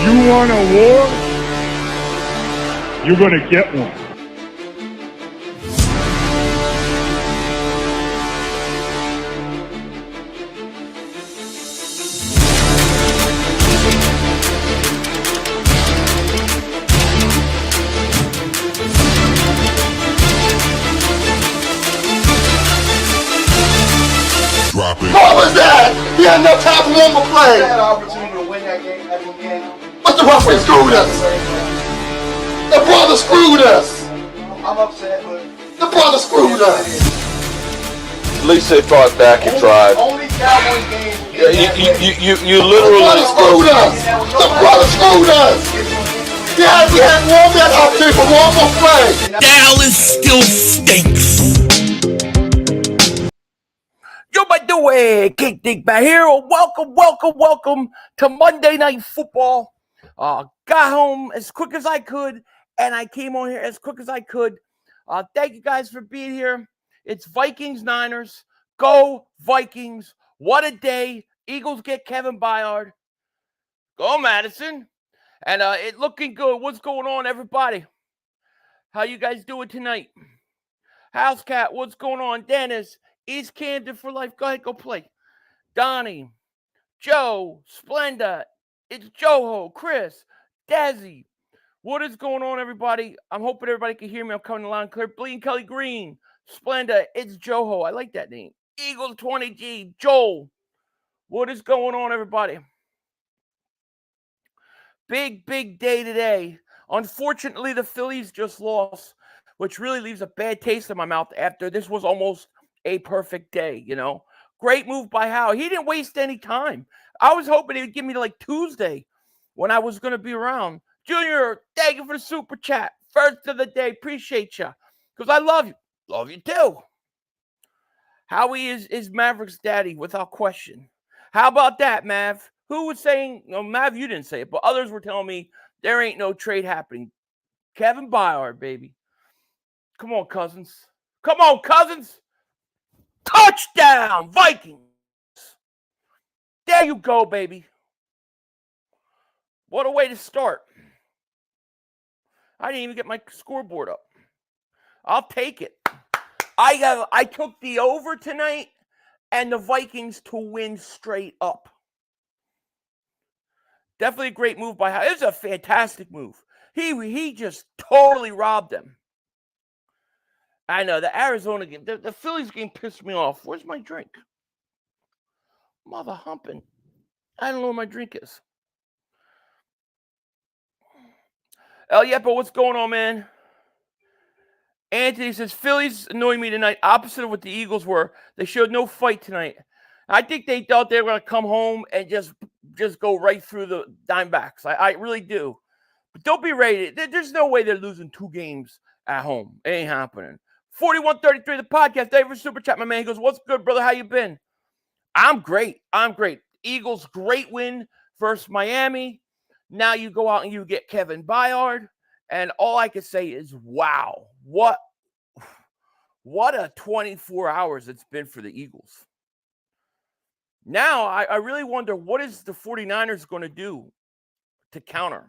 You want a war? You're going to get one. What was that? He had no time for one more play. He had an opportunity to win that game at the end. But the referee screwed us. The brother screwed us. I'm upset, but the brother screwed us. At least they fought back and tried. Only Cowboys game. You The literally brother screwed us. The brother screwed us. We had one man opportunity for one more play. Dallas still stinks. Yo, by the way, Dingbat here. Welcome to Monday Night Football. Got home as quick as I could, and I came on here as quick as I could. Thank you guys for being here. It's Vikings Niners. Go Vikings. What a day. Eagles get Kevin Byard. Go Madison. And it looking good. What's going on, everybody? How you guys doing tonight? House Cat, what's going on? Dennis, East Camden for life. Go ahead, go play. Donnie, Joe, Splenda, it's Joho, Chris, Desi. What is going on, everybody? I'm hoping everybody can hear me. I'm coming along clear. Bleeding Kelly Green, Splenda, it's Joho. I like that name. Eagles 20G, Joel. What is going on, everybody? Big day today. Unfortunately, the Phillies just lost, which really leaves a bad taste in my mouth after this was almost a perfect day, you know. Great move by Howe. He didn't waste any time. I was hoping he would give me like Tuesday when I was going to be around. Junior, thank you for the super chat. First of the day. Appreciate you. Because I love you. Love you too. Howie is Maverick's daddy without question. How about that, Mav? Who was saying, Mav, you didn't say it, but others were telling me there ain't no trade happening. Kevin Byard, baby. Come on, Cousins. Come on, Cousins. Touchdown, Vikings. There you go, baby. What a way to start. I didn't even get my scoreboard up. I'll take it. I took the over tonight and the Vikings to win straight up. Definitely a great move by Howe. It was a fantastic move. He just totally robbed them. I know, the Arizona game, the Phillies game pissed me off. Where's my drink? Mother humping. I don't know where my drink is. Oh, yeah, but what's going on, man? Anthony says, Phillies annoying me tonight. Opposite of what the Eagles were. They showed no fight tonight. I think they thought they were going to come home and just go right through the Dimebacks. I really do. But don't be ready. There's no way they're losing 2 games at home. It ain't happening. 4133, the podcast. Dave for Super Chat, my man. He goes, what's good, brother? How you been? I'm great. Eagles, great win versus Miami. Now you go out and you get Kevin Byard. And all I can say is, wow. What a 24 hours it's been for the Eagles. Now, I really wonder, what is the 49ers going to do to counter?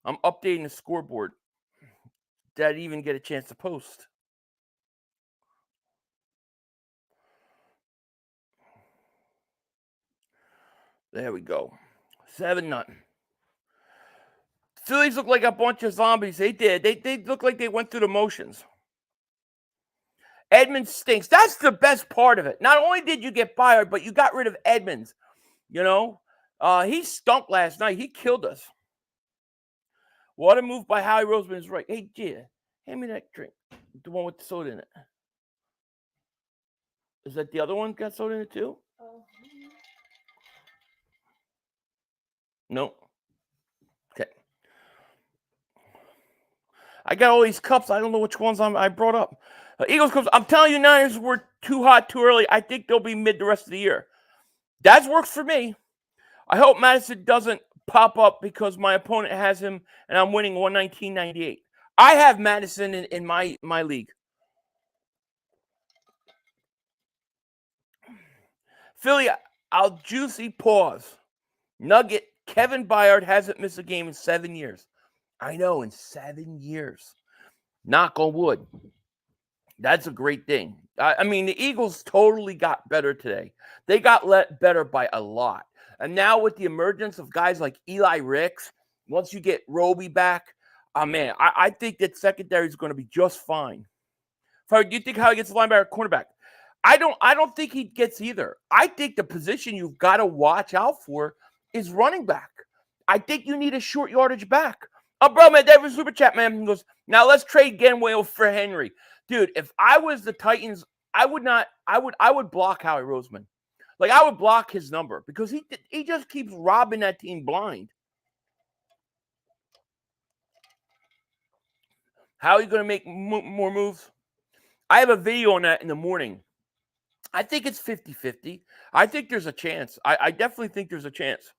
I'm updating the scoreboard. Did I even get a chance to post? There we go. 7-0. Phillies look like a bunch of zombies. They did. They look like they went through the motions. Edmonds stinks. That's the best part of it. Not only did you get Byard, but you got rid of Edmonds. You know, he stunk last night. He killed us. What a move by Howie Roseman is right. Hey, Gia, hand me that drink. The one with the soda in it. Is that the other one got soda in it too? No. Okay. I got all these cups. I don't know which ones I brought up. Eagles cups. I'm telling you, Niners were too hot too early. I think they'll be mid the rest of the year. That works for me. I hope Madison doesn't pop up because my opponent has him and I'm winning 119.98. I have Madison in my league. Philly, I'll juicy pause. Nugget Kevin Byard hasn't missed a game in 7 years. I know, in 7 years. Knock on wood. That's a great thing. I mean, the Eagles totally got better today. They got better by a lot. And now with the emergence of guys like Eli Ricks, once you get Roby back, man, I think that secondary is going to be just fine. Do you think how he gets the linebacker cornerback? I don't think he gets either. I think the position you've got to watch out for is running back. I think you need a short yardage back. Oh, bro, man, that was super chat, man. He goes, now let's trade Gainwell for Henry. Dude, if I was the Titans, I would block Howie Roseman. Like, I would block his number because he just keeps robbing that team blind. How are you going to make more moves? I have a video on that in the morning. I think it's 50-50. I think there's a chance. I definitely think there's a chance.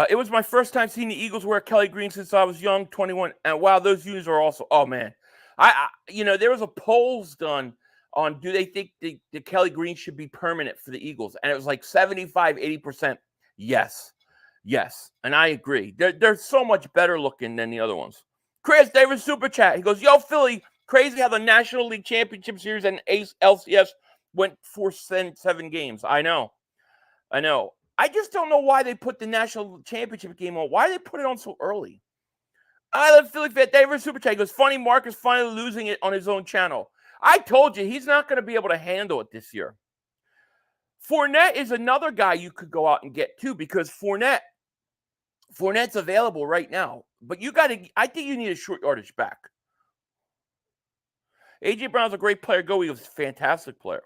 It was my first time seeing the Eagles wear Kelly Green since I was young, 21. And wow, those unis are also, oh man. There was a polls done on do they think the Kelly Green should be permanent for the Eagles? And it was like 75, 80%. Yes. And I agree. They're so much better looking than the other ones. Chris Davis Super Chat. He goes, yo, Philly, crazy how the National League Championship Series and LCS went 4-7 games. I know. I just don't know why they put the National Championship game on. Why did they put it on so early? I love Philly fan. David Super Chat. He goes, funny, Mark is finally losing it on his own channel. I told you, he's not going to be able to handle it this year. Fournette is another guy you could go out and get too because Fournette's available right now. But I think you need a short yardage back. A.J. Brown's a great player. Go Eagles. Fantastic player.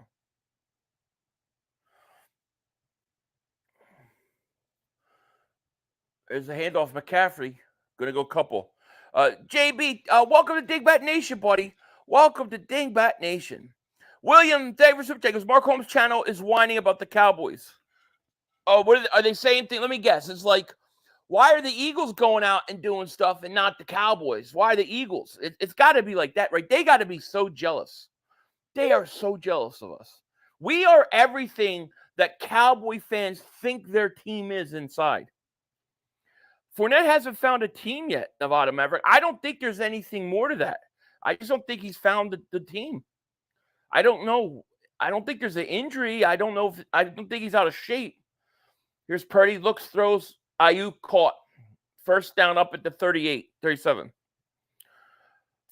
There's a handoff. McCaffrey. Going to go couple. JB, welcome to Dingbat Nation, buddy. Welcome to Dingbat Nation. William Davis goes, Mark Holmes' channel is whining about the Cowboys. Oh, what are they saying? Let me guess. It's like, why are the Eagles going out and doing stuff and not the Cowboys? Why the Eagles? It's got to be like that, right? They got to be so jealous. They are so jealous of us. We are everything that Cowboy fans think their team is inside. Fournette hasn't found a team yet, Nevada Maverick. I don't think there's anything more to that. I just don't think he's found the team. I don't know. I don't think there's an injury. I don't think he's out of shape. Here's Purdy. Looks, throws. Ayuk caught. First down up at the 37.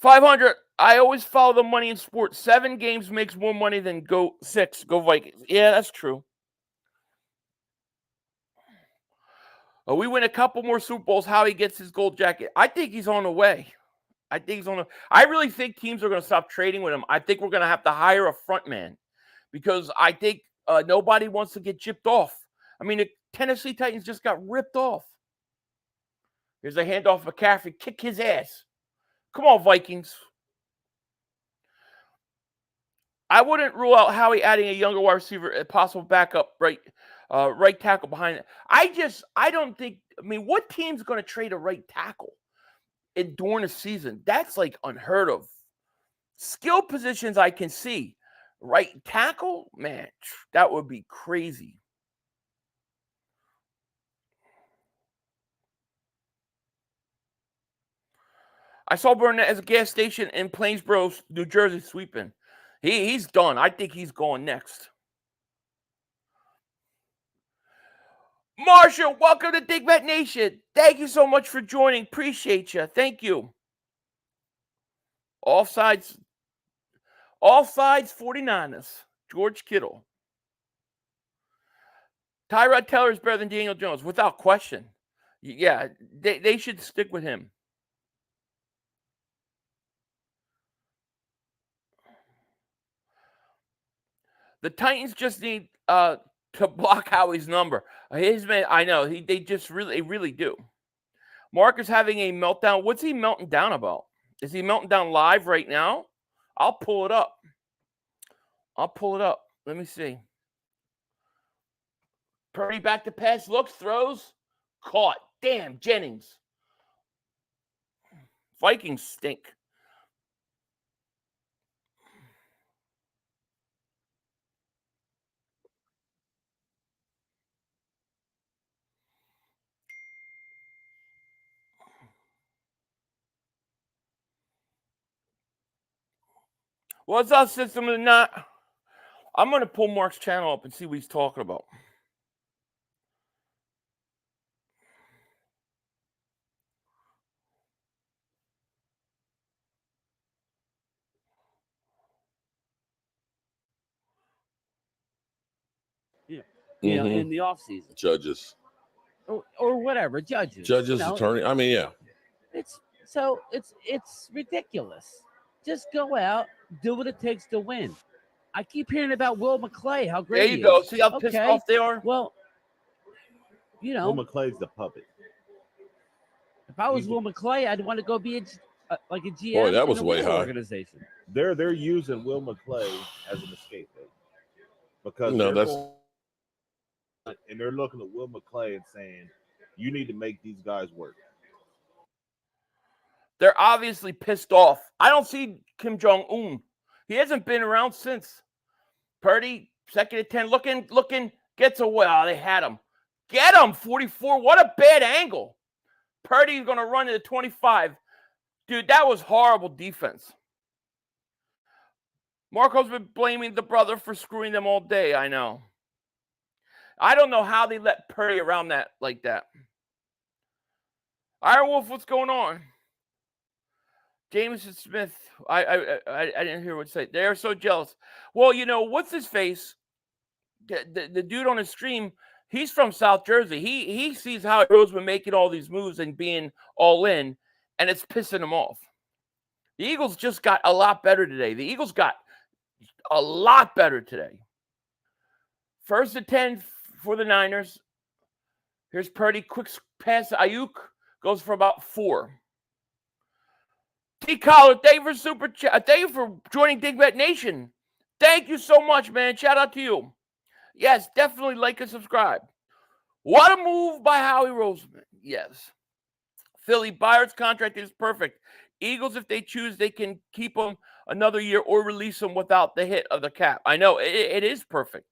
500. I always follow the money in sports. 7 games makes more money than 6. Go Vikings. Yeah, that's true. We win a couple more Super Bowls. How he gets his gold jacket. I think he's on the way. I really think teams are going to stop trading with him. I think we're going to have to hire a front man because I think nobody wants to get chipped off. I mean, the Tennessee Titans just got ripped off. Here's a handoff of McCaffrey. Kick his ass. Come on, Vikings. I wouldn't rule out Howie adding a younger wide receiver, a possible backup, right tackle behind it. I don't think, what team's going to trade a right tackle during the season? That's like unheard of. Skill positions I can see. Right tackle, man, that would be crazy. I saw Burnett as a gas station in Plainsboro, New Jersey, sweeping. He's done. I think he's going next. Marshall, welcome to Dingbat Nation. Thank you so much for joining. Appreciate you. Thank you. All sides 49ers. George Kittle. Tyrod Taylor is better than Daniel Jones, without question. Yeah, they should stick with him. The Titans just need to block Howie's number. His man, I know. They just really do. Mark is having a meltdown. What's he melting down about? Is he melting down live right now? I'll pull it up. Let me see. Purdy back to pass. Looks, throws. Caught. Damn, Jennings. Vikings stink. What's up, System of the Night? I'm going to pull Mark's channel up and see what he's talking about. You know, in the off season, Judges, or whatever, judges, attorney. I mean, yeah. It's ridiculous. Just go out, do what it takes to win. I keep hearing about Will McClay, how great There he you go. is. See how pissed off they are? Well, you know, Will McClay's the puppet. if I was Will McClay, I'd want to go be like a GM. Boy, that in was a way real high. organization. They're using Will McClay as an scapegoat because No, that's and they're looking at Will McClay and saying, "You need to make these guys work." They're obviously pissed off. I don't see Kim Jong-un. He hasn't been around since. Purdy, 2nd and 10, looking, gets away. Oh, they had him. Get him, 44. What a bad angle. Purdy's going to run to the 25. Dude, that was horrible defense. Marco's been blaming the brother for screwing them all day. I know. I don't know how they let Purdy around that like that. Iron Wolf, what's going on? Jameson Smith, I didn't hear what you say. They're so jealous. Well, you know, what's his face? The dude on his stream, he's from South Jersey. He sees how Rose been making all these moves and being all in, and it's pissing him off. The Eagles just got a lot better today. The Eagles got a lot better today. 1st and 10 for the Niners. Here's Purdy. Quick pass to Ayuk. Goes for about 4. T-Collar, thank you for super chat. Thank you for joining Dingbat Nation. Thank you so much, man. Shout out to you. Yes, definitely like and subscribe. What a move by Howie Roseman. Yes. Philly, Byard's contract is perfect. Eagles, if they choose, they can keep him another year or release him without the hit of the cap. I know, it is perfect.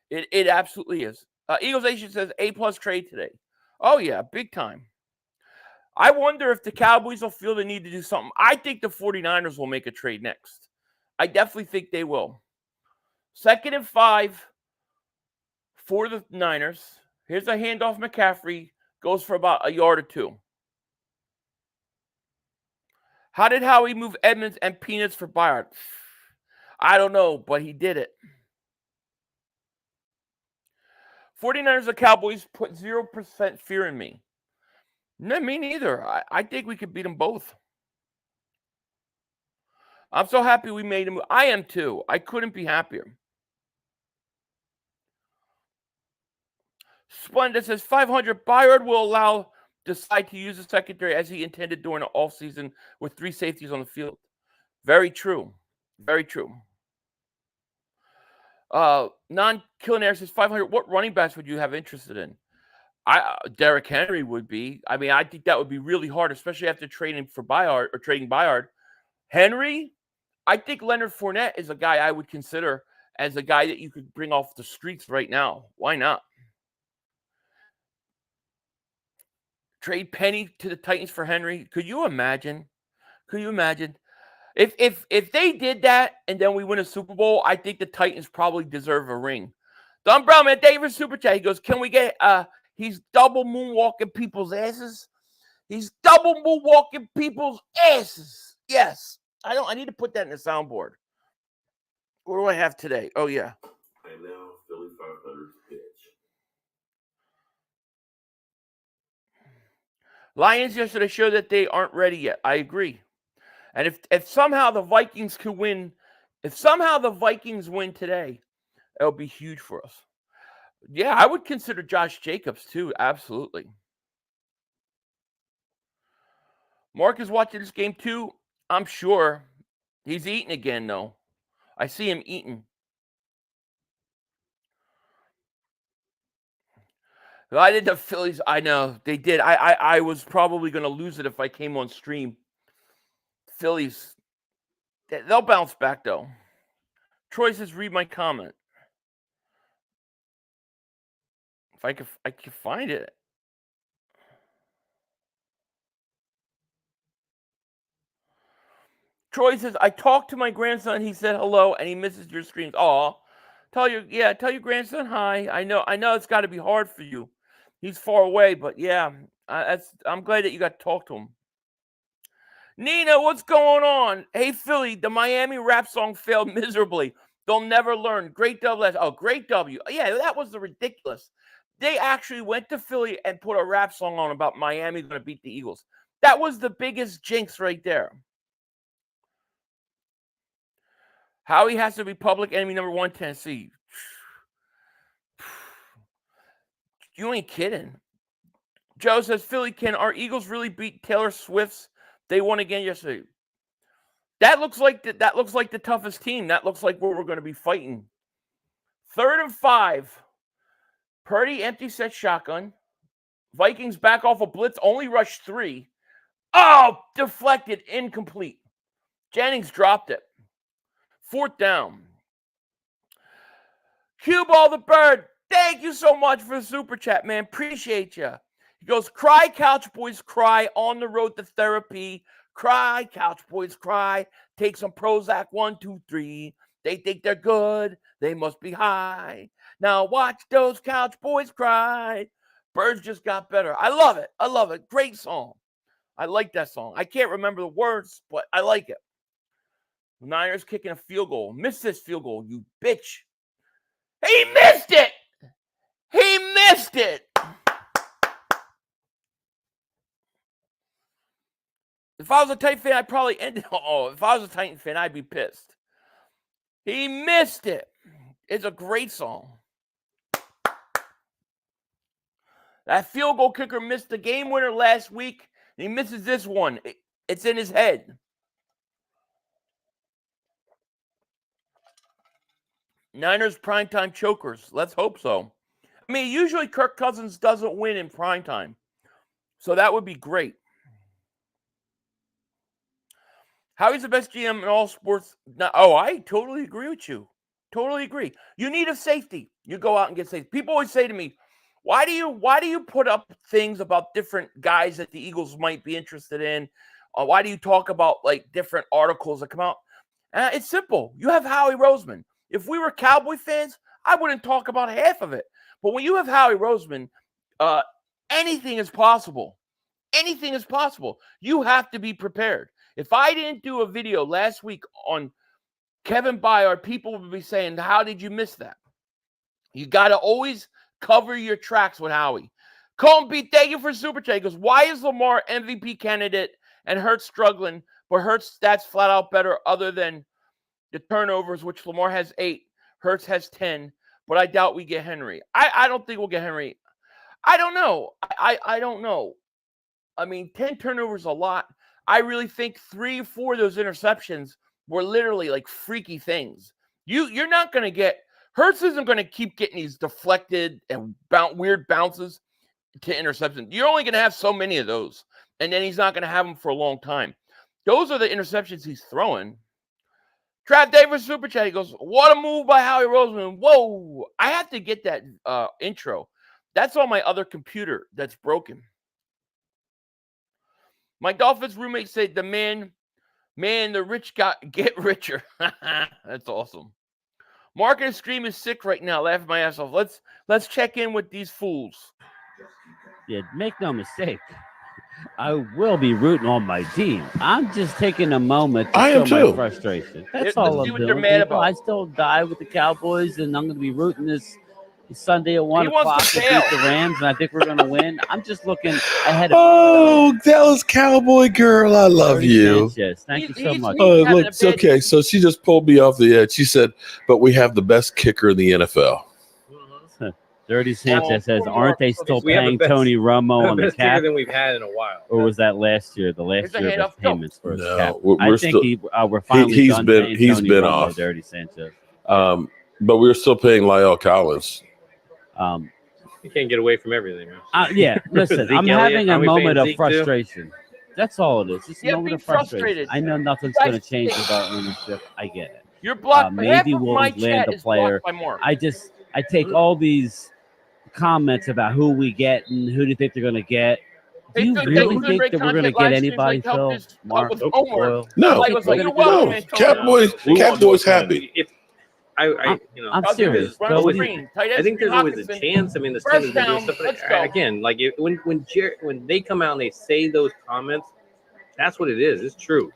It absolutely is. Eagles Nation says A+ trade today. Oh, yeah, big time. I wonder if the Cowboys will feel the need to do something. I think the 49ers will make a trade next. I definitely think they will. 2nd and 5 for the Niners. Here's a handoff. McCaffrey goes for about a yard or 2. How did Howie move Edmonds and Peanuts for Byard? I don't know, but he did it. 49ers and Cowboys put 0% fear in me. No, me neither. I think we could beat them both. I'm so happy we made him. I am too. I couldn't be happier. Splendid says 500. Byard will allow decide to use the secondary as he intended during the offseason with 3 safeties on the field. Very true. Very true. Non-Killionaire says 500. What running backs would you have interested in? Derrick Henry would be. I mean, I think that would be really hard, especially after trading for Byard or trading Byard. Henry, I think Leonard Fournette is a guy I would consider as a guy that you could bring off the streets right now. Why not? Trade Penny to the Titans for Henry. Could you imagine? Could you imagine? If they did that and then we win a Super Bowl, I think the Titans probably deserve a ring. Don Brown, man, thank you for Super Chat. He goes, can we get he's double moonwalking people's asses? He's double moonwalking people's asses. Yes. I need to put that in the soundboard. What do I have today? Oh, yeah. And now Philly 500 pitch. Lions yesterday showed that they aren't ready yet. I agree. And if somehow the Vikings could win, if somehow the Vikings win today, it'll be huge for us. Yeah, I would consider Josh Jacobs too. Absolutely. Mark is watching this game too. I'm sure. He's eating again, though. I see him eating. I did the Phillies. I know they did. I was probably going to lose it if I came on stream. Phillies, they'll bounce back though. Troy says, read my comment. If I could find it. Troy says, I talked to my grandson. He said hello, and he misses your screams. Aw. Tell your grandson hi. I know it's got to be hard for you. He's far away, but yeah, I'm glad that you got to talk to him. Nina, what's going on? Hey, Philly, the Miami rap song failed miserably. They'll never learn. Great W. Oh, great W. Yeah, that was the ridiculous. They actually went to Philly and put a rap song on about Miami going to beat the Eagles. That was the biggest jinx right there. Howie has to be public enemy number 1, Tennessee. You ain't kidding. Joe says, Philly, can our Eagles really beat Taylor Swift's? They won again yesterday. That looks like the toughest team. That looks like where we're going to be fighting. 3rd and 5. Purdy empty set shotgun. Vikings back off a blitz. Only rush 3. Oh, deflected, incomplete. Jennings dropped it. 4th down. Cue ball the bird. Thank you so much for the super chat, man. Appreciate you. He goes, cry, couch boys, cry. On the road to therapy. Cry, couch boys, cry. Take some Prozac, 1, 2, 3. They think they're good. They must be high. Now watch those couch boys cry. Birds just got better. I love it. I love it. Great song. I like that song. I can't remember the words, but I like it. Niners kicking a field goal. Missed this field goal, you bitch. He missed it. He missed it. If I was a Titan fan, I'd probably end it. Oh, if I was a Titan fan, I'd be pissed. He missed it. It's a great song. That field goal kicker missed the game winner last week. And he misses this one. It's in his head. Niners primetime chokers. Let's hope so. I mean, usually Kirk Cousins doesn't win in primetime. So that would be great. Howie's the best GM in all sports. I totally agree with you. Totally agree. You need a safety. You go out and get safety. People always say to me, why do you put up things about different guys that the Eagles might be interested in? Why do you talk about like different articles that come out? It's simple. You have Howie Roseman. If we were Cowboy fans, I wouldn't talk about half of it. But when you have Howie Roseman, anything is possible. Anything is possible. You have to be prepared. If I didn't do a video last week on Kevin Byard, people would be saying, how did you miss that? You got to always cover your tracks with Howie. Colin B, thank you for super chat. He goes, why is Lamar MVP candidate and Hurts struggling, but Hurts stats flat out better other than the turnovers, which Lamar has 8, Hurts has 10, but I doubt we get Henry. I don't think we'll get Henry. I don't know. I don't know. I mean, 10 turnovers a lot. I really think 3 or 4 of those interceptions were literally like freaky things. You're not going to get – Hurts isn't going to keep getting these deflected and weird bounces to interceptions. You're only going to have so many of those, and then he's not going to have them for a long time. Those are the interceptions he's throwing. Trav Davis super chat. He goes, what a move by Howie Roseman. Whoa. I have to get that intro. That's on my other computer that's broken. My Dolphins roommate said the the rich get richer. That's awesome. Marcus Stream is sick right now, laughing my ass off. Let's check in with these fools. Yeah, make no mistake. I will be rooting on my team. I'm just taking a moment to show my frustration. That's all I'm doing. I still die with the Cowboys, and I'm going to be rooting this Sunday at 1 o'clock to beat the Rams, and I think we're going to win. I'm just looking ahead of Dallas Cowboy girl, I love you. Sanchez. Thank you so much. Oh, look, it's okay. So she just pulled me off the edge. She said, but we have the best kicker in the NFL. Dirty Sanchez says, aren't they still paying Tony Romo on the cap? Than we've had in a while. Or was that last year? The last year of payments for his cap. We're finally he's been off. Dirty Sanchez. But we're still paying Lyle Collins. You can't get away from everything. Yeah, listen, I'm having a moment of frustration. That's all it is. It's a moment of frustration. I know nothing's going to change with our ownership. I get it. You're blocked. Maybe we'll land a player. I take all these comments about who we get and who do you think they're going to get Do you really think that we're going to get anybody, Phil? Mark? No. No. Catboy's happy. I'm serious. I think there's always a chance. I mean, the team has been doing stuff. But again, like when they come out and they say those comments, that's what it is. It's true.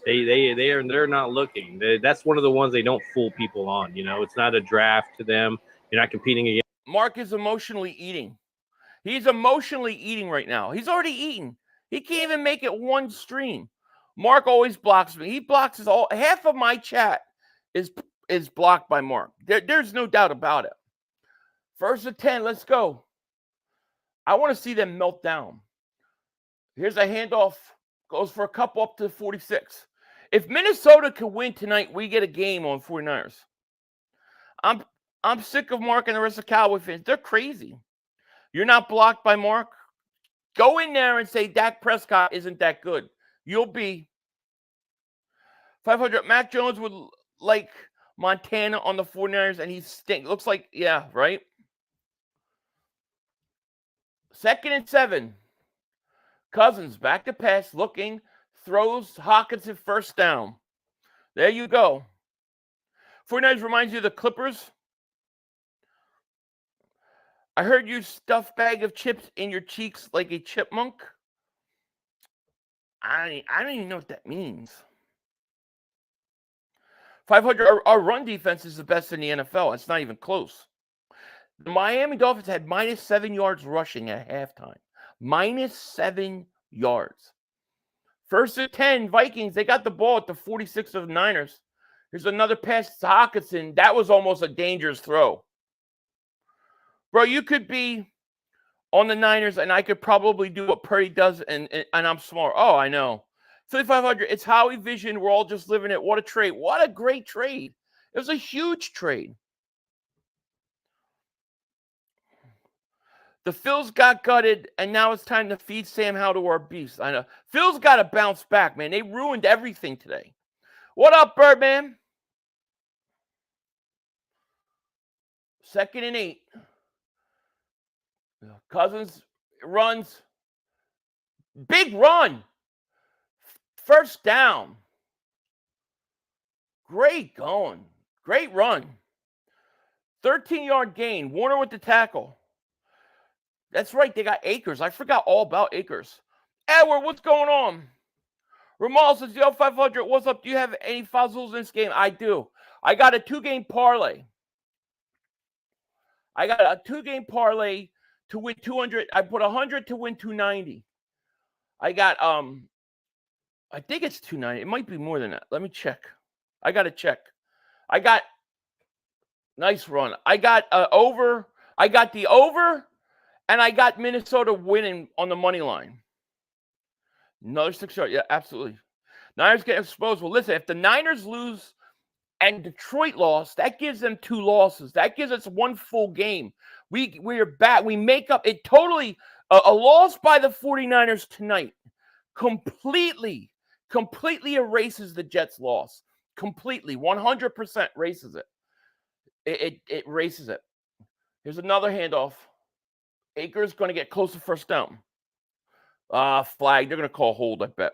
They're not looking. That's one of the ones they don't fool people on. It's not a draft to them. You're not competing against. Mark is emotionally eating. He's emotionally eating right now. He's already eaten. He can't even make it one stream. Mark always blocks me. He blocks half of my chat is blocked by Mark. There's no doubt about it. 1st and 10, let's go. I want to see them melt down. Here's a handoff. Goes for a couple up to 46. If Minnesota can win tonight, we get a game on 49ers. I'm sick of Mark and the rest of Cowboy fans. They're crazy. You're not blocked by Mark. Go in there and say Dak Prescott isn't that good. You'll be 500. Mac Jones would like Montana on the 49ers, and he stinks. Looks like, yeah, right? 2nd and 7. Cousins back to pass, looking, throws Hawkinson first down. There you go. 49ers reminds you of the Clippers. I heard you stuff bag of chips in your cheeks like a chipmunk. I don't even know what that means. 500. Our run defense is the best in the NFL. It's not even close. The Miami Dolphins had -7 yards rushing at halftime. -7 yards. 1st and 10, Vikings. They got the ball at the 46 of the Niners. Here's another pass to Hawkinson. That was almost a dangerous throw. Bro, you could be on the Niners, and I could probably do what Purdy does, and I'm smart. Oh, I know. 3,500. It's Howie Vision. We're all just living it. What a trade. What a great trade. It was a huge trade. The Phils got gutted, and now it's time to feed Sam Howell to our beast. I know. Phils got to bounce back, man. They ruined everything today. What up, Birdman? 2nd and 8. Cousins runs. Big run. First down. Great going. Great run. 13-yard gain. Warner with the tackle. That's right. They got Akers. I forgot all about Akers. Edward, what's going on? Ramal says, yo, 500. What's up? Do you have any fuzzles in this game? I do. I got a 2-game parlay. I got a 2-game parlay to win 200. I put 100 to win 290. I got, I think it's 290. It might be more than that. Let me check. I got to check. I got, nice run. I got over. I got the over, and I got Minnesota winning on the money line. Another 6 yard. Yeah, absolutely. Niners get exposed. Well, listen, if the Niners lose and Detroit lost, that gives them 2 losses. That gives us 1 full game. We are back. We make up it totally. A loss by the 49ers tonight completely erases the Jets' loss. Completely. 100% erases it. It erases it. Here's another handoff. Akers going to get close to first down. Flag. They're going to call hold, I bet.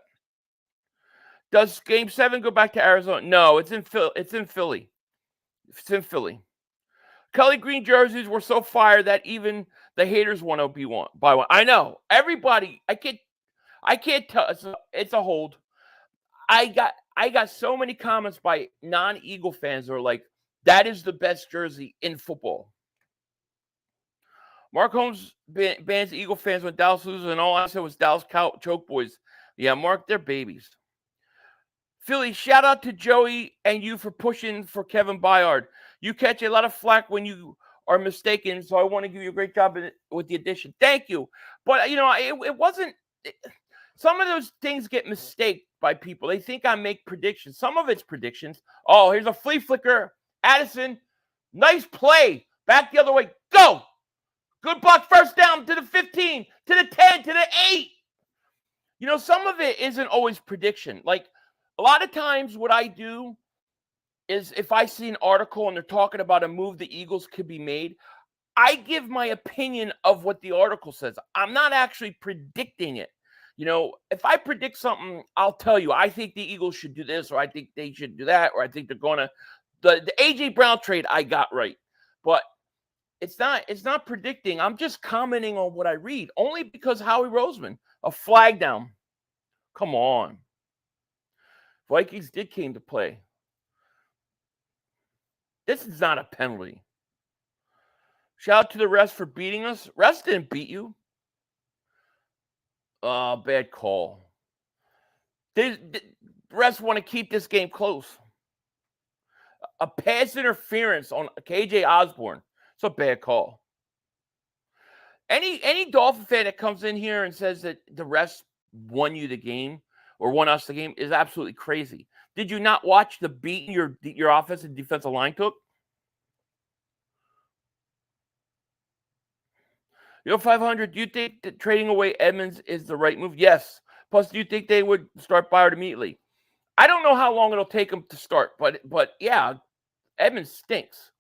Does Game 7 go back to Arizona? No, it's in Philly. It's in Philly. Kelly Green jerseys were so fire that even the haters want to buy one. I know. Everybody. I can't tell. It's a hold. I got so many comments by non-Eagle fans that are like, that is the best jersey in football. Mark Holmes bans Eagle fans when Dallas loses, and all I said was Dallas choke boys. Yeah, Mark, they're babies. Philly, shout out to Joey and you for pushing for Kevin Byard. You catch a lot of flack when you are mistaken, so I want to give you a great job with the addition. Thank you. But, it wasn't – some of those things get mistaked by people. They think I make predictions. Some of it's predictions. Oh, here's a flea flicker. Addison, nice play. Back the other way. Go. Good block, first down to the 15, to the 10, to the 8. Some of it isn't always prediction. Like, a lot of times what I do is if I see an article and they're talking about a move the Eagles could be made, I give my opinion of what the article says. I'm not actually predicting it. If I predict something, I'll tell you, I think the Eagles should do this, or I think they should do that, or I think they're going to. The A.J. Brown trade I got right. But it's not predicting. I'm just commenting on what I read, only because Howie Roseman, a flag down. Come on. Vikings came to play. This is not a penalty. Shout out to the refs for beating us. Refs didn't beat you. Bad call. The refs want to keep this game close. A pass interference on KJ Osborne. It's a bad call. Any Dolphin fan that comes in here and says that the refs won you the game or won us the game is absolutely crazy. Did you not watch the beating your offensive and defensive line took? 500, do you think that trading away Edmonds is the right move? Yes. Plus, do you think they would start Byard immediately? I don't know how long it'll take them to start, but yeah, Edmonds stinks.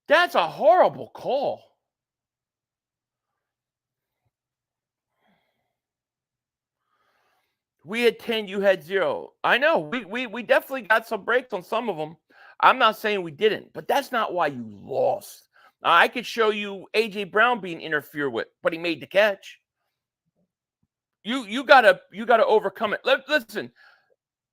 That's a horrible call. We had 10, you had 0. I know. We definitely got some breaks on some of them. I'm not saying we didn't, but that's not why you lost. I could show you A.J. Brown being interfered with, but he made the catch. You gotta overcome it. Listen,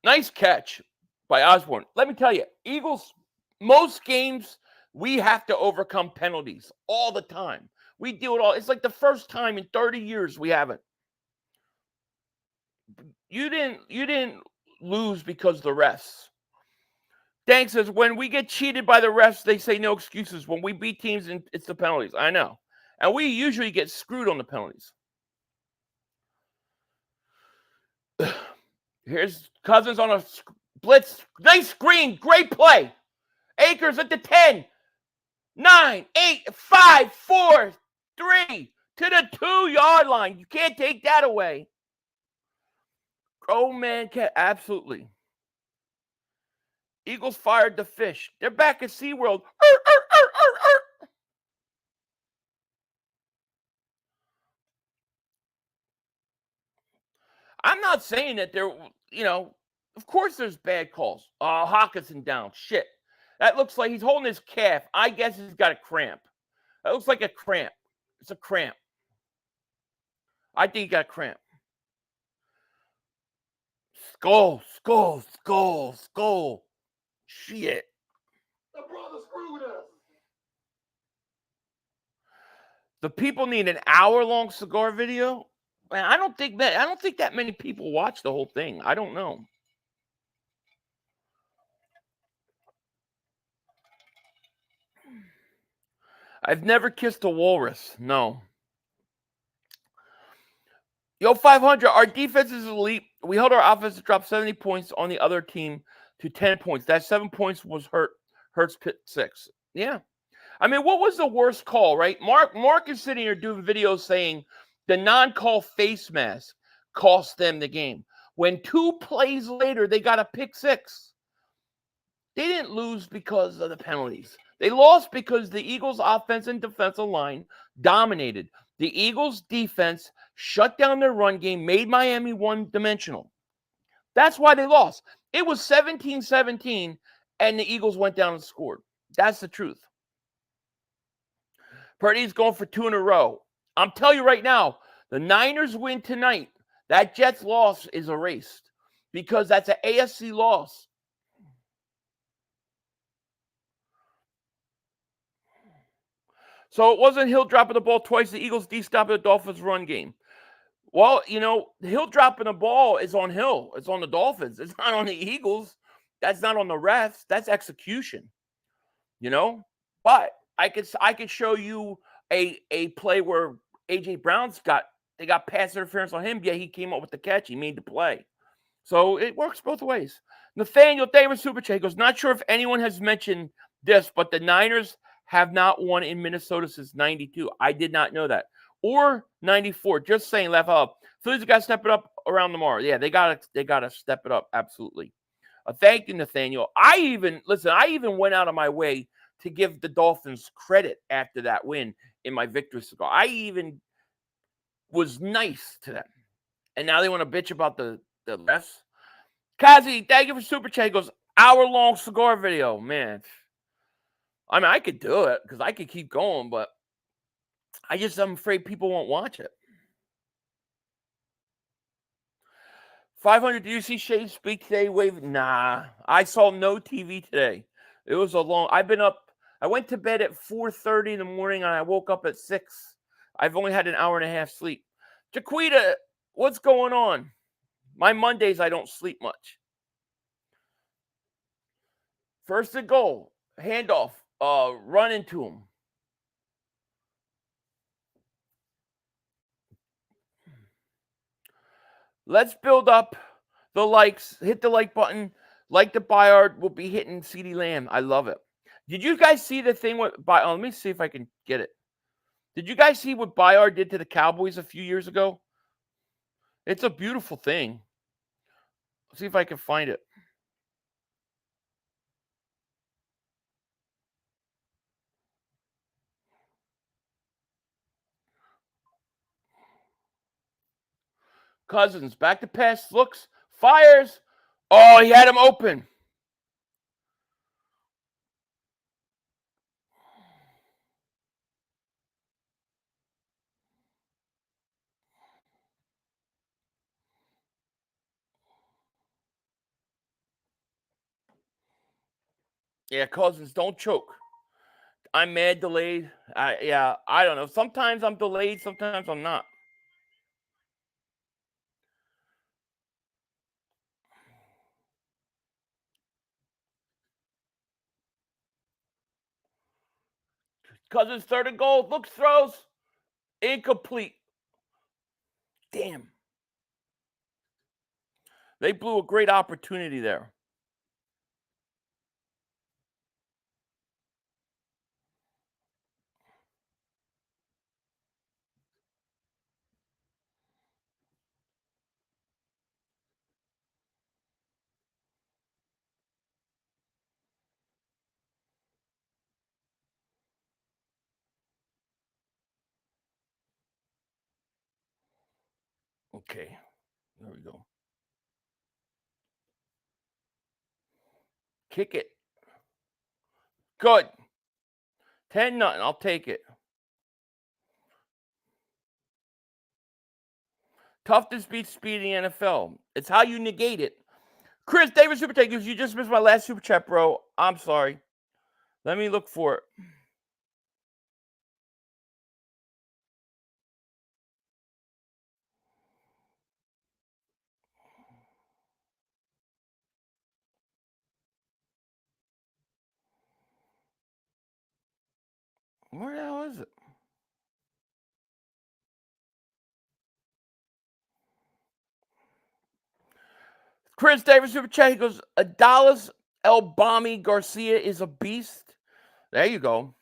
nice catch by Osborne. Let me tell you, Eagles, most games, we have to overcome penalties all the time. We do it all. It's like the first time in 30 years we haven't. You didn't lose because of the refs. Dan says, when we get cheated by the refs, they say no excuses. When we beat teams, it's the penalties. I know. And we usually get screwed on the penalties. Here's Cousins on a blitz. Nice screen. Great play. Akers at the 10. 9, 8, 5, 4, 3 to the 2-yard line. You can't take that away. Oh, man, absolutely. Eagles fired the fish. They're back at SeaWorld. I'm not saying that there, of course there's bad calls. Hawkinson down. Shit. That looks like he's holding his calf. I guess he's got a cramp. That looks like a cramp. It's a cramp. I think he got a cramp. Skull. Shit. The brother screwed us. The people need an hour-long cigar video. Man, I don't think that many people watch the whole thing. I don't know. I've never kissed a walrus. No. 500. Our defense is elite. We held our offense to drop 70 points on the other team to 10 points. That 7 points was Hurts pick 6. Yeah. I mean, what was the worst call, right? Mark is sitting here doing videos saying the non-call face mask cost them the game. When 2 plays later, they got a pick 6. They didn't lose because of the penalties. They lost because the Eagles' offense and defensive line dominated. The Eagles' defense shut down their run game, made Miami one-dimensional. That's why they lost. It was 17-17, and the Eagles went down and scored. That's the truth. Purdy's going for 2 in a row. I'm telling you right now, the Niners win tonight. That Jets loss is erased because that's an AFC loss. So it wasn't Hill dropping the ball twice. The Eagles de-stopped the Dolphins' run game. Well, Hill dropping the ball is on Hill. It's on the Dolphins. It's not on the Eagles. That's not on the refs. That's execution. But I could show you a play where A.J. Brown's they got pass interference on him. Yeah, he came up with the catch. He made the play. So it works both ways. Nathaniel Davis Super Chat goes, not sure if anyone has mentioned this, but the Niners have not won in Minnesota since 92. I did not know that. Or 94. Just saying, laugh out. Phillies got to step it up around tomorrow. Yeah, they got to step it up. Absolutely. Thank you, Nathaniel. I even went out of my way to give the Dolphins credit after that win in my victory cigar. I even was nice to them. And now they want to bitch about the refs. Kazi, thank you for Super Chat. He goes, hour-long cigar video. Man, I mean, I could do it because I could keep going, but I'm afraid people won't watch it. 500, do you see Shay speak today? Wave? Nah, I saw no TV today. It was I've been up. I went to bed at 4:30 in the morning and I woke up at 6. I've only had an hour and a half sleep. Jaquita, what's going on? My Mondays, I don't sleep much. First and goal, handoff, run into him. Let's build up the likes. Hit the like button. Like the Byard will be hitting CeeDee Lamb. I love it. Did you guys see the thing with let me see if I can get it. Did you guys see what Byard did to the Cowboys a few years ago? It's a beautiful thing. Let's see if I can find it. Cousins, back to pass, looks, fires. Oh, he had him open. Yeah, Cousins, don't choke. I'm mad delayed. I don't know. Sometimes I'm delayed, sometimes I'm not. Cousins, third and goal. Looks, throws. Incomplete. Damn. They blew a great opportunity there. Okay. There we go. Kick it. Good. 10-0. I'll take it. Toughness beats speed in the NFL. It's how you negate it. Chris Davis Super Chat, you just missed my last Super Chat, bro. I'm sorry. Let me look for it. Where the hell is it? Chris Davis Super Chat, he goes, Adalis Elbami Garcia is a beast. There you go.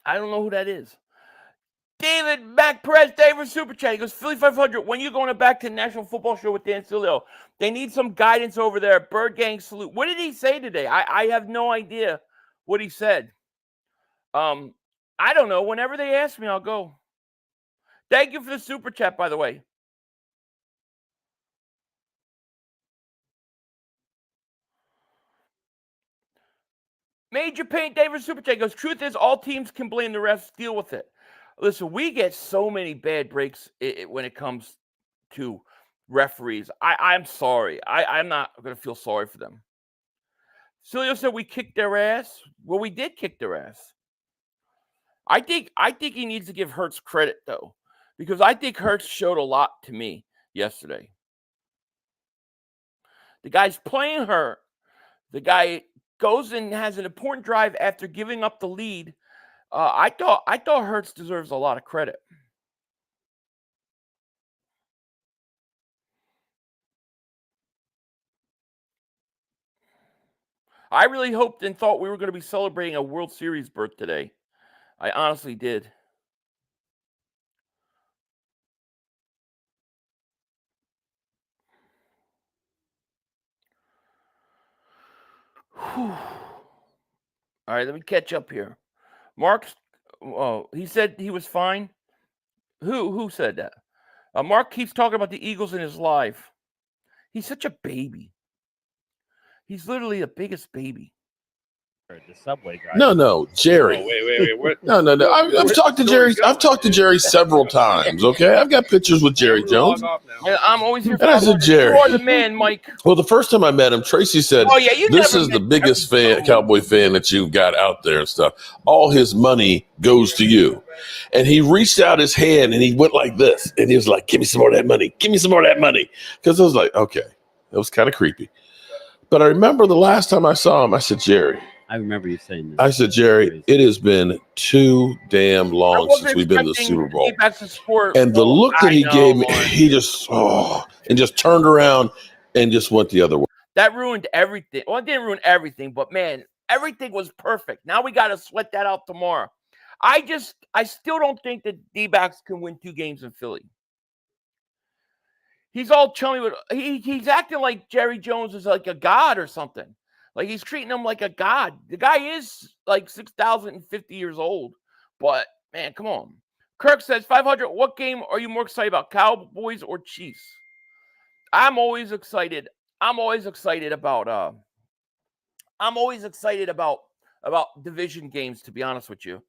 I don't know who that is. David Mac Perez, David Super Chat. He goes, Philly 500, when you going back to the National Football Show with Dan Silio? They need some guidance over there. Bird Gang salute. What did he say today? I have no idea what he said. I don't know. Whenever they ask me, I'll go. Thank you for the Super Chat, by the way. Major Paint, David Super Chat goes, truth is, all teams can blame the refs, deal with it. Listen, we get so many bad breaks when it comes to referees. I'm sorry. I'm not going to feel sorry for them. Celio said we kicked their ass. Well, we did kick their ass. I think he needs to give Hurts credit, though, because I think Hurts showed a lot to me yesterday. The guy's playing hurt. The guy goes and has an important drive after giving up the lead. I thought Hurts deserves a lot of credit. I really hoped and thought we were going to be celebrating a World Series berth today. I honestly did. Whew. All right, let me catch up here. Mark's, he said he was fine. Who said that? Mark keeps talking about the Eagles in his live. He's such a baby. He's literally the biggest baby. The subway guy. No, Jerry. Oh, wait. What? No. I've talked to Jerry. I've talked to Jerry several times. Okay, I've got pictures with Jerry Jones. I'm always here. And I said, Jerry, you are the man, Mike. Well, the first time I met him, Tracy said, Oh, yeah, this is the biggest Cowboy fan that you've got out there and stuff. All his money goes to you. And he reached out his hand and he went like this. And he was like, give me some more of that money. Give me some more of that money. Because I was like, okay, that was kind of creepy. But I remember the last time I saw him, I said, Jerry. I remember you saying that. I said, Jerry, it has been too damn long since we've been to the Super Bowl. And the look that he gave me, he just, and just turned around and just went the other way. That ruined everything. Well, it didn't ruin everything, but man, everything was perfect. Now we got to sweat that out tomorrow. I still don't think that D-backs can win 2 games in Philly. He's all chummy with, he's acting like Jerry Jones is like a god or something. Like he's treating him like a god. The guy is like 6,050 years old. But man, come on. Kirk says 500. What game are you more excited about, Cowboys or Chiefs? I'm always excited about division games, to be honest with you.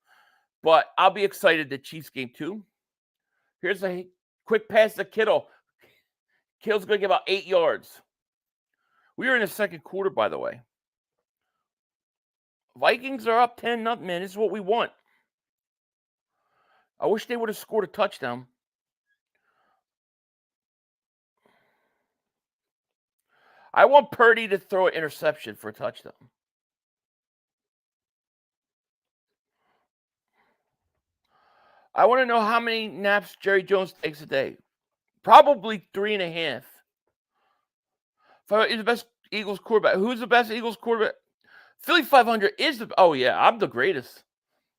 But I'll be excited the Chiefs game too. Here's a quick pass to Kittle. Kittle's going to get about 8 yards. We are in the second quarter, by the way. Vikings are up 10-0, man. This is what we want. I wish they would have scored a touchdown. I want Purdy to throw an interception for a touchdown. I want to know how many naps Jerry Jones takes a day. Probably 3.5. He's the best Eagles quarterback. Who's the best Eagles quarterback? Philly 500 is the... Oh, yeah, I'm the greatest.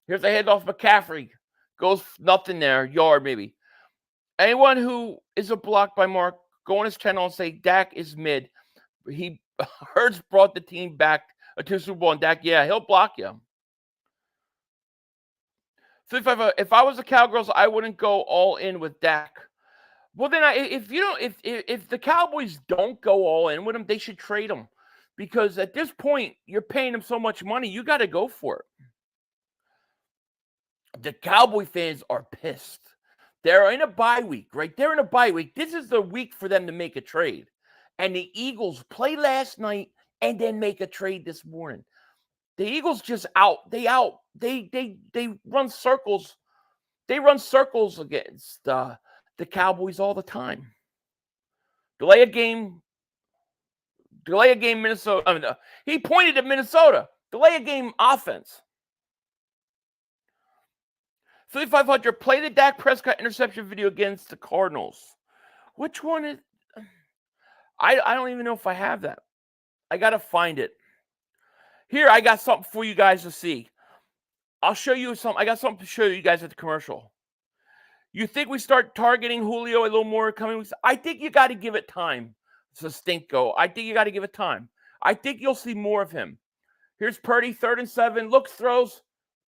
Here's a handoff McCaffrey. Goes nothing there. Yard, maybe. Anyone who is a block by Mark, go on his channel and say Dak is mid. Hurts brought the team back to Super Bowl, and Dak, yeah, he'll block you. Philly 500, if I was the Cowgirls, I wouldn't go all in with Dak. Well, then, if the Cowboys don't go all in with him, they should trade him. Because at this point, you're paying him so much money, you got to go for it. The Cowboy fans are pissed. They're in a bye week, right? They're in a bye week. This is the week for them to make a trade. And the Eagles play last night and then make a trade this morning. The Eagles just They run circles. They run circles against the Cowboys all the time. Delay a game, Minnesota. He pointed at Minnesota. Delay a game offense. Philly 500, play the Dak Prescott interception video against the Cardinals. Which one is... I don't even know if I have that. I got to find it. Here, I got something for you guys to see. I'll show you something. I got something to show you guys at the commercial. You think we start targeting Julio a little more coming weeks? I think you got to give it time. Stinko. I think you got to give it time. I think you'll see more of him. Here's Purdy, 3rd and 7. Looks, throws.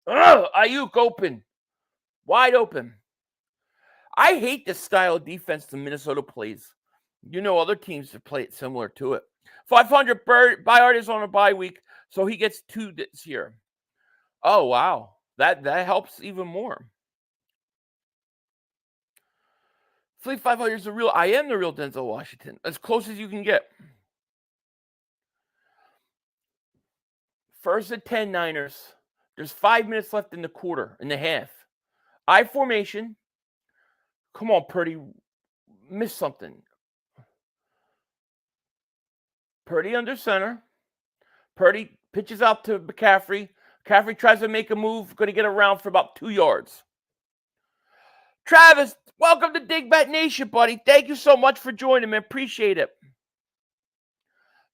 Ayuk open. Wide open. I hate this style of defense the Minnesota plays. You know other teams that play it similar to it. 500, Byard is on a bye week, so he gets 2 this year. Oh, wow. That helps even more. Philly 500 is I am the real Denzel Washington. As close as you can get. 1st and 10 Niners. There's 5 minutes left in the quarter, in the half. I formation. Come on, Purdy. Missed something. Purdy under center. Purdy pitches out to McCaffrey. McCaffrey tries to make a move. Going to get around for about 2 yards. Travis, welcome to Dingbat Nation, buddy. Thank you so much for joining me. Appreciate it.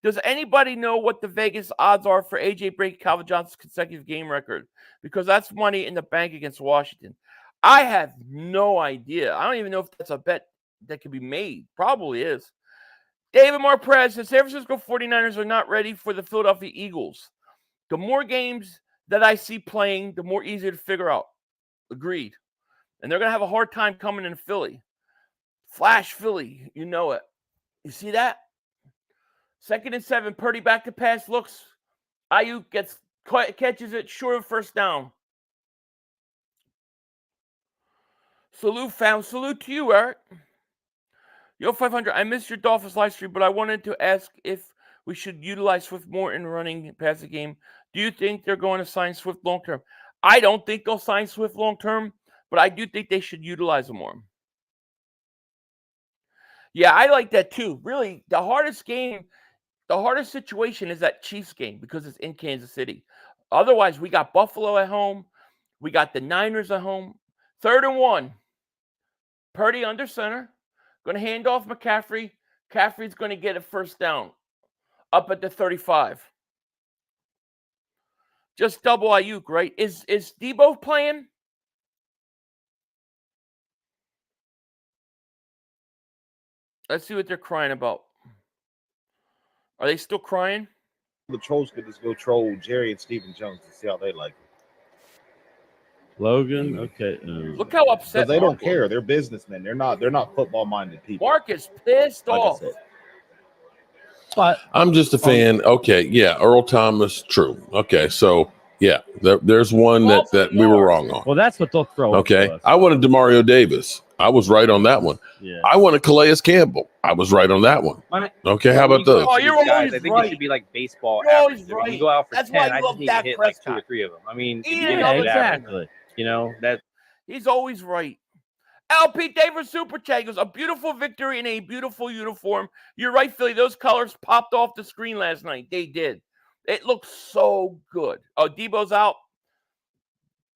Does anybody know what the Vegas odds are for AJ breaking Calvin Johnson's consecutive game record? Because that's money in the bank against Washington. I have no idea. I don't even know if that's a bet that can be made. Probably is. David Marprez says San Francisco 49ers are not ready for the Philadelphia Eagles. The more games that I see playing, the more easy to figure out. Agreed. And they're going to have a hard time coming in Philly. Flash Philly, you know it. You see that? 2nd and 7, Purdy back to pass, looks. Ayuk catches it short of first down. Salute to you, Eric. Yo, 500, I missed your Dolphins live stream, but I wanted to ask if we should utilize Swift more in running past the game. Do you think they're going to sign Swift long-term? I don't think they'll sign Swift long-term, but I do think they should utilize him more. Yeah, I like that too. Really, the hardest situation is that Chiefs game because it's in Kansas City. Otherwise, we got Buffalo at home. We got the Niners at home. 3rd and 1. Purdy under center. Going to hand off McCaffrey. McCaffrey's going to get a first down up at the 35. Just double Ayuk, right? Is Debo playing? Let's see what they're crying about. Are they still crying? The trolls could just go troll Jerry and Stephen Jones to see how they like it. Logan, okay. Look how upset they Mark don't care. They're businessmen. They're not football-minded people. Mark is pissed off. But I'm just a fan. Okay, yeah, Earl Thomas, true. Okay, so yeah, there's one that we were wrong on. Well, that's what they'll throw. Okay, I wanted DeMario Davis. I was right on that one. Yeah. I wanted Calais Campbell. I was right on that one. Okay, how about those? Oh, you're always I think right. it should be like baseball. You're always average. right. You go out for That's 10. why I I love just need Dak to hit like 2 Prescott. or 3 of them. I mean, if you Yeah, get average, exactly. you know that. He's always right. LP Davis Super Chat goes, a beautiful victory in a beautiful uniform. You're right, Philly. Those colors popped off the screen last night. They did. It looks so good. Oh, Debo's out.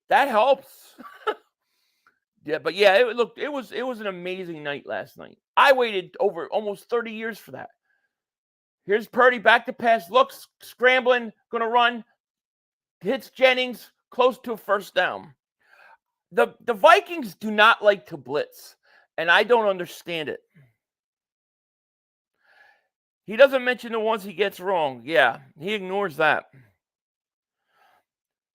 That helps. Yeah, but yeah, it was an amazing night last night. I waited over almost 30 years for that. Here's Purdy back to pass, looks scrambling, gonna run, hits Jennings, close to a first down. The Vikings do not like to blitz, and I don't understand it. He doesn't mention the ones he gets wrong. Yeah, he ignores that.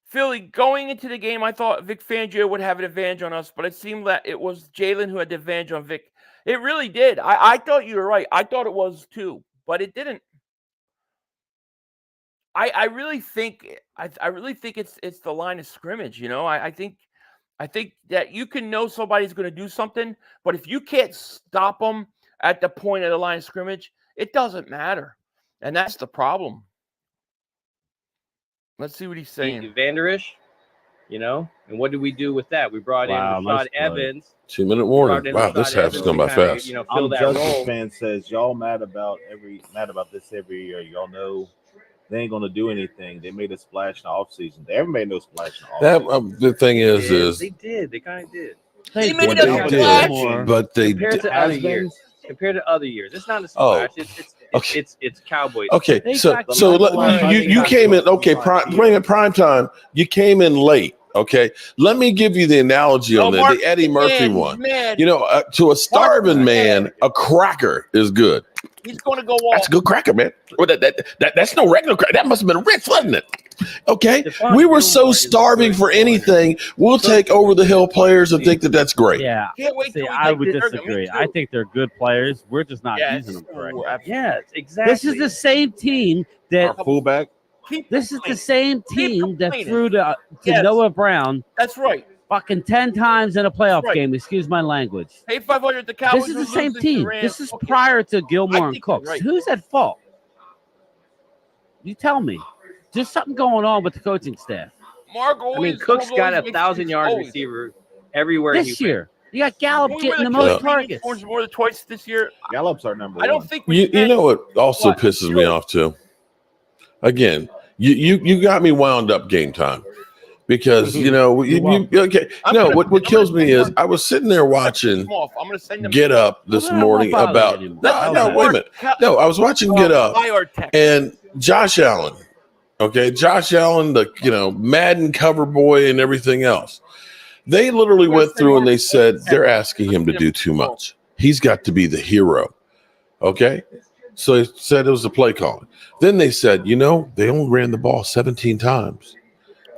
Philly, going into the game, I thought Vic Fangio would have an advantage on us, but it seemed that it was Jalen who had the advantage on Vic. It really did. I thought you were right. I thought it was too, but it didn't. I really think it's the line of scrimmage. You know, I think that you can know somebody's going to do something, but if you can't stop them at the point of the line of scrimmage, it doesn't matter, and that's the problem. Let's see what he's saying. Vanderish, you know, and what did we do with that? We brought in Rashad Evans. 2-minute warning. Wow, this half is going by fast. You know, fill that role. Fan says y'all mad about this every year. Y'all know they ain't gonna do anything. They made a splash in the offseason. They haven't made no splash in the offseason. The thing is they did. They kind of did. They made a splash, but they compared to other years. Compared to other years, it's not a splash. It's Cowboys. Okay, so you came in. Okay, prime time. You came in late. Okay, let me give you the analogy on that. The Eddie Murphy one. You know, to a starving man, a cracker is good. He's going to go off. That's a good cracker, man. Well, that's no regular cracker. That must have been a Ritz, wasn't it? Okay, we were so starving for anything. We'll take over the hill players and think that that's great. Yeah, I would disagree. I think they're good players. We're just not using them correctly. Yes, exactly. This is the same team that our fullback. This is the same team that threw to Noah Brown. That's right. Fucking 10 times in a playoff game. Excuse my language. Hey, 500. The Cowboys. This is the same team. This is prior to Gilmore and Cooks. Right. Who's at fault? You tell me. There's something going on with the coaching staff. Cooks got a 1,000-yard receiver everywhere this year. You got Gallup getting the most targets. More than twice this year. Gallup's our number one. I don't think you know what also pisses me off too. Again, you got me wound up game time because you know what kills me is I was sitting there watching Get Up this morning about no wait a minute no I was watching Get Up and Josh Allen. Okay, Josh Allen, the Madden cover boy and everything else. They literally went through and they said they're asking him to do too much. He's got to be the hero. Okay, so they said it was a play calling. Then they said, they only ran the ball 17 times.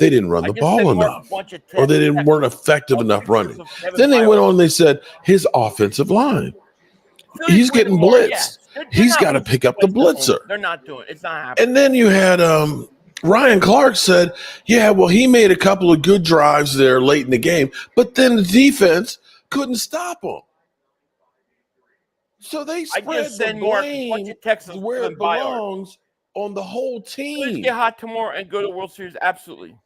they didn't run the ball enough, or they weren't effective enough running. Then they went on and they said his offensive line. He's getting blitzed. He's got to pick up the blitzer. They're not doing it. It's not happening. And then you had Ryan Clark said, yeah, well, he made a couple of good drives there late in the game, but then the defense couldn't stop him. So they spread the blame where it belongs on the whole team. Let's get hot tomorrow and go to the World Series. Absolutely.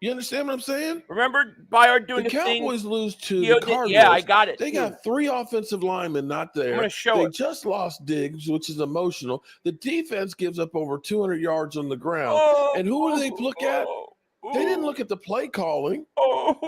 You understand what I'm saying? Remember Byard doing the Cowboys thing? lose to the Cardinals. Yeah, I got it. They got 3 offensive linemen not there. I'm going to show they it. just lost Diggs, which is emotional. The defense gives up over 200 yards on the ground. And who do they look at? They didn't look at the play calling.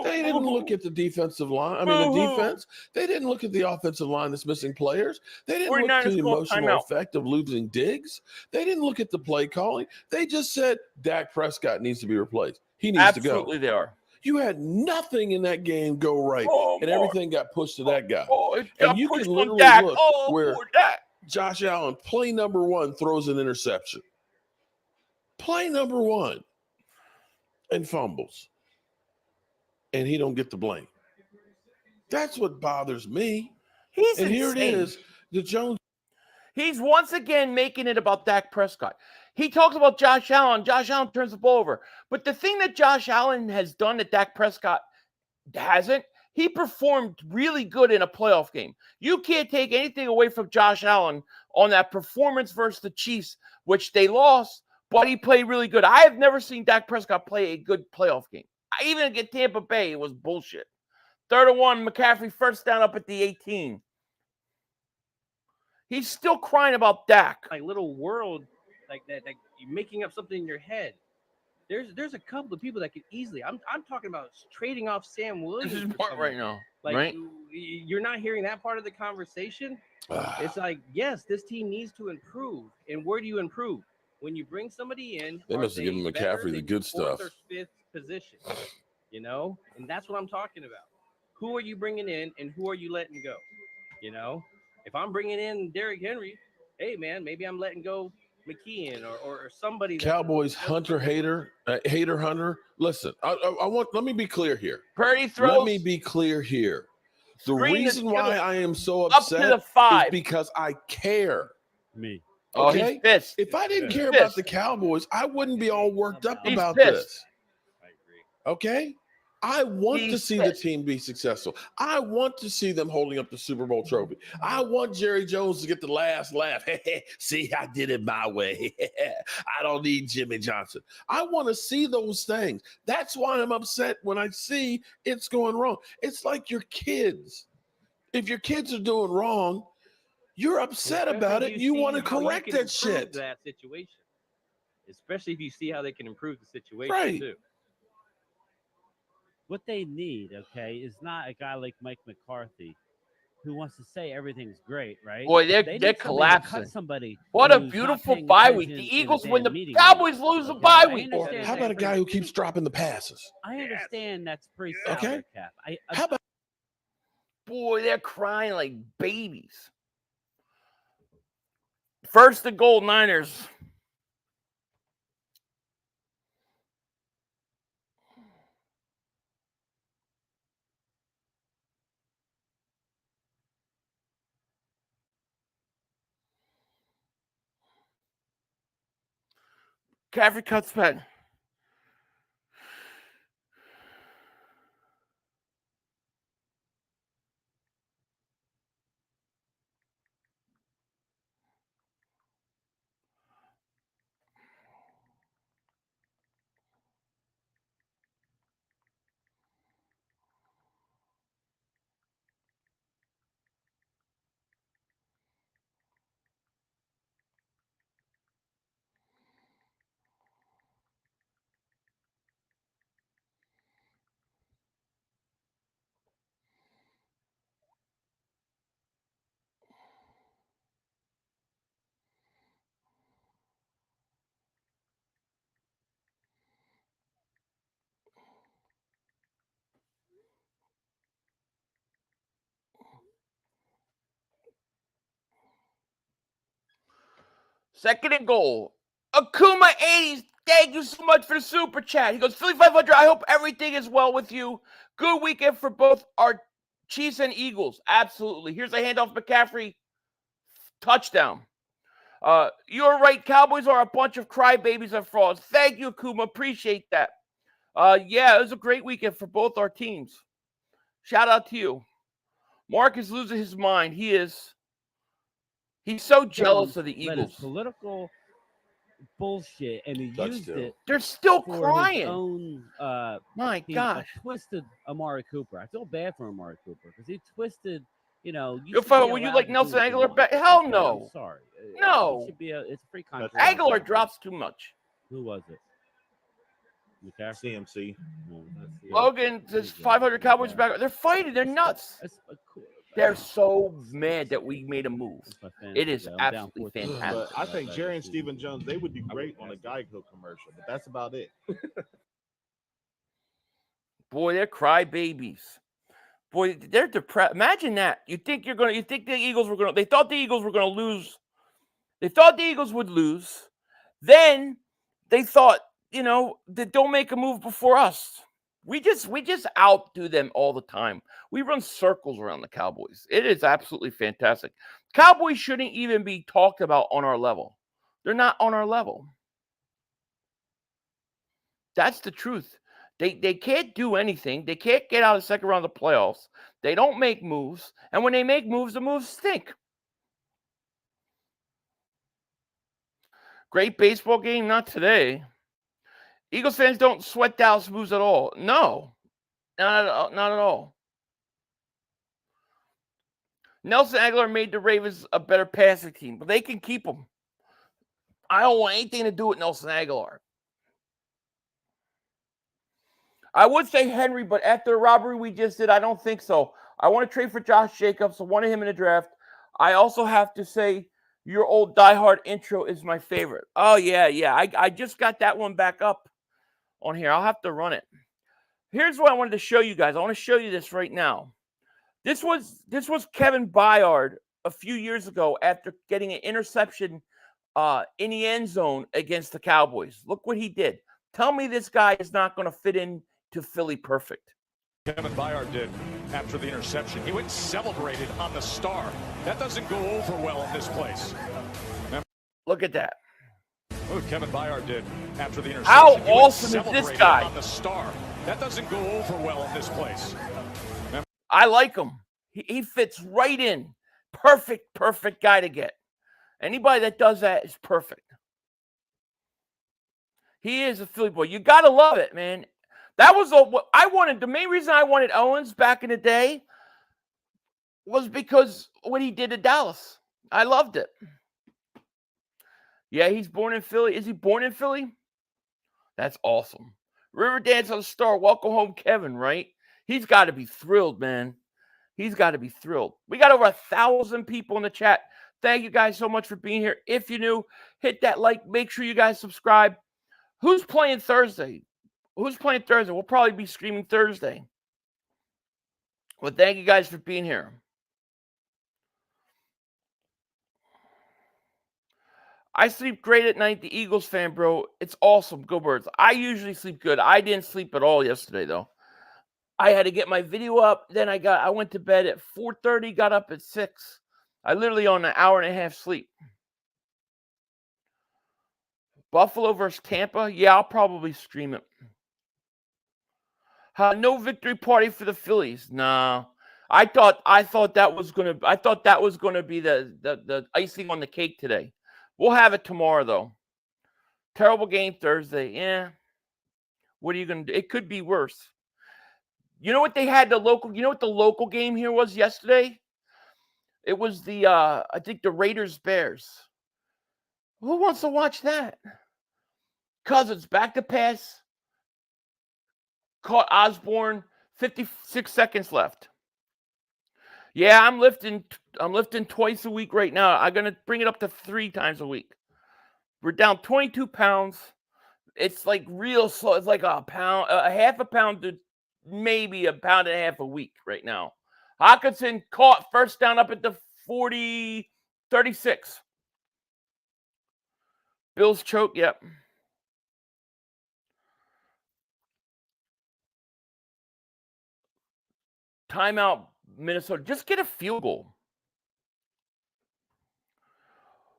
They didn't look at the defensive line. The defense. They didn't look at the offensive line that's missing players. They didn't look at the emotional effect of losing Diggs. They didn't look at the play calling. They just said Dak Prescott needs to be replaced. He needs to go. Absolutely, they are. You had nothing in that game go right, and everything got pushed to that guy. And you can literally look where Josh Allen, play number 1, throws an interception. Play number 1. And fumbles. And he don't get the blame. That's what bothers me. He's and insane. Here it is. The Jones. He's once again making it about Dak Prescott. He talks about Josh Allen. Josh Allen turns the ball over. But the thing that Josh Allen has done that Dak Prescott hasn't, he performed really good in a playoff game. You can't take anything away from Josh Allen on that performance versus the Chiefs, which they lost, but he played really good. I have never seen Dak Prescott play a good playoff game. Even against Tampa Bay, it was bullshit. 3rd and 1, McCaffrey first down up at the 18. He's still crying about Dak. Like little world, like that you're making up something in your head. There's a couple of people that could easily. I'm talking about trading off Sam Williams. This is part right now. Like right? You're not hearing that part of the conversation. It's like, yes, this team needs to improve. And where do you improve? When you bring somebody in, they must have given McCaffrey the good stuff. 4th or 5th position, and that's what I'm talking about. Who are you bringing in, and who are you letting go? If I'm bringing in Derrick Henry, hey man, maybe I'm letting go McKeon or somebody. Cowboys hater Hunter. Listen, let me be clear here. Purdy throws. Let me be clear here. The reason why I am so upset up to the 5 is because I care. Me. Okay? Oh, he's pissed. If I didn't care about the Cowboys, I wouldn't be all worked up about this. I agree. Okay? I want to see the team be successful. I want to see them holding up the Super Bowl trophy. I want Jerry Jones to get the last laugh. See, I did it my way. I don't need Jimmy Johnson. I want to see those things. That's why I'm upset when I see it's going wrong. It's like your kids. If your kids are doing wrong, you're upset about it. You want to correct that shit. That situation, especially if you see how they can improve the situation too. What they need, is not a guy like Mike McCarthy who wants to say everything's great, right? Boy, they're collapsing. Somebody what a beautiful bye week. The Eagles win, the Cowboys lose the bye week. How about a guy who keeps dropping the passes? I understand that's pretty solid, Cap. How about? Boy, they're crying like babies. 1st and goal, Niners. McCaffrey cuts back. Second and goal. Akuma 80s thank you so much for the super chat. He goes, Philly 500, I hope everything is well with you. Good weekend for both our Chiefs and Eagles. Absolutely. Here's a handoff, McCaffrey. Touchdown. You're right. Cowboys are a bunch of crybabies and frauds. Thank you, Kuma. Appreciate that. Yeah, it was a great weekend for both our teams. Shout out to you. Mark is losing his mind. He's so jealous of the Eagles. Political bullshit, and he used it. They're still for crying. His own, my gosh, twisted Amari Cooper. I feel bad for Amari Cooper because he twisted. You know, were you like Nelson Aguilar? Hell no. I'm sorry. No. It should be it's a free contract. Aguilar drops too much. Who was it? CMC. Logan says 500 Cowboys back. They're fighting. They're nuts. They're so mad that we made a move. It is absolutely fantastic. But I think Jerry and Stephen Jones, they would do great on a Geico commercial, but that's about it. Boy, they're crybabies. Boy, they're depressed. Imagine that. You think the Eagles were gonna. They thought the Eagles were gonna lose. They thought the Eagles would lose. Then they thought, that don't make a move before us. We just outdo them all the time. We run circles around the Cowboys. It is absolutely fantastic. Cowboys shouldn't even be talked about on our level. They're not on our level. That's the truth. They can't do anything. They can't get out of the second round of the playoffs. They don't make moves. And when they make moves, the moves stink. Great baseball game, not today. Eagles fans don't sweat Dallas moves at all. No, not at all. Nelson Aguilar made the Ravens a better passing team, but they can keep them. I don't want anything to do with Nelson Aguilar. I would say Henry, but after the robbery we just did, I don't think so. I want to trade for Josh Jacobs. I wanted him in the draft. I also have to say your old diehard intro is my favorite. Oh, yeah. I just got that one back up on here. I'll have to run it. Here's what I wanted to show you guys. I want to show you this right now. This was Kevin Byard a few years ago after getting an interception in the end zone against the Cowboys. Look what he did. Tell me this guy is not going to fit in to Philly perfect. Kevin Byard did after the interception. He went and celebrated on the star. That doesn't go over well in this place. Look at that. What Kevin Byard did after the interception. How awesome is this guy? On the star. That doesn't go over well in this place. I like him. He fits right in. Perfect guy to get. Anybody that does that is perfect. He is a Philly boy. You got to love it, man. That was what I wanted. The main reason I wanted Owens back in the day was because what he did to Dallas. I loved it. Yeah, he's born in Philly. Is he born in Philly? That's awesome. Riverdance on the star. Welcome home, Kevin, right? He's got to be thrilled, man. He's got to be thrilled. We got over 1,000 people in the chat. Thank you guys so much for being here. If you're new, hit that like. Make sure you guys subscribe. Who's playing Thursday? We'll probably be streaming Thursday. Well, thank you guys for being here. I sleep great at night. The Eagles fan, bro. It's awesome. Go Birds. I usually sleep good. I didn't sleep at all yesterday, though. I had to get my video up. Then I went to bed at 4:30, got up at 6. I literally on an hour and a half sleep. Buffalo versus Tampa. Yeah, I'll probably stream it. No victory party for the Phillies. Nah. I thought that was gonna be the icing on the cake today. We'll have it tomorrow though. Terrible game Thursday. Yeah. What are you gonna do? It could be worse. You know what they had you know what the local game here was yesterday? It was I think the Raiders Bears. Who wants to watch that? Cousins back to pass. Caught Osborne. 56 seconds left. Yeah, I'm lifting twice a week right now. I'm gonna bring it up to 3 times a week. We're down 22 pounds. It's like real slow. It's like a half a pound to maybe a pound and a half a week right now. Hawkinson caught first down up at the 36. Bills choke, yep. Timeout, Minnesota. Just get a field goal.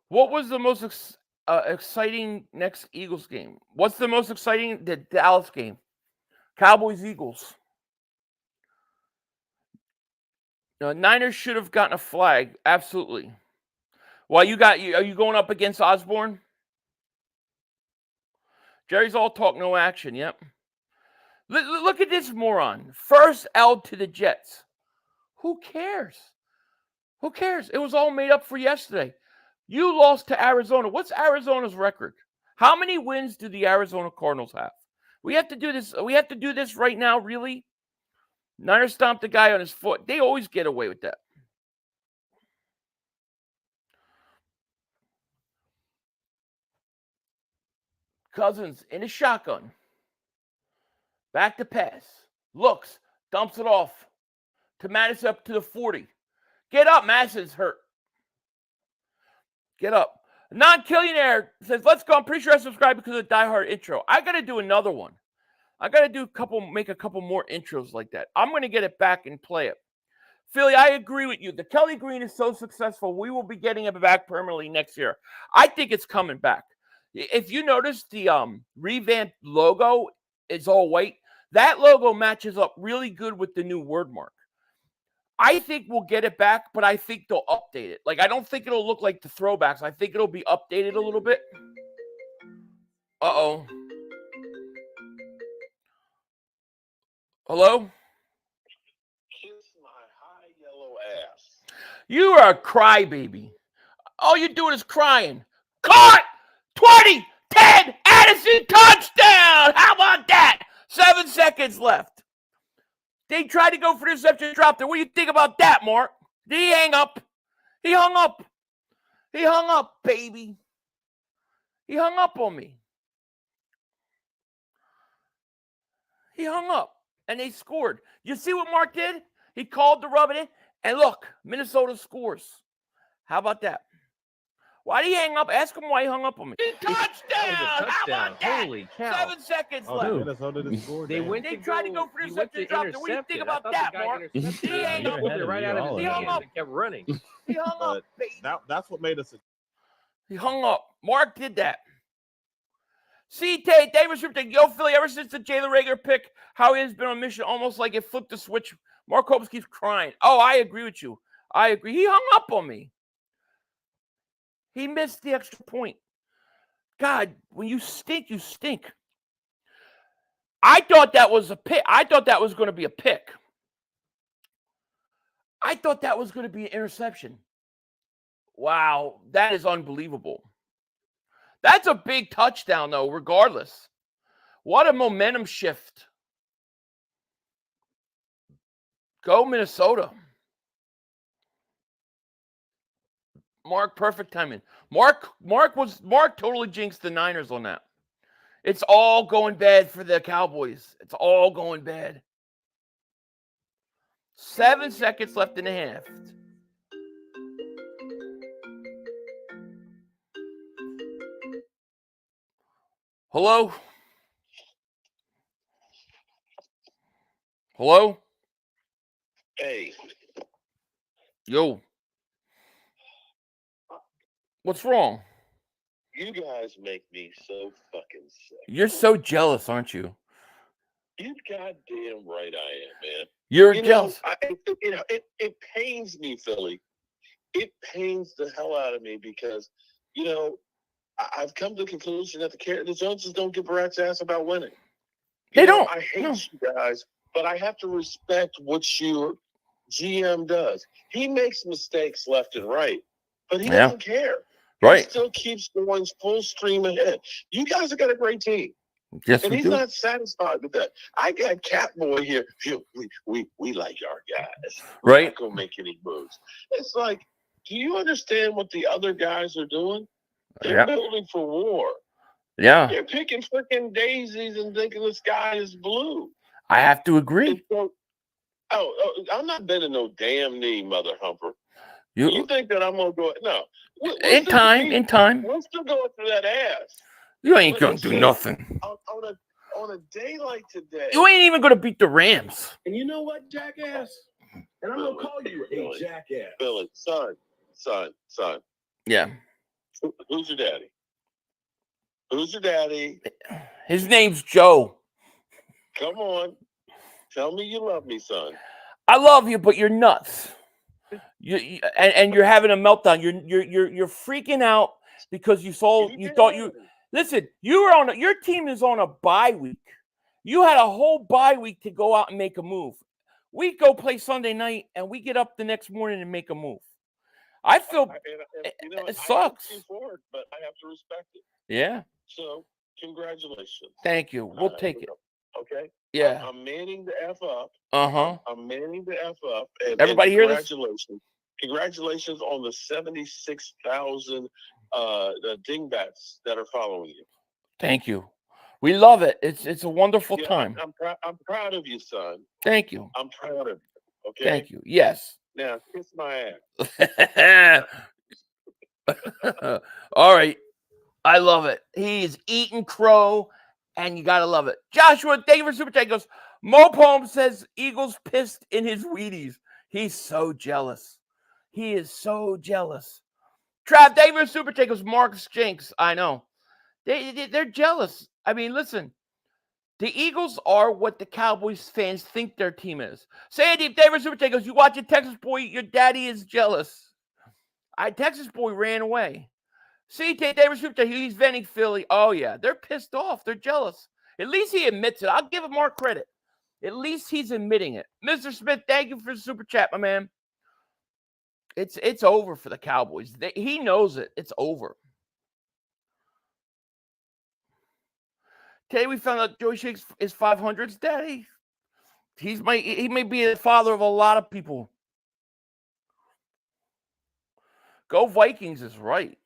What was the most exciting next Eagles game? What's the most exciting? The Dallas game. Cowboys-Eagles. Niners should have gotten a flag. Absolutely. Well, are you going up against Osborne? Jerry's all talk, no action. Yep. Look at this moron. First L to the Jets. Who cares? Who cares? It was all made up for yesterday. You lost to Arizona. What's Arizona's record? How many wins do the Arizona Cardinals have? We have to do this. We have to do this right now, really? Niners stomped the guy on his foot. They always get away with that. Cousins in a shotgun. Back to pass. Looks. Dumps it off. To Madison up to the 40. Get up. Madison's hurt. Get up. Non-Killionaire says, let's go. I'm pretty sure I subscribed because of the Die Hard intro. I got to do another one. I got to make a couple more intros like that. I'm going to get it back and play it. Philly, I agree with you. The Kelly Green is so successful. We will be getting it back permanently next year. I think it's coming back. If you notice, the revamped logo is all white. That logo matches up really good with the new word mark. I think we'll get it back, but I think they'll update it. Like, I don't think it'll look like the throwbacks. I think it'll be updated a little bit. Uh-oh. Hello? Kiss my high yellow ass. You are a crybaby. All you're doing is crying. Caught! 20! 10! Addison touchdown! How about that? 7 seconds left. They tried to go for the interception, dropped it. What do you think about that, Mark? Did he hang up? He hung up. He hung up, baby. He hung up on me. He hung up, and they scored. You see what Mark did? He called the rub it in, and look, Minnesota scores. How about that? Why did he hang up? Ask him why he hung up on me. Touchdown! How about that? Holy cow. 7 seconds left. Minnesota just scored. They went. They tried to go for the interception, dropped it. What do you think about that, Mark? He hung up. Right out of his He hung hands. up. They kept running. He hung up, baby. That's what made us. He hung up. Mark did that. See, Davis Ripton, yo, Philly, ever since the Jalen Reagor pick, how he has been on mission, almost like it flipped the switch. Mark Hobbs keeps crying. Oh, I agree with you. I agree. He hung up on me. He missed the extra point. God, when you stink, you stink. I thought that was a pick. I thought that was going to be a pick. I thought that was going to be an interception. Wow, that is unbelievable. That's a big touchdown, though, regardless. What a momentum shift. Go Minnesota. Mark, perfect timing. Mark totally jinxed the Niners on that. It's all going bad for the Cowboys. It's all going bad. 7 seconds left in the half. Hello? Hello? Hey. Yo. What's wrong? You guys make me so fucking sick. You're so jealous, aren't you? You goddamn right I am, man. You're jealous. It pains me, Philly. It pains the hell out of me because, I've come to the conclusion that the Joneses don't give a rat's ass about winning. They don't. I hate you guys, but I have to respect what your GM does. He makes mistakes left and right, but he doesn't care. Right. He still keeps going full stream ahead. You guys have got a great team. Yes, and we he's do. not satisfied with that. I got Catboy here. We like our guys. We're Right. not going to make any moves. It's like, do you understand what the other guys are doing? They're building for war. Yeah. They're picking freaking daisies and thinking the sky is blue. I have to agree. So, I'm not bending no damn knee, mother humper. You think that I'm going to go? No. In time. We're still going through that ass. You ain't going to do nothing. On a day like today. You ain't even going to beat the Rams. And you know what, jackass? And I'm going to call you a jackass. Billy, son. Yeah. Who's your daddy? Who's your daddy? His name's Joe. Come on. Tell me you love me, son. I love you, but you're nuts. And you're having a meltdown. You're freaking out because you thought listen, your team is on a bye week. You had a whole bye week to go out and make a move. We go play Sunday night and we get up the next morning and make a move. I feel it sucks. I'm looking forward, but I have to respect it. Yeah. So congratulations. Thank you. We'll take it. Okay. Yeah. I'm manning the F up. I'm manning the F up. And everybody hear this? Congratulations on the 76,000 the dingbats that are following you. Thank you. We love it. It's a wonderful time. I'm proud of you, son. Thank you. I'm proud of you. Okay. Thank you. Yes. Now kiss my ass. All right. I love it. He's eating crow, and you gotta love it. Joshua, thank you for super chat. Goes, Mo Poem says Eagles pissed in his Wheaties. He's so jealous. He is so jealous. Trav, thank you for super chat. Goes, Marcus Jinx. I know. They're jealous. I mean, listen. The Eagles are what the Cowboys fans think their team is. Sandy, David Super goes, you watch a Texas boy, your daddy is jealous. Texas boy ran away. See, David Super, he's venting Philly. Oh, yeah, they're pissed off. They're jealous. At least he admits it. I'll give him more credit. At least he's admitting it. Mr. Smith, thank you for the super chat, my man. It's over for the Cowboys. He knows it. It's over. Today we found out Joey Shakes is 500's daddy. He may be the father of a lot of people. Go Vikings is right.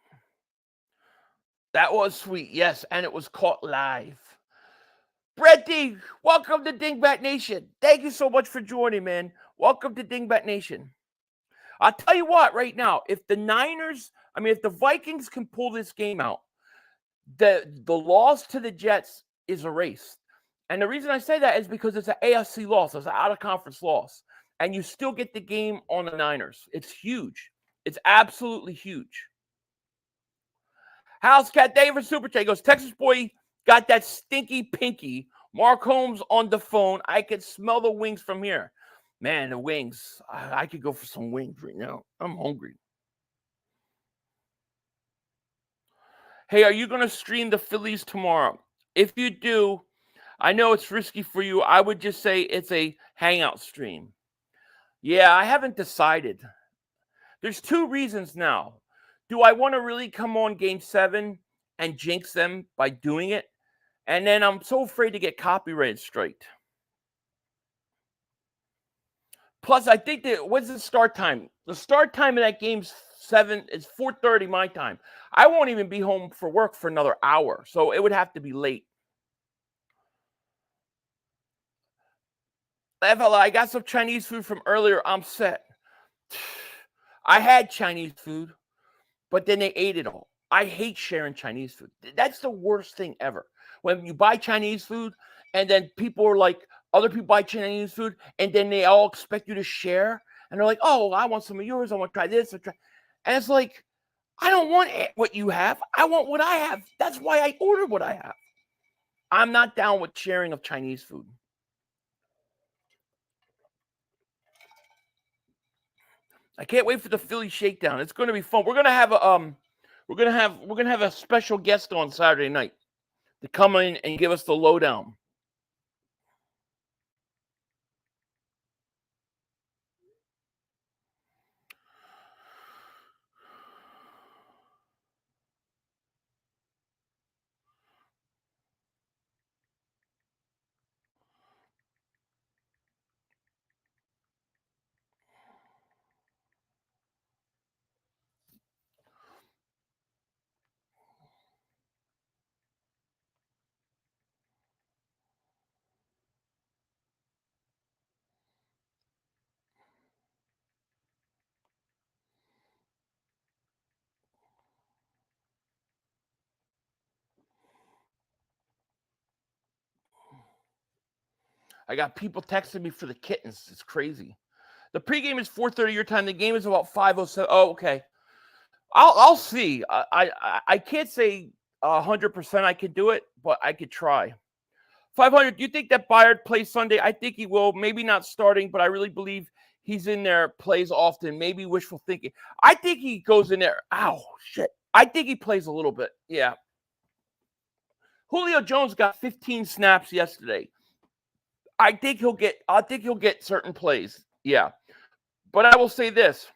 That was sweet, yes, and it was caught live. Brett D, welcome to Dingbat Nation. Thank you so much for joining, man. Welcome to Dingbat Nation. I'll tell you what, right now, if the Vikings can pull this game out, the loss to the Jets is erased. And the reason I say that is because it's an AFC loss. It's an out-of-conference loss. And you still get the game on the Niners. It's huge. It's absolutely huge. House Cat David Super Chat goes, Texas boy got that stinky pinky. Mark Holmes on the phone. I could smell the wings from here. Man, the wings. I could go for some wings right now. I'm hungry. Hey, are you going to stream the Phillies tomorrow? If you do, I know it's risky for you. I would just say it's a hangout stream. Yeah, I haven't decided. There's two reasons now. Do I want to really come on Game 7 and jinx them by doing it? And then I'm so afraid to get copyrighted straight. Plus, I think that what's the start time? The start time of that game's 7 is 4:30 my time. I won't even be home for work for another hour, so it would have to be late. I got some Chinese food from earlier. I'm set. I had Chinese food, but then they ate it all. I hate sharing Chinese food. That's the worst thing ever. When you buy Chinese food and then people are like, other people buy Chinese food and then they all expect you to share. And they're like, oh, I want some of yours. I want to try this. And it's like, I don't want what you have. I want what I have. That's why I ordered what I have. I'm not down with sharing of Chinese food. I can't wait for the Philly shakedown. It's going to be fun. We're going to have a special guest on Saturday night to come in and give us the lowdown. I got people texting me for the kittens. It's crazy. The pregame is 4:30 your time. The game is about 5:07. Oh, okay. I'll see. I can't say 100% I could do it, but I could try. 500. Do you think that Byard plays Sunday? I think he will. Maybe not starting, but I really believe he's in there, plays often. Maybe wishful thinking. I think he goes in there. Ow, shit. I think he plays a little bit. Yeah. Julio Jones got 15 snaps yesterday. I think he'll get certain plays. Yeah. But I will say this.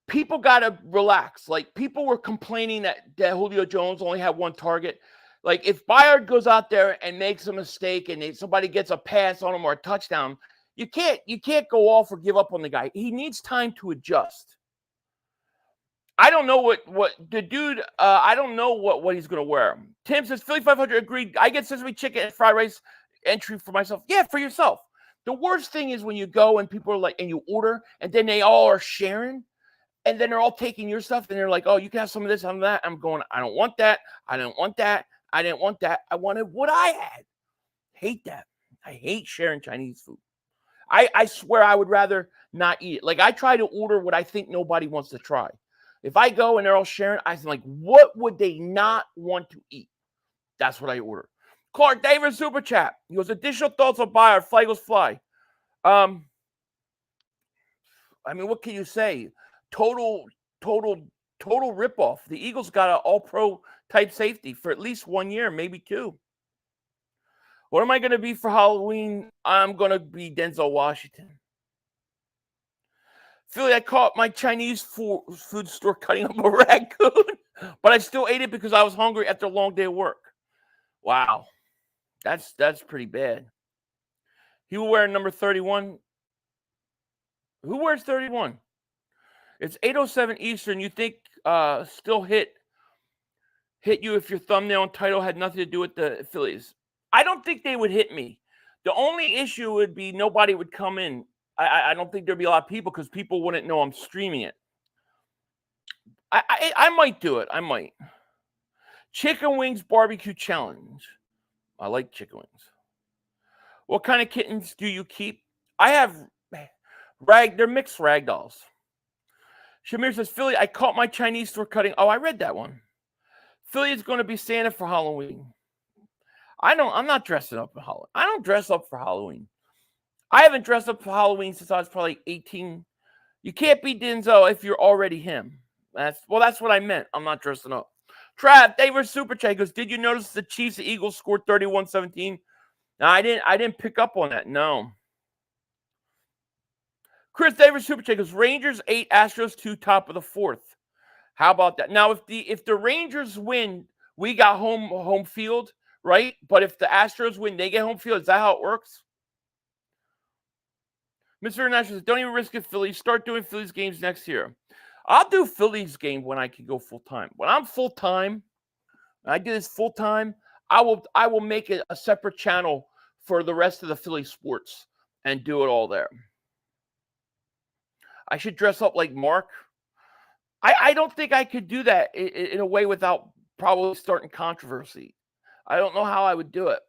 People got to relax. Like, people were complaining that Julio Jones only had one target. Like, if Byard goes out there and makes a mistake and somebody gets a pass on him or a touchdown, you can't go off or give up on the guy. He needs time to adjust. I don't know what the dude, I don't know what he's going to wear. Tim says, Philly 500 agreed. I get sesame chicken and fried rice entry for myself. Yeah, for yourself. The worst thing is when you go and people are like, and you order, and then they all are sharing, and then they're all taking your stuff, and they're like, oh, you can have some of this, some of that. I'm going, I don't want that. I didn't want that. I didn't want that. I wanted what I had. Hate that. I hate sharing Chinese food. I swear I would rather not eat it. Like, I try to order what I think nobody wants to try. If I go and they're all sharing, I'm like, what would they not want to eat? That's what I order. Clark Davis Super Chat. He goes, additional thoughts on Byard. Fly goes fly. I mean, what can you say? Total ripoff. The Eagles got an all-pro type safety for at least 1 year, maybe 2. What am I going to be for Halloween? I'm going to be Denzel Washington. Philly, I caught my Chinese food store cutting up a raccoon, but I still ate it because I was hungry after a long day of work. Wow. That's pretty bad. He will wear number 31. Who wears 31? It's 8:07 Eastern. You think still hit you if your thumbnail and title had nothing to do with the Phillies? I don't think they would hit me. The only issue would be nobody would come in. I don't think there'd be a lot of people because people wouldn't know I'm streaming it. I might do it. I might. Chicken wings barbecue challenge. I like chicken wings. What kind of kittens do you keep? I have they're mixed ragdolls. Shamir says, Philly, I caught my Chinese store cutting. Oh, I read that one. Philly is going to be Santa for Halloween. I'm not dressing up for Halloween. I don't dress up for Halloween. I haven't dressed up for Halloween since I was probably 18. You can't be Denzel if you're already him. That's what I meant. I'm not dressing up. Trav, David Super Chat goes, did you notice the Chiefs and Eagles scored 31-17? No, I didn't pick up on that. No. Chris Davis Super Chat goes, Rangers 8, Astros 2, top of the 4th. How about that? Now, if the Rangers win, we got home field, right? But if the Astros win, they get home field. Is that how it works? Mr. International says, don't even risk it, Phillies. Start doing Phillies games next year. I'll do Phillies game when I can go full-time. When I'm full-time, I do this full-time, I will make it a separate channel for the rest of the Philly sports and do it all there. I should dress up like Mark. I don't think I could do that in a way without probably starting controversy. I don't know how I would do it.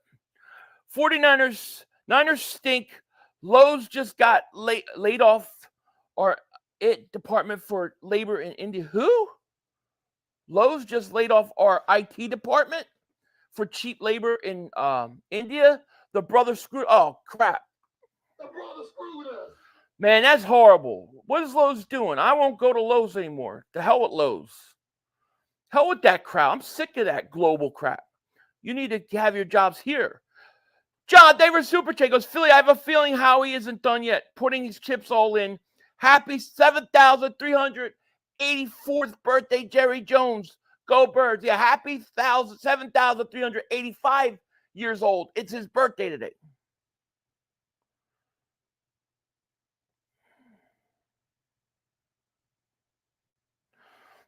49ers stink. Lowe's just got laid off our Department for Labor in India. Who? Lowe's just laid off our IT department for cheap labor in India. The brother screwed. Oh, crap. The brother screwed us. Man, that's horrible. What is Lowe's doing? I won't go to Lowe's anymore. The hell with Lowe's. Hell with that crowd. I'm sick of that global crap. You need to have your jobs here. John Davis Super Chat goes, Philly, I have a feeling Howie isn't done yet. Putting his chips all in. Happy 7,384th birthday, Jerry Jones. Go Birds. Yeah, happy 7,385 years old. It's his birthday today.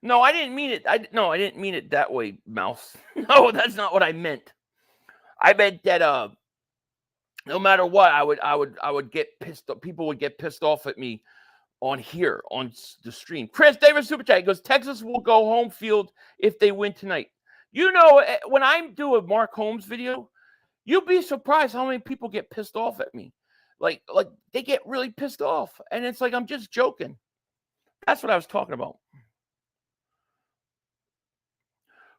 No, I didn't mean it. I didn't mean it that way, Mouse. No, that's not what I meant. I meant that no matter what, I would get pissed off. People would get pissed off at me on here, on the stream. Chris Davis Super Chat goes, Texas will go home field if they win tonight. You know, when I do a Mark Holmes video, You'd be surprised how many people get pissed off at me. Like they get really pissed off. And it's like, I'm just joking. That's what I was talking about.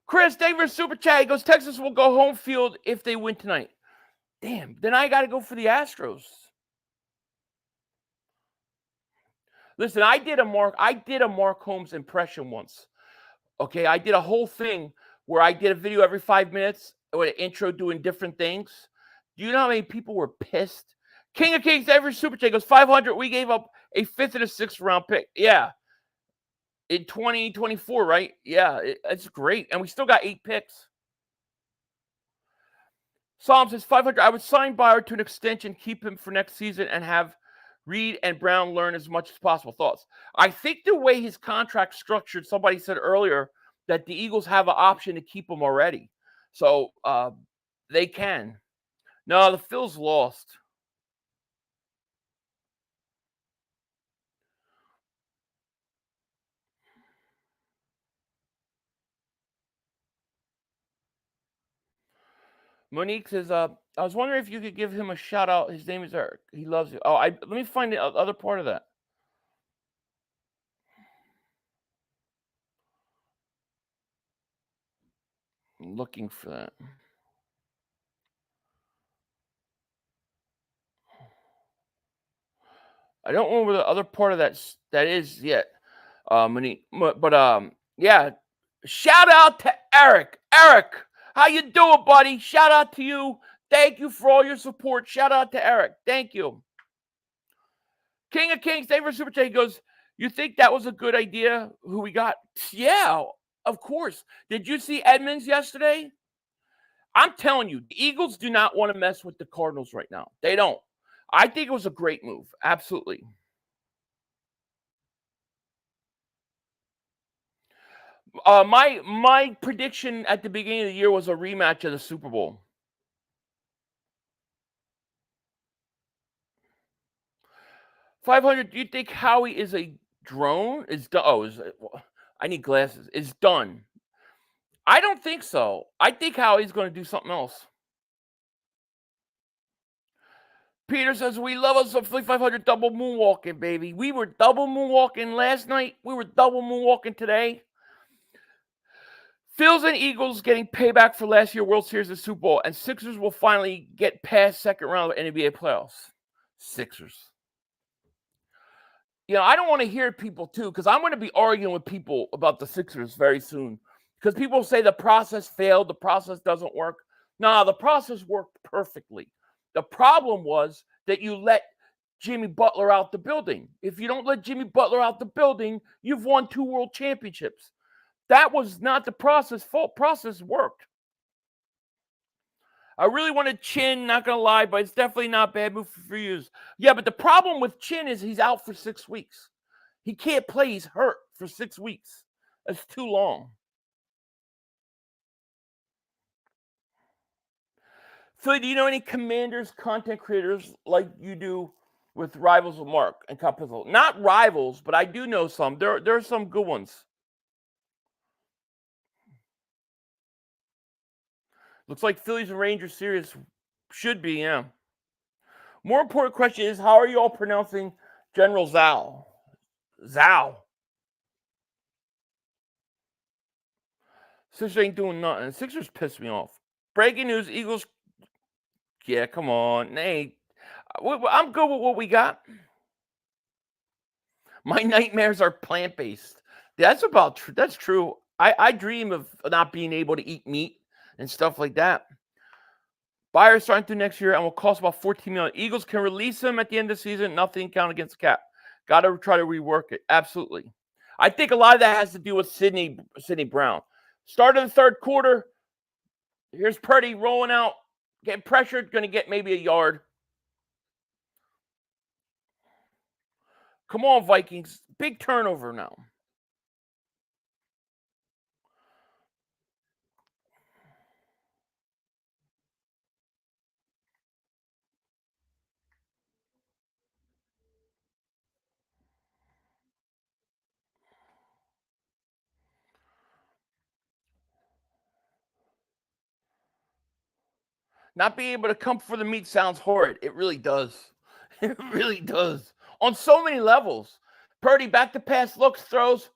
Chris, thank you for super chat. He goes, Texas will go home field if they win tonight. Damn, then I got to go for the Astros. Listen, I did a Mark Holmes impression once. Okay, I did a whole thing where I did a video every 5 minutes with an intro doing different things. Do you know how many people were pissed? King of Kings, every super chat goes 500. We gave up a 5th and a 6th round pick. Yeah. In 2024, right? Yeah, it's great. And we still got 8 picks. Psalm says 500. I would sign Byard to an extension, keep him for next season, and have Reed and Brown learn as much as possible. Thoughts? I think the way his contract's structured, somebody said earlier that the Eagles have an option to keep him already. So they can. No, the Phils lost. Monique says, I was wondering if you could give him a shout out. His name is Eric. He loves you. Oh, let me find the other part of that. I'm looking for that. I don't know where the other part of that is yet, Monique. But yeah. Shout out to Eric. Eric, how you doing, buddy? Shout out to you. Thank you for all your support. Shout out to Eric. Thank you. King of Kings, thank you for super chat. He goes, you think that was a good idea, who we got? Yeah, of course. Did you see Edmonds yesterday? I'm telling you, the Eagles do not want to mess with the Cardinals right now. They don't. I think it was a great move. Absolutely. My prediction at the beginning of the year was a rematch of the Super Bowl. $500. Do you think Howie is a drone? Is done? Oh, I need glasses. Is done. I don't think so. I think Howie's going to do something else. Peter says, we love us some 500 double moonwalking, baby. We were double moonwalking last night. We were double moonwalking today. Phils and Eagles getting payback for last year World Series and Super Bowl. And Sixers will finally get past second round of NBA playoffs. Sixers. You know, I don't want to hear people, too, because I'm going to be arguing with people about the Sixers very soon. Because people say the process failed, the process doesn't work. No, the process worked perfectly. The problem was that you let Jimmy Butler out the building. If you don't let Jimmy Butler out the building, you've won 2 world championships. That was not the process fault. Process worked. I really wanted Chin, not going to lie, but it's definitely not a bad move for Hughes. Yeah, but the problem with Chin is he's out for 6 weeks. He can't play. He's hurt for 6 weeks. That's too long. Philly, do you know any Commanders content creators like you do with Rivals with Mark and Capital? Not rivals, but I do know some. There are some good ones. Looks like Phillies and Rangers series should be, yeah. More important question is, how are you all pronouncing General Zhao? Zhao. Sixers ain't doing nothing. Sixers pissed me off. Breaking news, Eagles. Yeah, come on. Hey, I'm good with what we got. My nightmares are plant-based. That's true. I dream of not being able to eat meat and stuff like that. Byard starting through next year and will cost about $14 million. Eagles can release him at the end of the season. Nothing count against the cap. Got to try to rework it. Absolutely. I think a lot of that has to do with Sidney Brown. Start of the third quarter. Here's Purdy rolling out, getting pressured, going to get maybe a yard. Come on, Vikings. Big turnover now. Not being able to come for the meat sounds horrid. It really does. It really does. On so many levels. Purdy back to pass, looks, throws,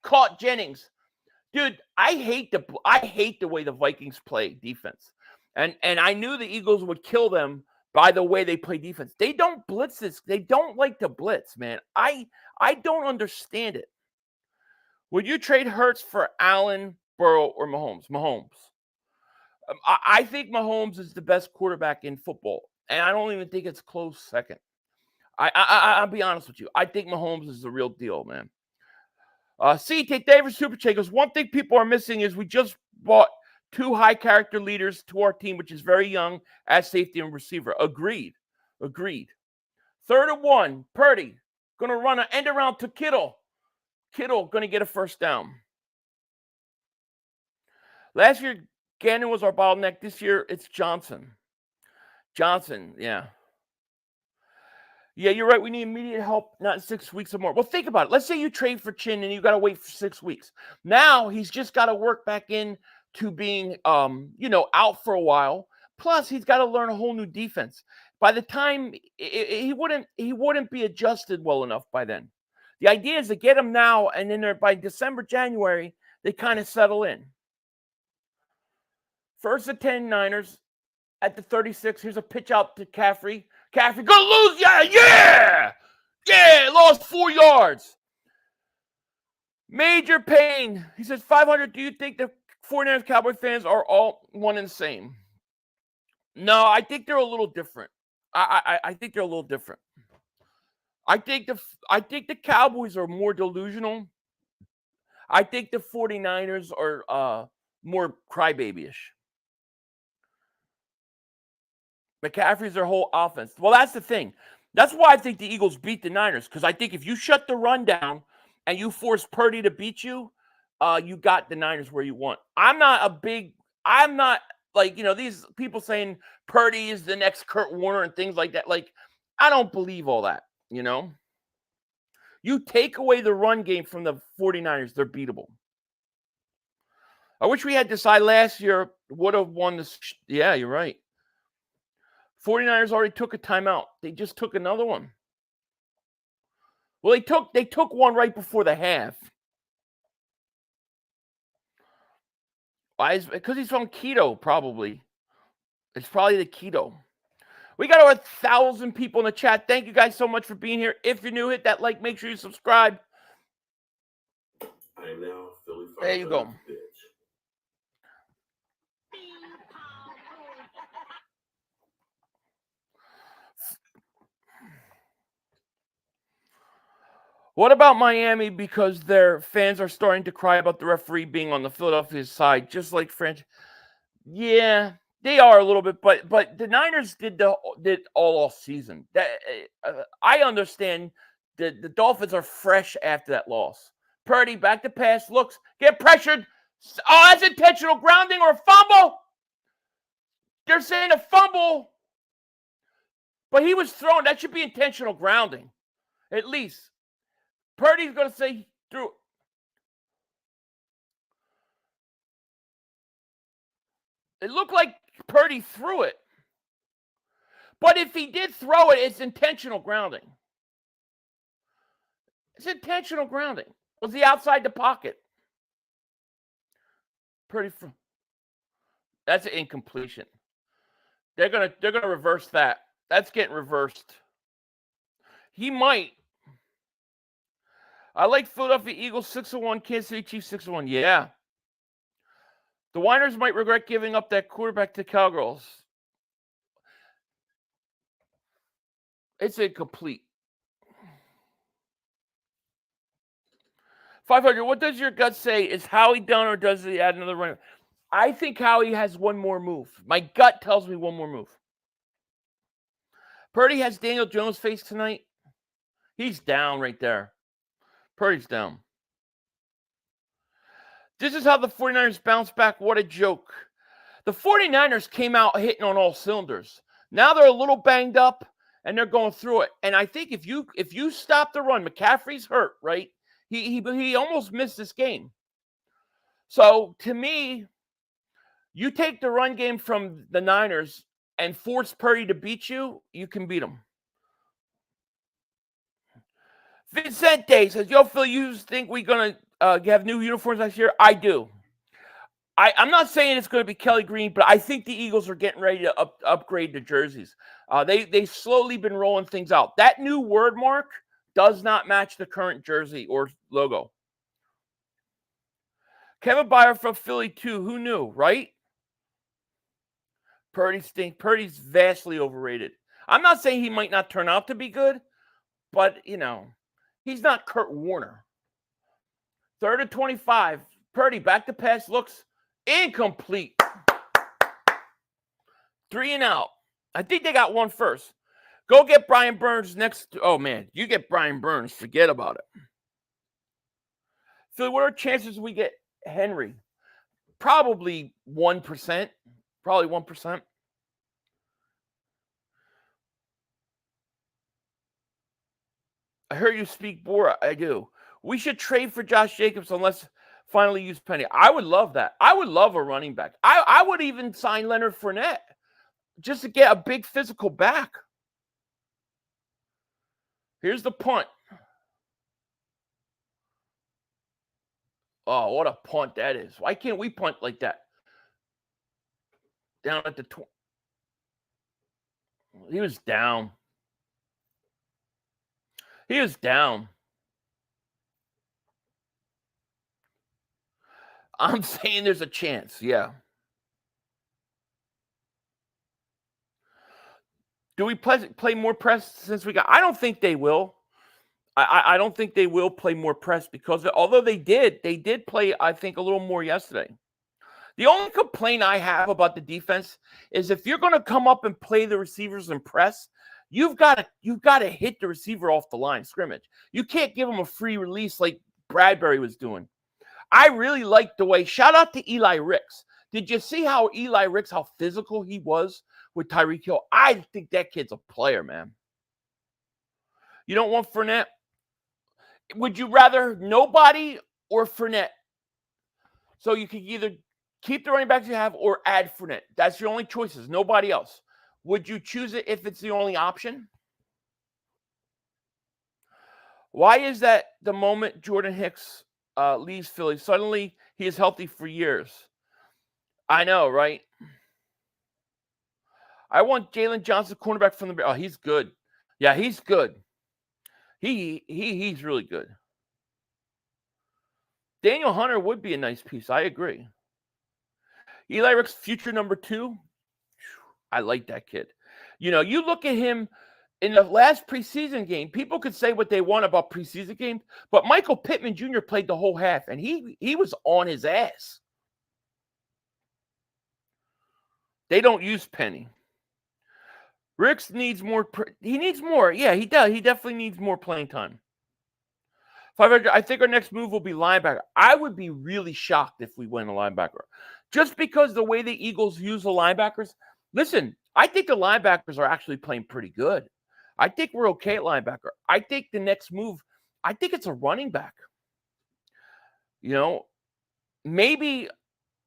caught Jennings. Dude, I hate the way the Vikings play defense. And I knew the Eagles would kill them by the way they play defense. They don't blitz this. They don't like to blitz, man. I don't understand it. Would you trade Hurts for Allen, Burrow, or Mahomes? Mahomes. I think Mahomes is the best quarterback in football, and I don't even think it's close second. I'll be honest with you. I think Mahomes is the real deal, man. Take David Super Chat goes, one thing people are missing is we just bought 2 high character leaders to our team, which is very young as safety and receiver. Agreed. 3rd and 1. Purdy going to run an end around to Kittle. Kittle going to get a first down. Last year, Gannon was our bottleneck. This year, it's Johnson. Yeah. Yeah, you're right. We need immediate help, not 6 weeks or more. Well, think about it. Let's say you trade for Chin and you got to wait for 6 weeks. Now he's just got to work back in to being, out for a while. Plus, he's got to learn a whole new defense. By the time he wouldn't be adjusted well enough by then. The idea is to get him now, and then by December, January, they kind of settle in. 1st and 10 Niners at the 36. Here's a pitch out to Caffrey. Caffrey gonna lose. Yeah. Lost 4 yards. Major pain. He says 500. Do you think the 49ers Cowboy fans are all one and the same? No, I think they're a little different. I think they're a little different. I think the Cowboys are more delusional. I think the 49ers are more crybabyish. McCaffrey's their whole offense. Well, that's the thing. That's why I think the Eagles beat the Niners, because I think if you shut the run down and you force Purdy to beat you, you got the Niners where you want. I'm not like, these people saying Purdy is the next Kurt Warner and things like that. Like, I don't believe all that, You take away the run game from the 49ers, they're beatable. I wish we had decided last year would have won this. Yeah, you're right. 49ers already took a timeout. They just took another one. Well, they took one right before the half. Why? Because he's on keto, probably. It's probably the keto. We got over 1,000 people in the chat. Thank you guys so much for being here. If you're new, hit that like. Make sure you subscribe. I am now Philly. There you go. What about Miami? Because their fans are starting to cry about the referee being on the Philadelphia side, just like French. Yeah, they are a little bit, but the Niners did all season. I understand the Dolphins are fresh after that loss. Purdy back to pass, looks, get pressured. Oh, that's intentional grounding or a fumble. They're saying a fumble, but he was thrown. That should be intentional grounding, at least. Purdy's going to say he threw it. It looked like Purdy threw it. But if he did throw it, it's intentional grounding. It's intentional grounding. Was he outside the pocket? That's an incompletion. They're gonna reverse that. That's getting reversed. He might. I like Philadelphia Eagles 6-1, Kansas City Chiefs 6-1. Yeah. The Niners might regret giving up that quarterback to Cowgirls. It's incomplete. 500. What does your gut say? Is Howie done or does he add another run? I think Howie has one more move. My gut tells me one more move. Purdy has Daniel Jones face tonight. He's down right there. Purdy's down. This is how the 49ers bounce back. What a joke. The 49ers came out hitting on all cylinders. Now they're a little banged up, and they're going through it. And I think if you stop the run, McCaffrey's hurt, right? He almost missed this game. So, to me, You take the run game from the Niners and force Purdy to beat you, you can beat him. Vicente says, yo, Phil, you think we're going to have new uniforms next year? I do. I'm not saying it's going to be Kelly Green, but I think the Eagles are getting ready to upgrade the jerseys. They've slowly been rolling things out. That new word mark does not match the current jersey or logo. Kevin Byard from Philly, too. Who knew, right? Purdy's vastly overrated. I'm not saying he might not turn out to be good, but, he's not Kurt Warner. 3rd and 25. Purdy, back to pass, looks incomplete. 3 and out. I think they got one first. Go get Brian Burns next. Oh, man. You get Brian Burns. Forget about it. Philly, what are chances we get Henry? Probably 1%. Probably 1%. I heard you speak Bora. I do. We should trade for Josh Jacobs unless finally use Penny. I would love that. I would love a running back. I would even sign Leonard Fournette just to get a big physical back. Here's the punt. Oh, what a punt that is. Why can't we punt like that? Down at the 20. He was down. He was down. I'm saying there's a chance, yeah. Do we play more press since we got? I don't think they will. I don't think they will play more press because although they did play, I think, a little more yesterday. The only complaint I have about the defense is if you're going to come up and play the receivers and press, you've got to hit the receiver off the line scrimmage. You can't give him a free release like Bradbury was doing. I really liked the way. Shout out to Eli Ricks. Did you see how Eli Ricks, how physical he was with Tyreek Hill? I think that kid's a player, man. You don't want Fournette? Would you rather nobody or Fournette? So you can either keep the running backs you have or add Fournette. That's your only choices. Nobody else. Would you choose it if it's the only option? Why is that the moment Jordan Hicks leaves Philly, suddenly he is healthy for years? I know, right? I want Jalen Johnson, cornerback from the. Oh, he's good. Yeah, he's good. He's really good. Daniel Hunter would be a nice piece. I agree. Eli Ricks, future number 2. I like that kid. You look at him in the last preseason game. People could say what they want about preseason games, but Michael Pittman Jr. played the whole half, and he was on his ass. They don't use Penny. Ricks needs more. He needs more. Yeah, he does. He definitely needs more playing time. 500. I think our next move will be linebacker. I would be really shocked if we went a linebacker. Just because the way the Eagles use the linebackers. Listen, I think the linebackers are actually playing pretty good. I think we're okay at linebacker. I think the next move, I think it's a running back. Maybe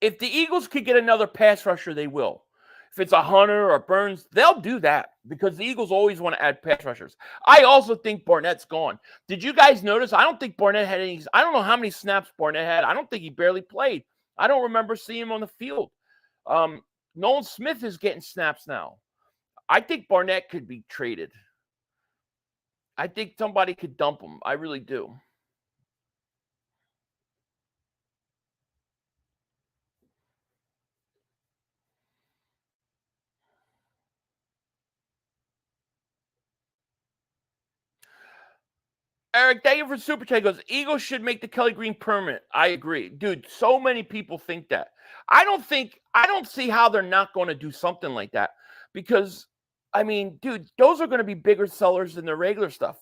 if the Eagles could get another pass rusher, they will. If it's a Hunter or Burns, they'll do that because the Eagles always want to add pass rushers. I also think Barnett's gone. Did you guys notice? I don't think Barnett had any. I don't know how many snaps Barnett had. I don't think he barely played. I don't remember seeing him on the field. Nolan Smith is getting snaps now. I think Barnett could be traded. I think somebody could dump him. I really do. Eric, thank you for Super Chat. Goes, Eagles should make the Kelly Green permanent. I agree. Dude, so many people think that. I don't see how they're not going to do something like that because, dude, those are going to be bigger sellers than the regular stuff.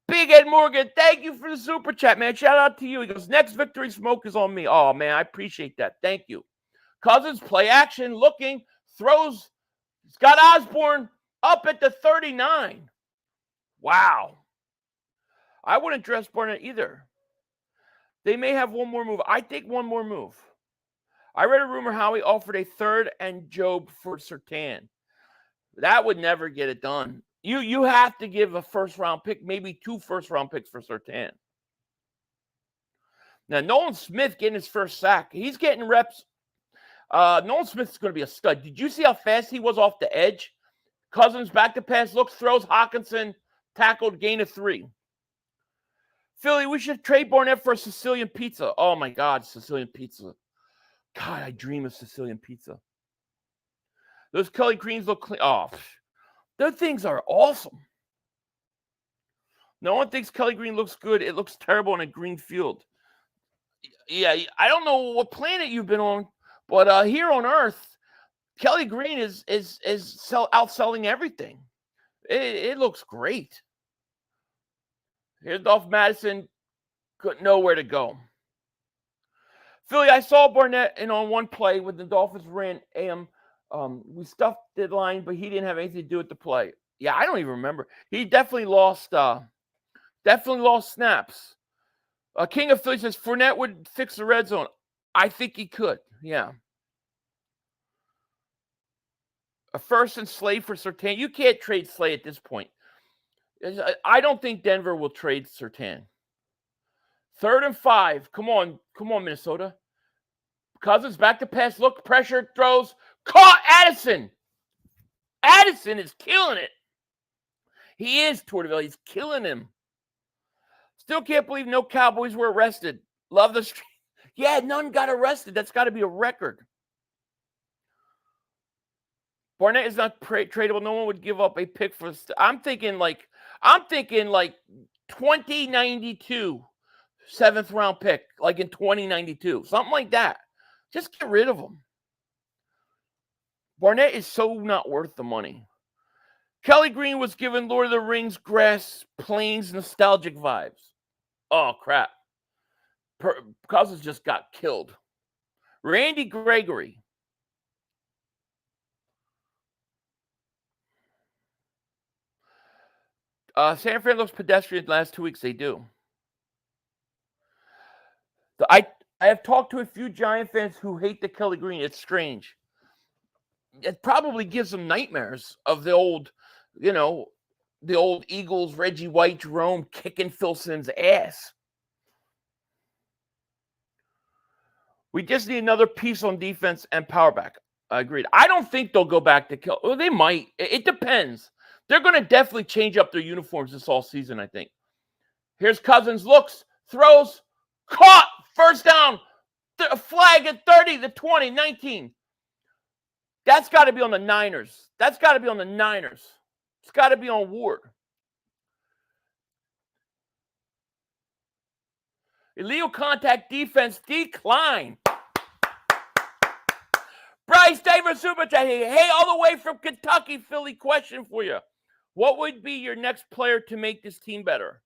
Big Ed Morgan, thank you for the Super Chat, man. Shout out to you. He goes, next victory smoke is on me. Oh, man, I appreciate that. Thank you. Cousins, play action, looking, throws. Scott Osborne up at the 39. Wow. I wouldn't dress Barnett either. They may have one more move. I think one more move. I read a rumor Howie offered a third and Job for Surtain. That would never get it done. You have to give a first-round pick, maybe 2 first-round picks for Surtain. Now, Nolan Smith getting his first sack. He's getting reps. Nolan Smith's going to be a stud. Did you see how fast he was off the edge? Cousins back to pass, looks, throws. Hawkinson tackled, gain of 3. Philly, we should trade Barnett for a Sicilian pizza. Oh, my God, Sicilian pizza. God, I dream of Sicilian pizza. Those Kelly Greens look clean. Oh, those things are awesome. No one thinks Kelly Green looks good. It looks terrible in a green field. Yeah, I don't know what planet you've been on, but here on Earth, Kelly Green is outselling everything. It looks great. Here's Dolph Madison, couldn't know where to go. Philly, I saw Barnett on one play when the Dolphins ran AM. We stuffed the line, but he didn't have anything to do with the play. Yeah, I don't even remember. He definitely lost snaps. King of Philly says Fournette would fix the red zone. I think he could. Yeah. A first and Slay for Surtain. You can't trade Slay at this point. I don't think Denver will trade Surtain. 3rd and 5. Come on, Minnesota. Cousins back to pass. Look, pressure, throws. Caught Addison. Addison is killing it. He is, Tortorella. He's killing him. Still can't believe no Cowboys were arrested. Love the street. Yeah, none got arrested. That's got to be a record. Barnett is not tradable. No one would give up a pick for. I'm thinking like 2092, 7th round pick, like in 2092, something like that. Just get rid of him. Barnett is so not worth the money. Kelly Green was given Lord of the Rings, Grass Plains nostalgic vibes. Oh, crap. Cousins just got killed. Randy Gregory. San Fran looks pedestrian the last 2 weeks. They do. I have talked to a few Giant fans who hate the Kelly Green. It's strange. It probably gives them nightmares of the old Eagles, Reggie White, Jerome kicking Phil Simms' ass. We just need another piece on defense and power back. I agreed. I don't think they'll go back to Kelly. Well, they might. It depends. They're going to definitely change up their uniforms this all season, I think. Here's Cousins. Looks, throws, caught, first down, flag at 30, the 20, 19. That's got to be on the Niners. It's got to be on Ward. Illegal contact defense decline. Bryce Davis Super Chat. Hey, all the way from Kentucky, Philly, question for you. What would be your next player to make this team better?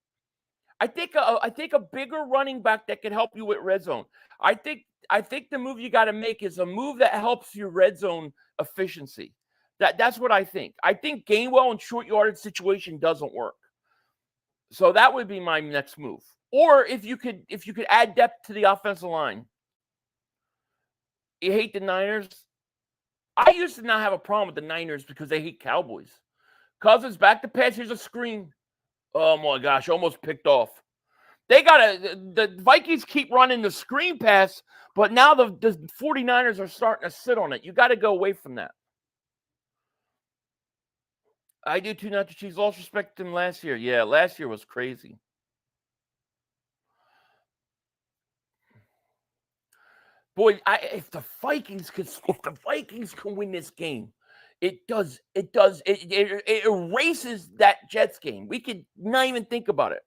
I think a bigger running back that can help you with red zone. I think the move you got to make is a move that helps your red zone efficiency. That's what I think. I think Gainwell in short yardage situation doesn't work. So that would be my next move. Or if you could add depth to the offensive line. You hate the Niners? I used to not have a problem with the Niners because they hate Cowboys. Cousins back to pass. Here's a screen. Oh my gosh, almost picked off. The Vikings keep running the screen pass, but now the 49ers are starting to sit on it. You got to go away from that. I do too, not to cheese. Lost respect to him last year. Yeah, last year was crazy. Boy, if the Vikings can win this game, it erases that Jets game. We could not even think about it.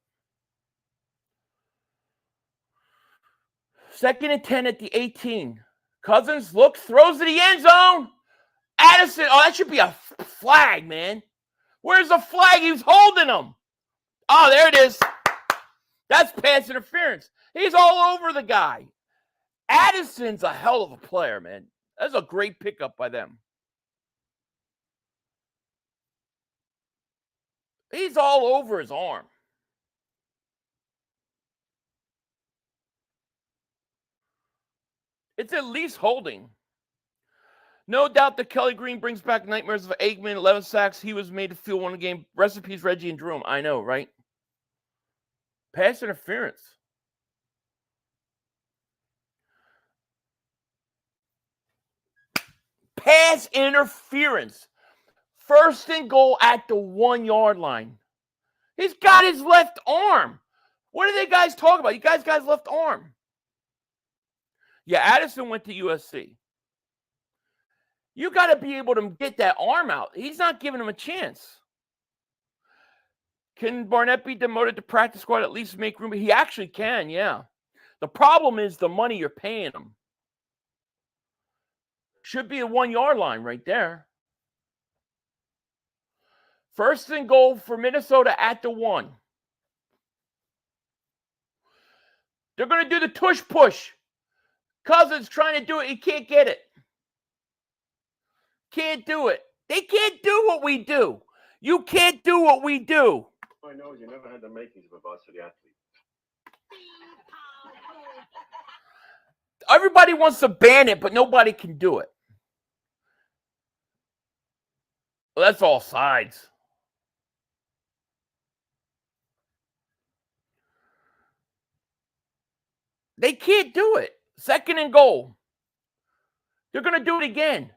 2nd and 10 at the 18. Cousins looks, throws to the end zone. Addison, that should be a flag, man. Where's the flag? He was holding him. Oh, there it is. That's pass interference. He's all over the guy. Addison's a hell of a player, man. That's a great pickup by them. He's all over his arm. It's at least holding. No doubt that Kelly Green brings back nightmares of Eggman, 11 sacks. He was made to feel one game. Recipes, Reggie and Jerome. I know, right? Pass interference. Pass interference. First and goal at the 1 yard line. He's got his left arm. What are they guys talking about? You guys got his left arm. Yeah, Addison went to USC. You got to be able to get that arm out. He's not giving him a chance. Can Barnett be demoted to practice squad, at least make room? He actually can, yeah. The problem is the money you're paying him. Should be a 1 yard line right there. First and goal for Minnesota at the 1. They're going to do the tush push. Cousins trying to do it. He can't get it. Can't do it. They can't do what we do. You can't do what we do. I know you never had the makings of a varsity athlete. Everybody wants to ban it, but nobody can do it. Well, that's all sides. They can't do it. Second and goal. They're going to do it again.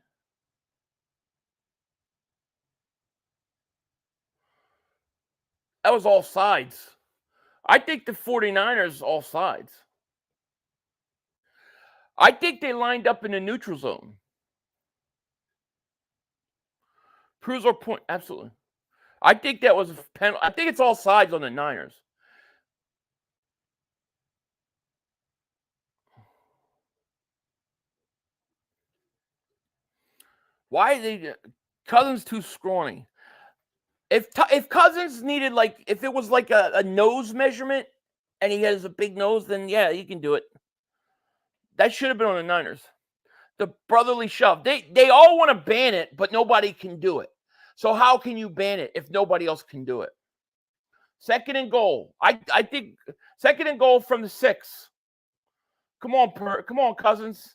That was all sides. I think the 49ers all sides. I think they lined up in the neutral zone. Proves our point. Absolutely. I think that was a penalty. I think it's all sides on the Niners. Why are they Cousins too scrawny? If Cousins needed, like, if it was like a nose measurement and he has a big nose, then yeah, he can do it. That should have been on the Niners. The brotherly shove. They all want to ban it, but nobody can do it. So how can you ban it if nobody else can do it? Second and goal. I think second and goal from the 6. Come on, Cousins.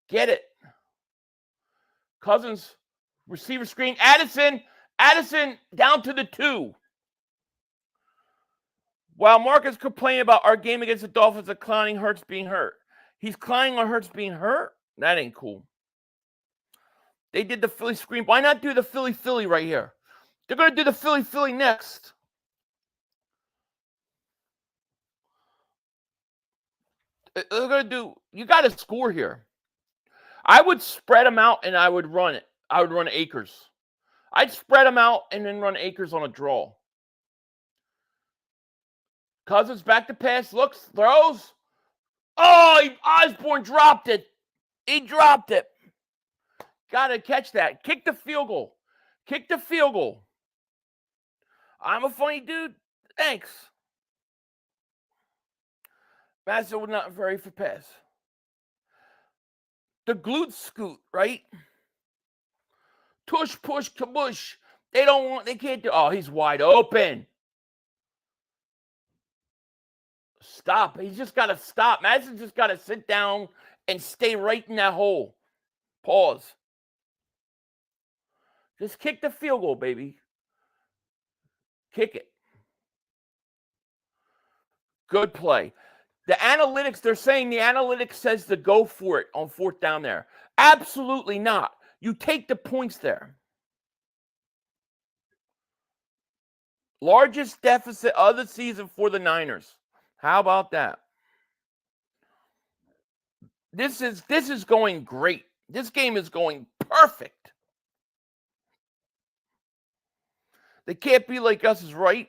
Get it. Cousins, receiver screen. Addison down to the 2. While Marcus complaining about our game against the Dolphins of clowning Hurts being hurt. He's clowning on Hurts being hurt? That ain't cool. They did the Philly screen. Why not do the Philly right here? They're going to do the Philly next. They're going to do, you got to score here. I would spread them out and I would run it. I would run Akers. I'd spread them out and then run Akers on a draw. Cousins back to pass, looks, throws. Oh, Osborne dropped it. He dropped it. Got to catch that. Kick the field goal. Kick the field goal. I'm a funny dude. Thanks. Master would not vary for pass. The glute scoot, right? Tush, push, kabush. They can't do. Oh, he's wide open. Stop. He's just got to stop. Madison's just got to sit down and stay right in that hole. Pause. Just kick the field goal, baby. Kick it. Good play. The analytics, they're saying the analytics says to go for it on 4th down there. Absolutely not. You take the points there. Largest deficit of the season for the Niners. How about that? This is going great. This game is going perfect. They can't be like us is right.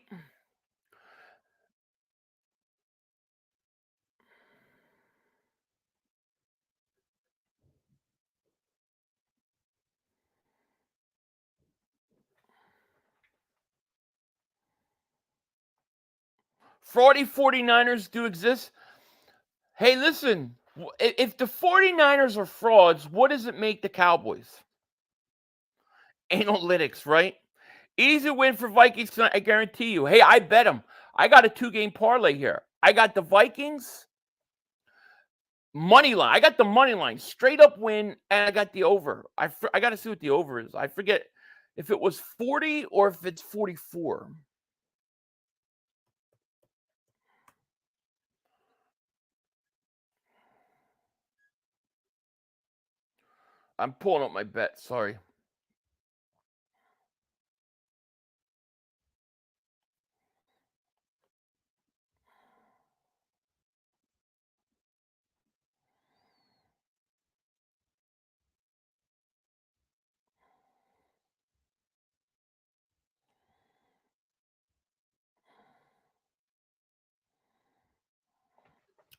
Fraudy 49ers do exist. Hey, listen, if the 49ers are frauds, what does it make the Cowboys? Analytics, right? Easy win for Vikings tonight, I guarantee you. Hey, I bet them. I got a 2-game parlay here. I got the Vikings Money line. I got the money line. Straight up win, and I got the over. I got to see what the over is. I forget if it was 40 or if it's 44. I'm pulling up my bet. Sorry.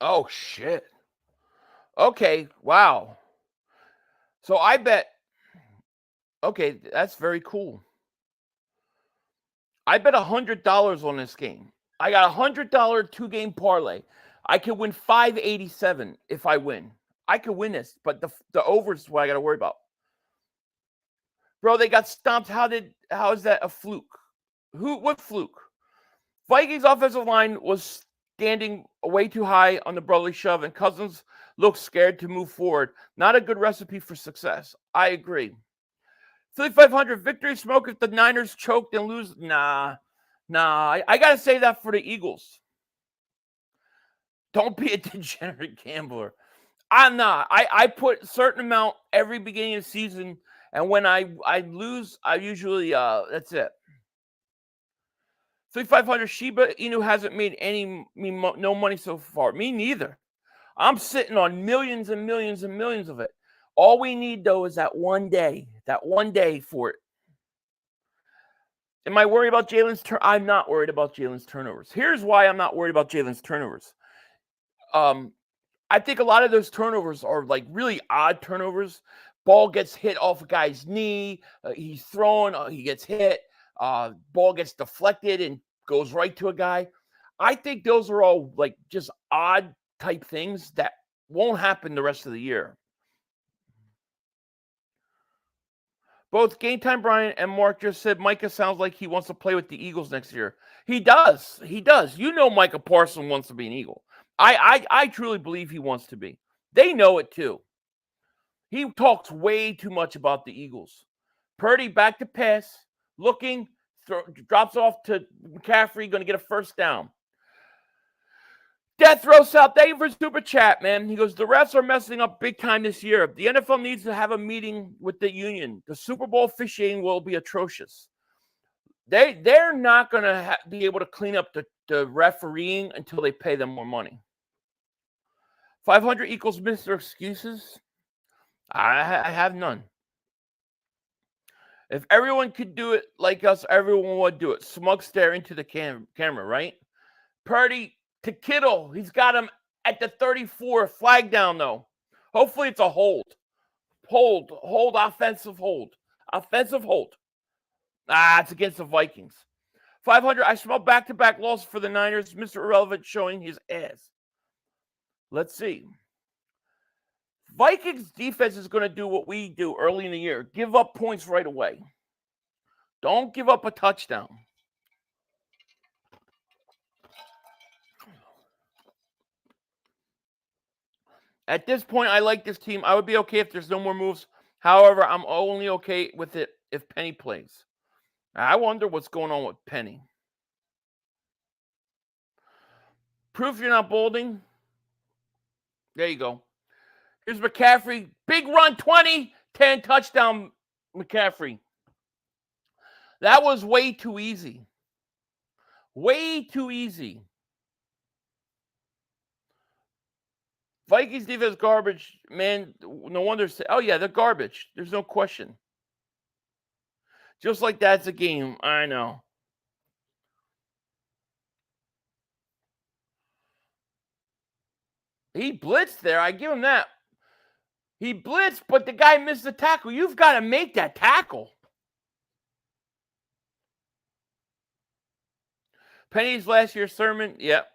Oh, shit. Okay. Wow. So I bet. Okay, that's very cool. I bet $100 on this game. I got $100 2-game parlay. I could win $587 if I win. I could win this, but the over is what I got to worry about. Bro, they got stomped. How is that a fluke? What fluke? Vikings offensive line was standing way too high on the brotherly shove, and Cousins looked scared to move forward. Not a good recipe for success. I agree. 3,500 victory smoke if the Niners choked and lose. Nah. I got to say that for the Eagles. Don't be a degenerate gambler. I'm not. I put a certain amount every beginning of the season, and when I lose, I usually that's it. 3,500 Shiba Inu hasn't made no money so far. Me neither. I'm sitting on millions and millions and millions of it. All we need, though, is that one day for it. Am I worried about Jalen's I'm not worried about Jalen's turnovers. Here's why I'm not worried about Jalen's turnovers. I think a lot of those turnovers are like really odd turnovers. Ball gets hit off a guy's knee. He's thrown. He gets hit. Ball gets deflected and goes right to a guy. I think those are all like just odd type things that won't happen the rest of the year. Both Game Time Brian and Mark just said Micah sounds like he wants to play with the Eagles next year. He does. You know Micah Parsons wants to be an Eagle. I truly believe he wants to be. They know it too. He talks way too much about the Eagles. Purdy back to pass, looking, drops off to McCaffrey, going to get a first down. Death Row South, thank you for super chat, man. He goes, the refs are messing up big time this year. The NFL needs to have a meeting with the union. The Super Bowl officiating will be atrocious. They're not going to be able to clean up the refereeing until they pay them more money. 500 equals Mr. Excuses. I have none. If everyone could do it like us, everyone would do it. Smug stare into the camera, right? Purdy to Kittle. He's got him at the 34. Flag down, though. Hopefully it's a hold. Hold, offensive hold. Offensive hold. It's against the Vikings. 500. I smell back-to-back losses for the Niners. Mr. Irrelevant showing his ass. Let's see. Vikings defense is going to do what we do early in the year. Give up points right away. Don't give up a touchdown. At this point, I like this team. I would be okay if there's no more moves. However, I'm only okay with it if Penny plays. I wonder what's going on with Penny. Proof you're not bolding. There you go. Here's McCaffrey. Big run, 20, 10 touchdown, McCaffrey. That was way too easy. Way too easy. Vikings defense garbage, man. No wonder. Oh, yeah, they're garbage. There's no question. Just like that's a game. I know. He blitzed there. I give him that. He blitzed, but the guy missed the tackle. You've got to make that tackle. Penny's last year's sermon. Yep.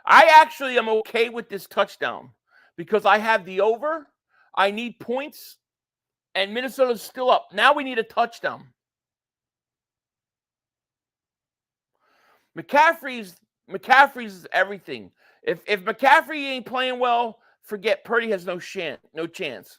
I actually am okay with this touchdown because I have the over. I need points, and Minnesota's still up. Now we need a touchdown. McCaffrey's everything. If McCaffrey ain't playing well, forget Purdy has no chance.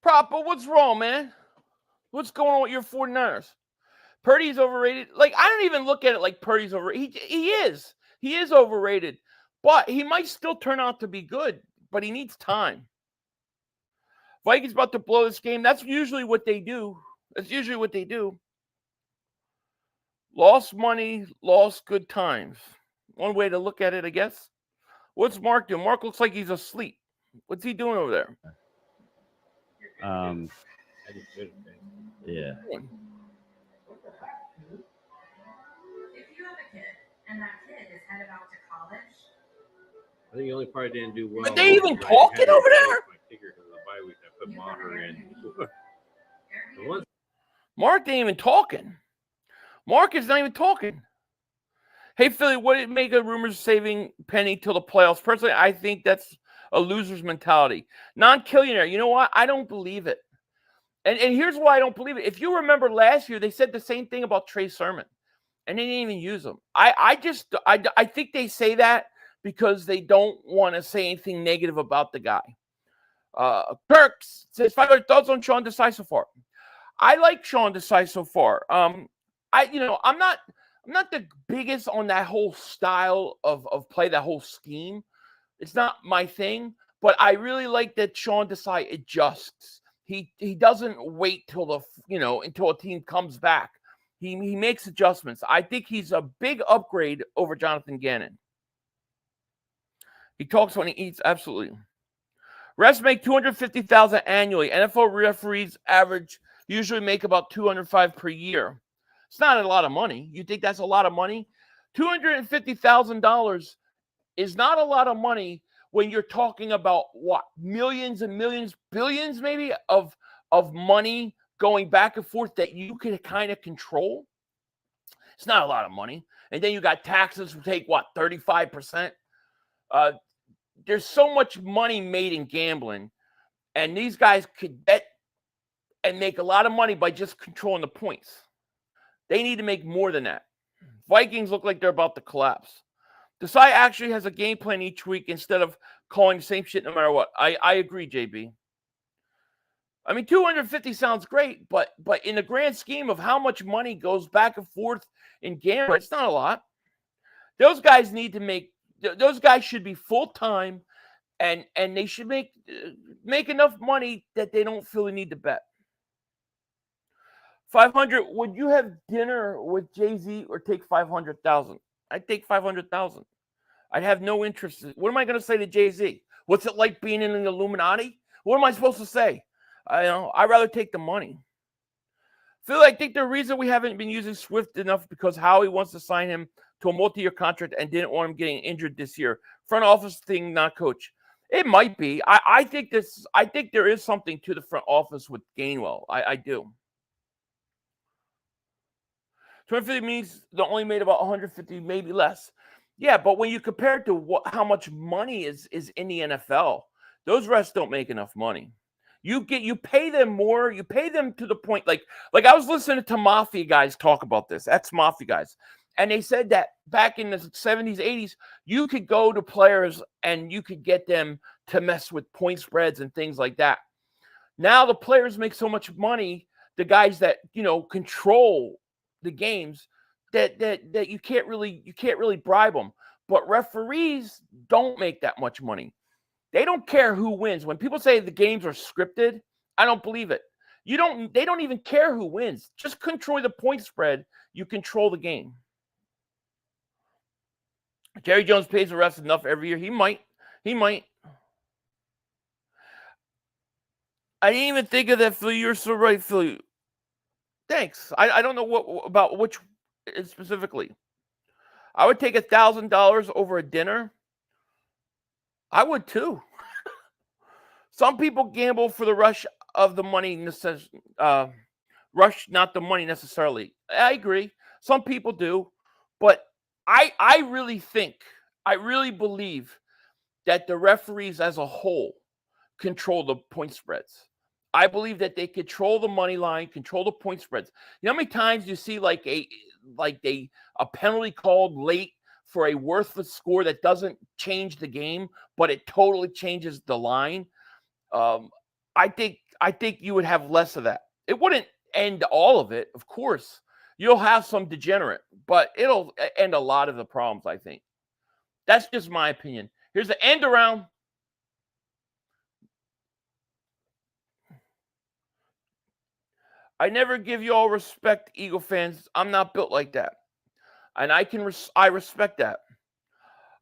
But what's wrong, man? What's going on with your 49ers? Purdy's overrated. Like, I don't even look at it like Purdy's overrated. He is. He is overrated. But he might still turn out to be good. But he needs time. Vikings about to blow this game. That's usually what they do. Lost money, lost good times. One way to look at it, I guess. What's Mark doing? Mark looks like he's asleep. What's he doing over there? Yeah. If you have a kid and that kid is headed out to college, I think the only part I didn't do well. Are they even talking over there? I put Maher in. Mark ain't even talking. Mark is not even talking. Hey, Philly, what did make a rumors saving Penny till the playoffs? Personally, I think that's a loser's mentality. Non-killionaire. You know what? I don't believe it. And here's why I don't believe it. If you remember last year, they said the same thing about Trey Sermon, and they didn't even use him. I think they say that because they don't want to say anything negative about the guy. Kirk says 500 thoughts on Sean Desai so far. I like Sean Desai so far. I'm not the biggest on that whole style of play, that whole scheme. It's not my thing, but I really like that Sean Desai adjusts. He doesn't wait till until a team comes back. He makes adjustments. I think he's a big upgrade over Jonathan Gannon. He talks when he eats, absolutely. Refs make $250,000 annually. NFL referees usually make about $205,000 per year. It's not a lot of money. You think that's a lot of money? $250,000 is not a lot of money when you're talking about what, millions and millions, billions maybe of money going back and forth that you can kind of control. It's not a lot of money. And then you got taxes who take what, 35%. There's so much money made in gambling, and these guys could bet and make a lot of money by just controlling the points. They need to make more than that. Vikings look like they're about to collapse. Desai actually has a game plan each week instead of calling the same shit no matter what. I agree, JB. I mean, 250 sounds great, but in the grand scheme of how much money goes back and forth in gambling, it's not a lot. Those guys need to make. Those guys should be full time, and they should make enough money that they don't feel the need to bet. 500. Would you have dinner with Jay-Z or take 500,000? I'd take 500,000. I'd have no interest. What am I going to say to Jay-Z? What's it like being in the Illuminati? What am I supposed to say? I'd rather take the money. Phil, I think the reason we haven't been using Swift enough because Howie wants to sign him to a multi-year contract and didn't want him getting injured this year. Front office thing, not coach. It might be. I think there is something to the front office with Gainwell. I do. 250 means they only made about 150, maybe less. Yeah, but when you compare it to how much money is in the NFL, those refs don't make enough money. You pay them more. You pay them to the point like I was listening to Mafia guys talk about this. Ex-Mafia guys. And they said that back in the 70s, 80s, you could go to players and you could get them to mess with point spreads and things like that. Now the players make so much money, the guys that, control the games, that you can't really bribe them. But referees don't make that much money. They don't care who wins. When people say the games are scripted, I don't believe it. They don't even care who wins. Just control the point spread. You control the game. Jerry Jones pays the refs enough every year. He might. I didn't even think of that, Philly. You're so right, Philly. Thanks. I don't know about which specifically. I would take $1,000 over a dinner. I would too. Some people gamble for the rush of the money, rush, not the money necessarily. I agree. Some people do, but I really believe that the referees as a whole control the point spreads. I believe that they control the money line, control the point spreads. You know how many times you see like a penalty called late for a worthless score that doesn't change the game, but it totally changes the line? I think you would have less of that. It wouldn't end all of it, of course. You'll have some degenerate, but it'll end a lot of the problems, I think. That's just my opinion. Here's the end around. I never give you all respect, Eagle fans. I'm not built like that. And I respect that.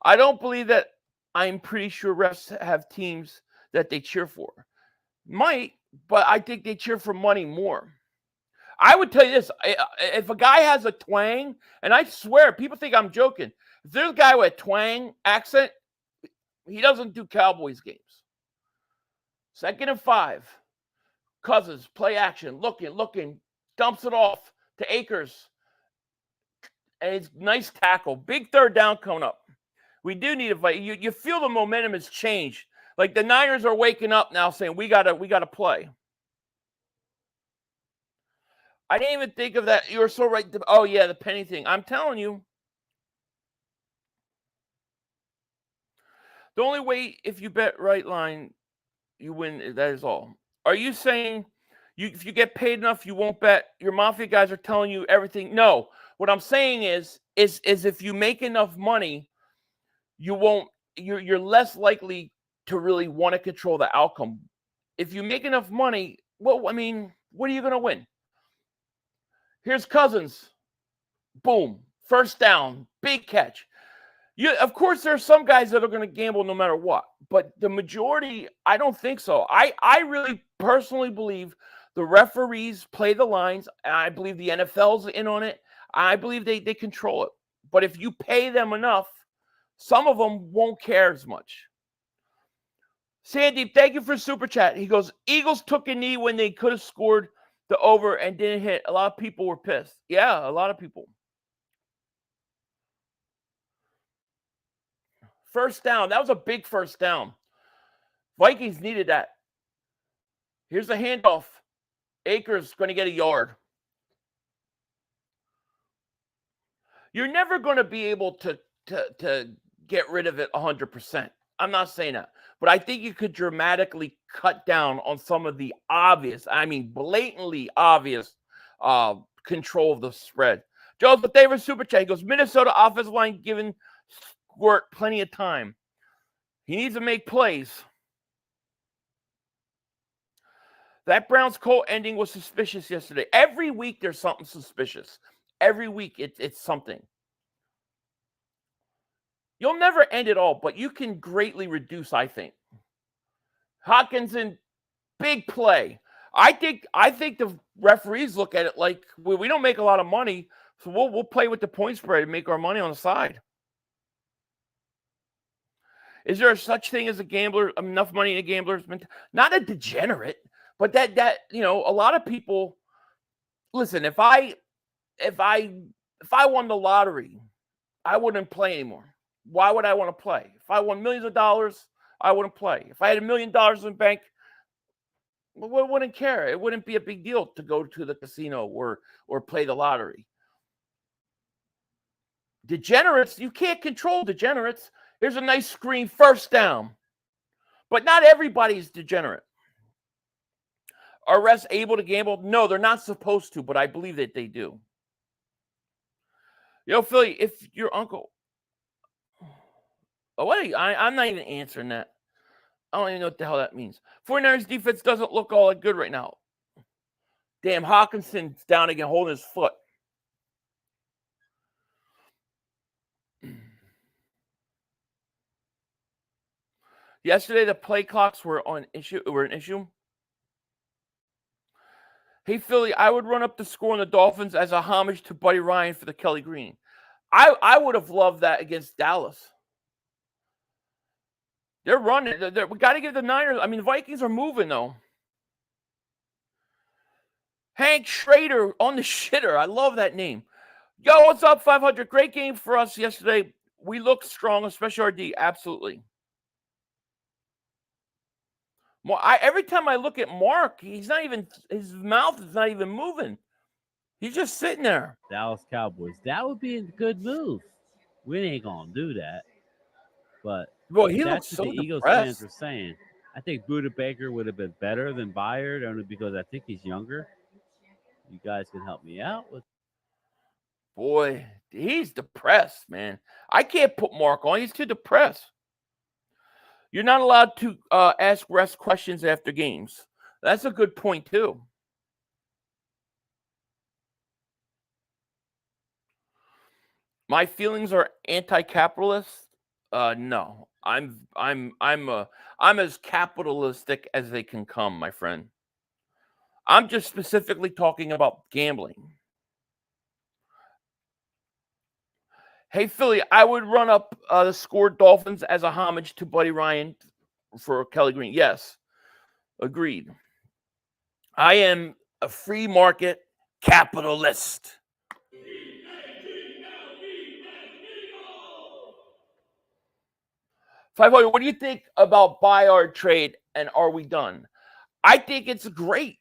I don't believe that. I'm pretty sure refs have teams that they cheer for. Might, but I think they cheer for money more. I would tell you this. If a guy has a twang, and I swear, people think I'm joking. If there's a guy with a twang accent, he doesn't do Cowboys games. 2nd and 5. Cousins, play action, looking, dumps it off to Akers. And it's nice tackle. Big 3rd down coming up. We do need a fight. You feel the momentum has changed. Like the Niners are waking up now saying, we gotta play. I didn't even think of that. You were so right. Oh, yeah, the penny thing. I'm telling you. The only way, if you bet right line, you win. That is all. Are you saying if you get paid enough, you won't bet? Your mafia guys are telling you everything. No. What I'm saying is if you make enough money, you won't. You're less likely to really want to control the outcome. If you make enough money, well, I mean, what are you going to win? Here's Cousins. Boom. 1st down. Big catch. Of course, there are some guys that are going to gamble no matter what. But the majority, I don't think so. I really personally believe the referees play the lines. And I believe the NFL's in on it. I believe they control it. But if you pay them enough, some of them won't care as much. Sandeep, thank you for Super Chat. He goes, Eagles took a knee when they could have scored the over and didn't hit. A lot of people were pissed. Yeah, a lot of people. 1st down. That was a big 1st down. Vikings needed that. Here's the handoff. Akers going to get a yard. You're never going to be able to get rid of it 100%. I'm not saying that. But I think you could dramatically cut down on some of the obvious, I mean, blatantly obvious control of the spread. Joseph Davis Super Chat. He goes, Minnesota offensive line giving Squirt plenty of time. He needs to make plays. That Browns-Colt ending was suspicious yesterday. Every week there's something suspicious. Every week it's something. You'll never end it all, but you can greatly reduce, I think. Hawkinson, big play. I think the referees look at it like we don't make a lot of money, so we'll play with the point spread and make our money on the side. Is there such thing as a gambler? Enough money in a gambler's not a degenerate, but that a lot of people. Listen, if I won the lottery, I wouldn't play anymore. Why would I want to play? If I won millions of dollars, I wouldn't play. If I had $1 million in the bank, I wouldn't care. It wouldn't be a big deal to go to the casino or play the lottery. Degenerates, you can't control degenerates. Here's a nice screen, 1st down. But not everybody's degenerate. Are refs able to gamble? No, they're not supposed to, but I believe that they do. Philly, if your uncle... Oh, wait, I'm not even answering that. I don't even know what the hell that means. 49ers defense doesn't look all that good right now. Damn, Hawkinson's down again, holding his foot. Yesterday, the play clocks were an issue. Hey, Philly, I would run up the score on the Dolphins as a homage to Buddy Ryan for the Kelly Green. I would have loved that against Dallas. They're running. We got to give the Niners. I mean, the Vikings are moving, though. Hank Schrader on the shitter. I love that name. Yo, what's up, 500? Great game for us yesterday. We look strong, especially our D. Absolutely. Every time I look at Mark, he's not even, his mouth is not even moving. He's just sitting there. Dallas Cowboys. That would be a good move. We ain't going to do that. But he looks so the Eagles depressed. fans are saying. I think Buda Baker would have been better than Byard, only because I think he's younger. You guys can help me out with. Boy, he's depressed, man. I can't put Mark on. He's too depressed. You're not allowed to ask rest questions after games. That's a good point, too. My feelings are anti-capitalist. No, I'm as capitalistic as they can come, my friend. I'm just specifically talking about gambling. Hey, Philly, I would run up the scored Dolphins as a homage to Buddy Ryan for Kelly Green. Yes, agreed. I am a free market capitalist. What do you think about Byard trade, and are we done? I think it's a great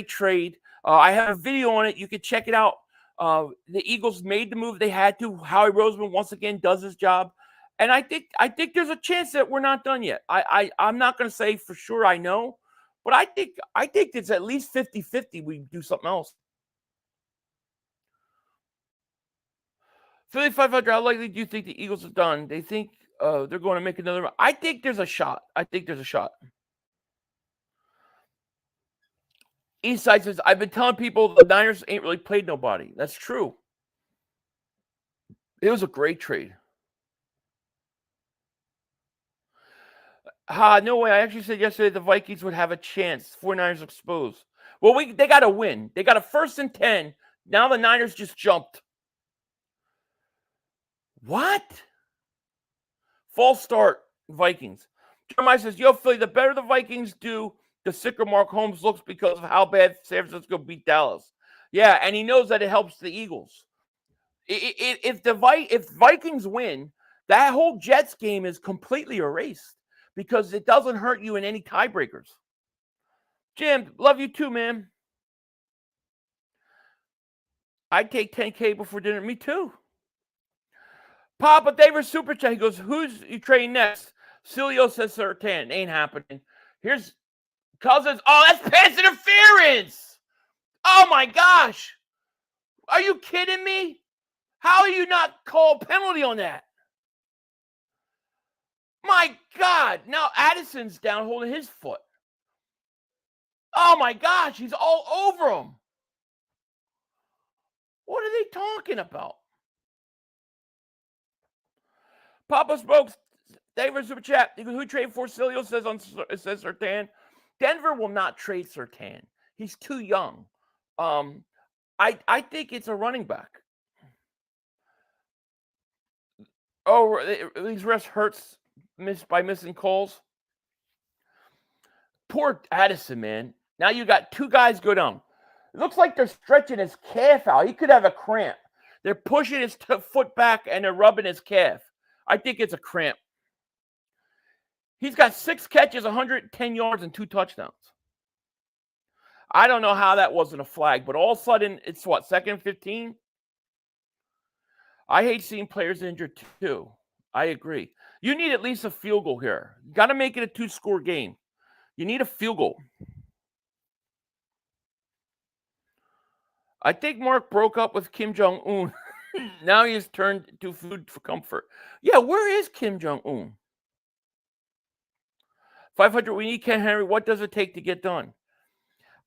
trade. I have a video on it. You can check it out. The Eagles made the move they had to. Howie Roseman once again does his job. And I think there's a chance that we're not done yet. I'm not going to say for sure I know, but I think it's at least 50-50 we do something else. Philly 500, how likely do you think the Eagles are done? They think they're going to make another run. I think there's a shot. Eastside says, I've been telling people the Niners ain't really played nobody. That's true. It was a great trade. No way. I actually said yesterday the Vikings would have a chance. 49ers exposed. Well, they got to win. They got a 1st and 10. Now the Niners just jumped. What? False start, Vikings. Jeremiah says, yo, Philly, the better the Vikings do, the sicker Mark Holmes looks because of how bad San Francisco beat Dallas. Yeah, and he knows that it helps the Eagles. If Vikings win, that whole Jets game is completely erased because it doesn't hurt you in any tiebreakers. Jim, love you too, man. I'd take 10K before dinner. Me too. Papa David Super Chat. He goes, who's you trading next? Cilio says Sertan. Ain't happening. Here's Cousins. Oh, that's pass interference. Oh, my gosh. Are you kidding me? How are you not called penalty on that? My God. Now Addison's down holding his foot. Oh, my gosh. He's all over him. What are they talking about? Papa Smokes, David Super Chat. Who traded for Cilio says Sertan. Denver will not trade Sertan. He's too young. I think it's a running back. Oh, these refs hurts by missing calls. Poor Addison, man. Now you got two guys go down. It looks like they're stretching his calf out. He could have a cramp. They're pushing his foot back and they're rubbing his calf. I think it's a cramp. He's got 6 catches, 110 yards, and 2 touchdowns. I don't know how that wasn't a flag, but all of a sudden, it's what, 2nd and 15? I hate seeing players injured too. I agree. You need at least a field goal here. You got to make it a 2-score game. You need a field goal. I think Mark broke up with Kim Jong-un. Now he has turned to food for comfort. Yeah, where is Kim Jong-un? 500, we need Ken Henry. What does it take to get done?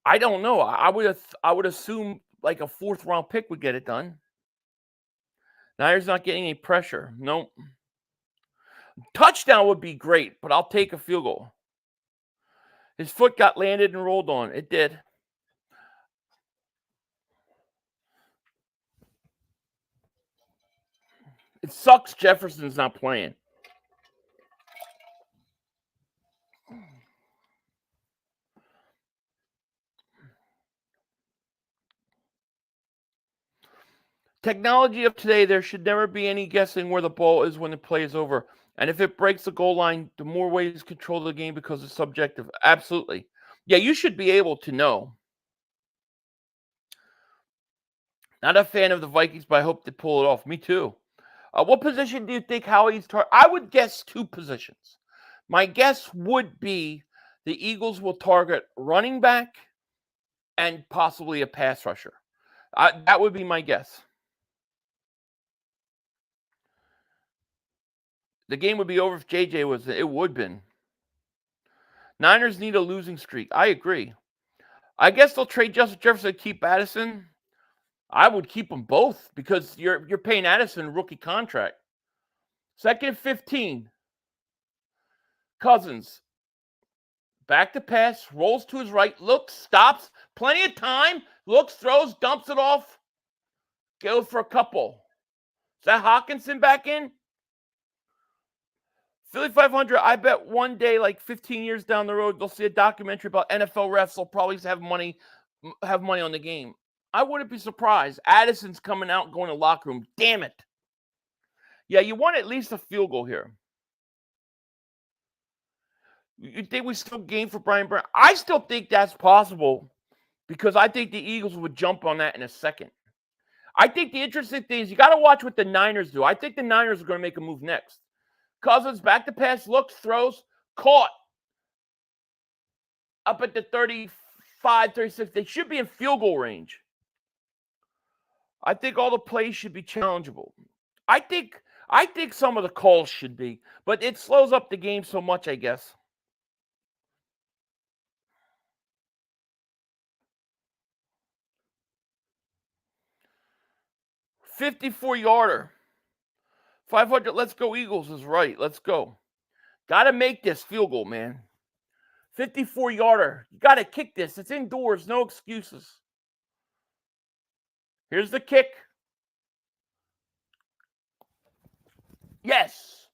I don't know. I would assume like a 4th-round pick would get it done. Niners not getting any pressure. Nope. Touchdown would be great, but I'll take a field goal. His foot got landed and rolled on. It did. It sucks Jefferson's not playing. Technology of today, there should never be any guessing where the ball is when the play is over. And if it breaks the goal line, the more ways to control the game because it's subjective. Absolutely. Yeah, you should be able to know. Not a fan of the Vikings, but I hope they pull it off. Me too. What position do you think Howie's I would guess 2 positions. My guess would be the Eagles will target running back and possibly a pass rusher. That would be my guess. The game would be over if JJ was. It would have been. Niners need a losing streak. I agree. I guess they'll trade Justin Jefferson to keep Addison. I would keep them both because you're paying Addison a rookie contract. 2nd and 15. Cousins. Back to pass. Rolls to his right. Looks. Stops. Plenty of time. Looks. Throws. Dumps it off. Go for a couple. Is that Hawkinson back in? Philly 500, I bet one day, like 15 years down the road, they'll see a documentary about NFL refs. They'll probably have money on the game. I wouldn't be surprised. Addison's coming out and going to the locker room. Damn it. Yeah, you want at least a field goal here. You think we still game for Brian Brown? I still think that's possible because I think the Eagles would jump on that in a second. I think the interesting thing is you got to watch what the Niners do. I think the Niners are going to make a move next. Cousins back to pass, looks, throws, caught. Up at the 35, 36. They should be in field goal range. I think all the plays should be challengeable. I think some of the calls should be, but it slows up the game so much, I guess. $54-yarder. 500, let's go Eagles is right. Let's go. Got to make this field goal, man. 54-yarder. You got to kick this. It's indoors. No excuses. Here's the kick. Yes.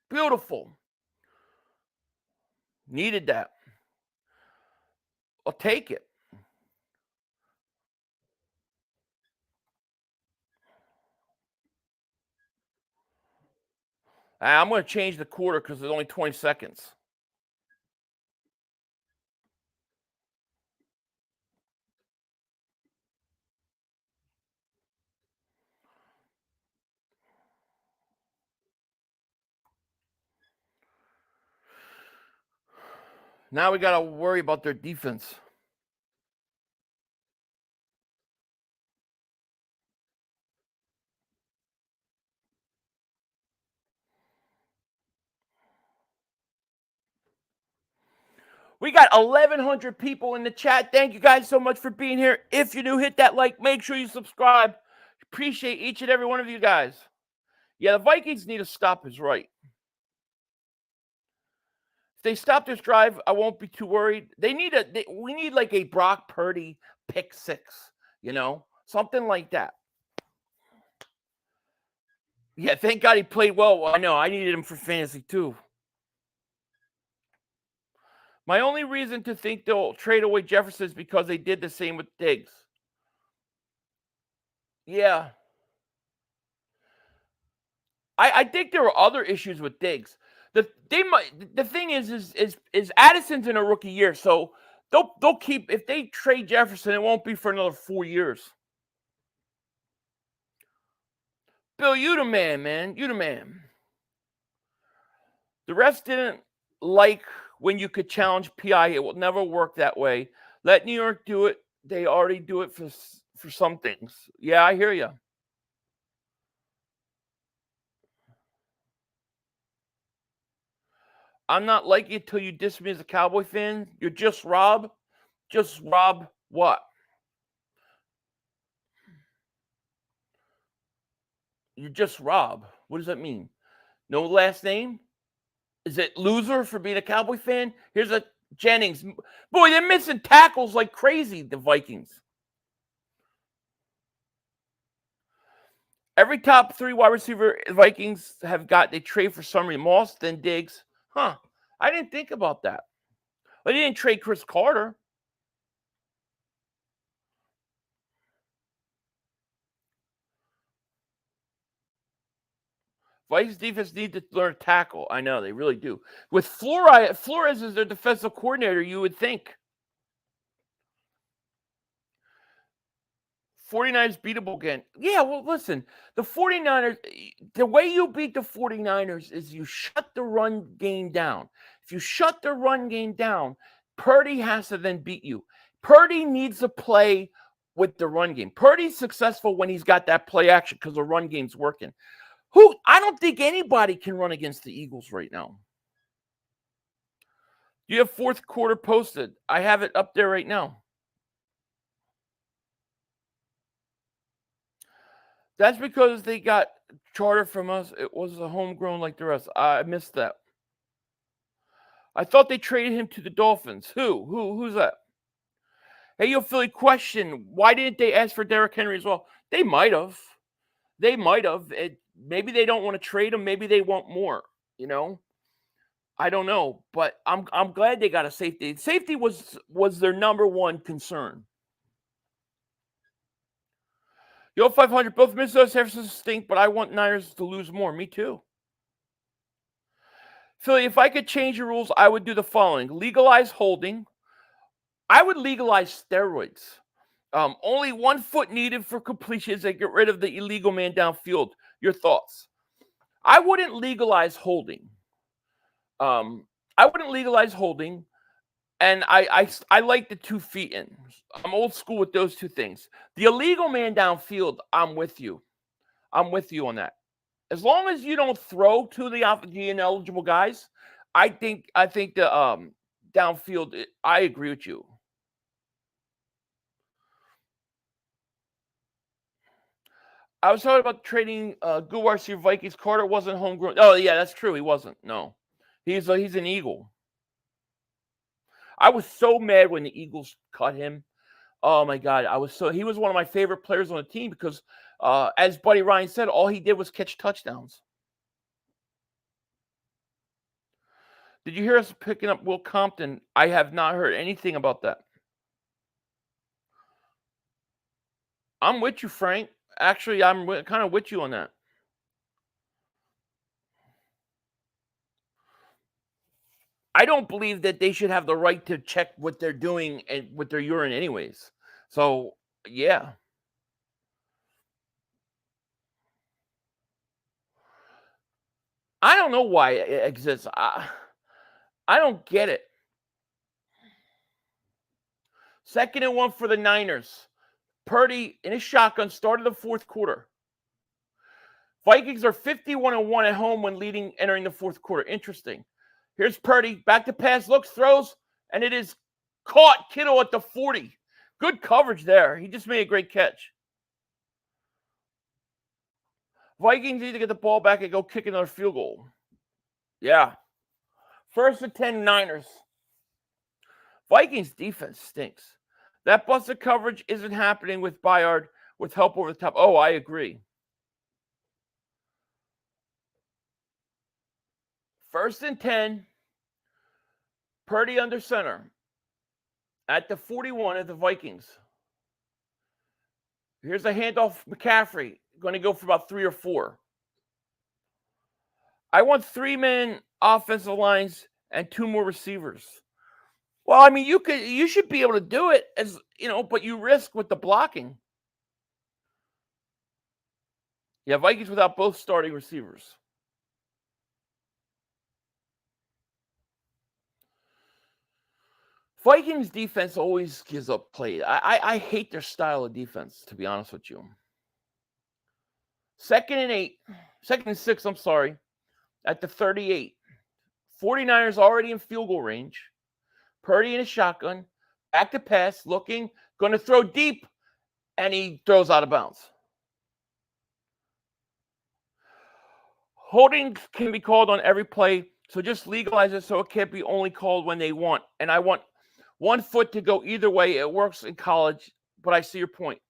Beautiful. Needed that. I'll take it. I'm going to change the quarter because there's only 20 seconds. Now we got to worry about their defense. We got 1,100 people in the chat. Thank you guys so much for being here. If you're new, hit that like. Make sure you subscribe. Appreciate each and every one of you guys. Yeah, the Vikings need a stop is right. If they stop this drive, I won't be too worried. We need like a Brock Purdy pick 6, something like that. Yeah, thank God he played well. I know, I needed him for fantasy too. My only reason to think they'll trade away Jefferson is because they did the same with Diggs. Yeah. I think there were other issues with Diggs. The thing is Addison's in a rookie year, so they'll keep, if they trade Jefferson, it won't be for another 4 years. Bill, you the man, man. You the man. The refs didn't like when you could challenge PI. It will never work that way. Let New York do it. They already do it for some things. Yeah, I hear you. I'm not like you till you diss me as a Cowboy fan. You're just Rob. Just Rob what? You're just Rob. What does that mean? No last name? Is it loser for being a Cowboy fan? Here's a Jennings. Boy, they're missing tackles like crazy, the Vikings. Every top 3 wide receiver Vikings have got, they trade for some reason. Moss, then Diggs. Huh. I didn't think about that. They didn't trade Chris Carter. Vikings defense need to learn to tackle. I know, they really do. With Flores as their defensive coordinator, you would think. 49ers beatable again. Yeah, well, listen, the 49ers, the way you beat the 49ers is you shut the run game down. If you shut the run game down, Purdy has to then beat you. Purdy needs to play with the run game. Purdy's successful when he's got that play action because the run game's working. I don't think anybody can run against the Eagles right now. You have fourth quarter posted. I have it up there right now. That's because they got charter from us. It was a homegrown like the rest. I missed that. I thought they traded him to the Dolphins. Who's that? Hey, yo, Philly, question. Why didn't they ask for Derrick Henry as well? They might have. Maybe they don't want to trade him. Maybe they want more, I don't know. But I'm glad they got a safety. Safety was their number one concern. Yo, 500. Both Minnesota and San Francisco stink, but I want Niners to lose more. Me too. Philly, if I could change the rules, I would do the following. Legalize holding. I would legalize steroids. Only 1 foot needed for completions and get rid of the illegal man downfield. Your thoughts? I wouldn't legalize holding. And I like the 2 feet in. I'm old school with those two things. The illegal man downfield, I'm with you. I'm with you on that. As long as you don't throw to the ineligible guys, I think the downfield, I agree with you. I was talking about trading good wide receiver Vikings. Carter wasn't homegrown. Oh, yeah, that's true. He wasn't. No. He's an Eagle. I was so mad when the Eagles cut him. Oh, my God. He was one of my favorite players on the team because, as Buddy Ryan said, all he did was catch touchdowns. Did you hear us picking up Will Compton? I have not heard anything about that. I'm with you, Frank. Actually, I'm kind of with you on that. I don't believe that they should have the right to check what they're doing and with their urine anyways. So, yeah. I don't know why it exists. I don't get it. 2nd and 1 for the Niners. Purdy in his shotgun started the fourth quarter. Vikings are 51-1 at home when entering the fourth quarter. Interesting. Here's Purdy. Back to pass. Looks, throws, and it is caught. Kittle at the 40. Good coverage there. He just made a great catch. Vikings need to get the ball back and go kick another field goal. Yeah. 1st and 10 Niners. Vikings defense stinks. That busted coverage isn't happening with Byard with help over the top. Oh, I agree. 1st and 10. Purdy under center. At the 41 of the Vikings. Here's a handoff. McCaffrey. Going to go for about 3 or 4. I want 3-man offensive lines and 2 more receivers. Well, I mean, you should be able to do it but you risk with the blocking. Yeah, Vikings without both starting receivers. Vikings defense always gives up plays. I hate their style of defense, to be honest with you. 2nd and 6, I'm sorry, at the 38. 49ers already in field goal range. Purdy in a shotgun, back to pass, looking, going to throw deep, and he throws out of bounds. Holding can be called on every play, so just legalize it so it can't be only called when they want. And I want 1 foot to go either way. It works in college, but I see your point.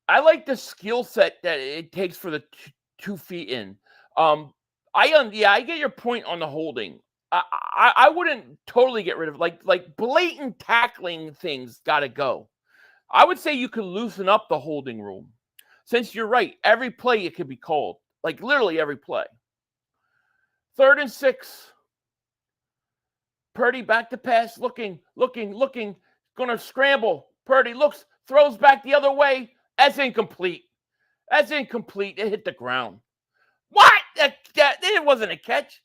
I like the skill set that it takes for the 2 feet in. I get your point on the holding. I wouldn't totally get rid of it. Like blatant tackling things got to go. I would say you can loosen up the holding rule. Since you're right, every play it could be called. Like literally every play. 3rd and 6. Purdy back to pass, looking, gonna scramble. Purdy looks, throws back the other way. That's incomplete. It hit the ground. What? That it wasn't a catch.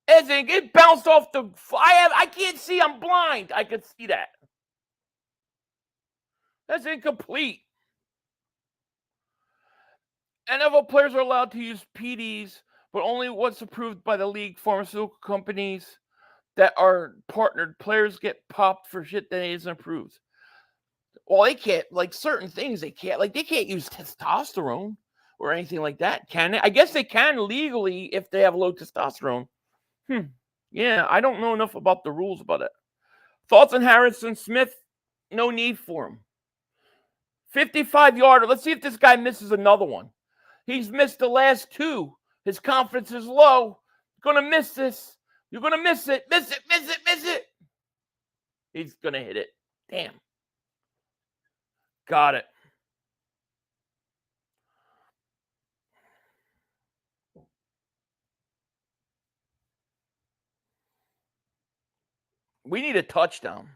It bounced off the. I can't see. I'm blind. I could see that. That's incomplete. NFL players are allowed to use PDs, but only what's approved by the league. Pharmaceutical companies that are partnered. Players get popped for shit that isn't approved. Well, they can't, like certain things they can't. Like they can't use testosterone or anything like that, can they? I guess they can legally if they have low testosterone. Yeah, I don't know enough about the rules about it. Thoughts on Harrison Smith? No need for him. 55-yarder. Let's see if this guy misses another one. He's missed the last 2. His confidence is low. You're going to miss this. You're going to miss it. Miss it. He's going to hit it. Damn. Got it. We need a touchdown.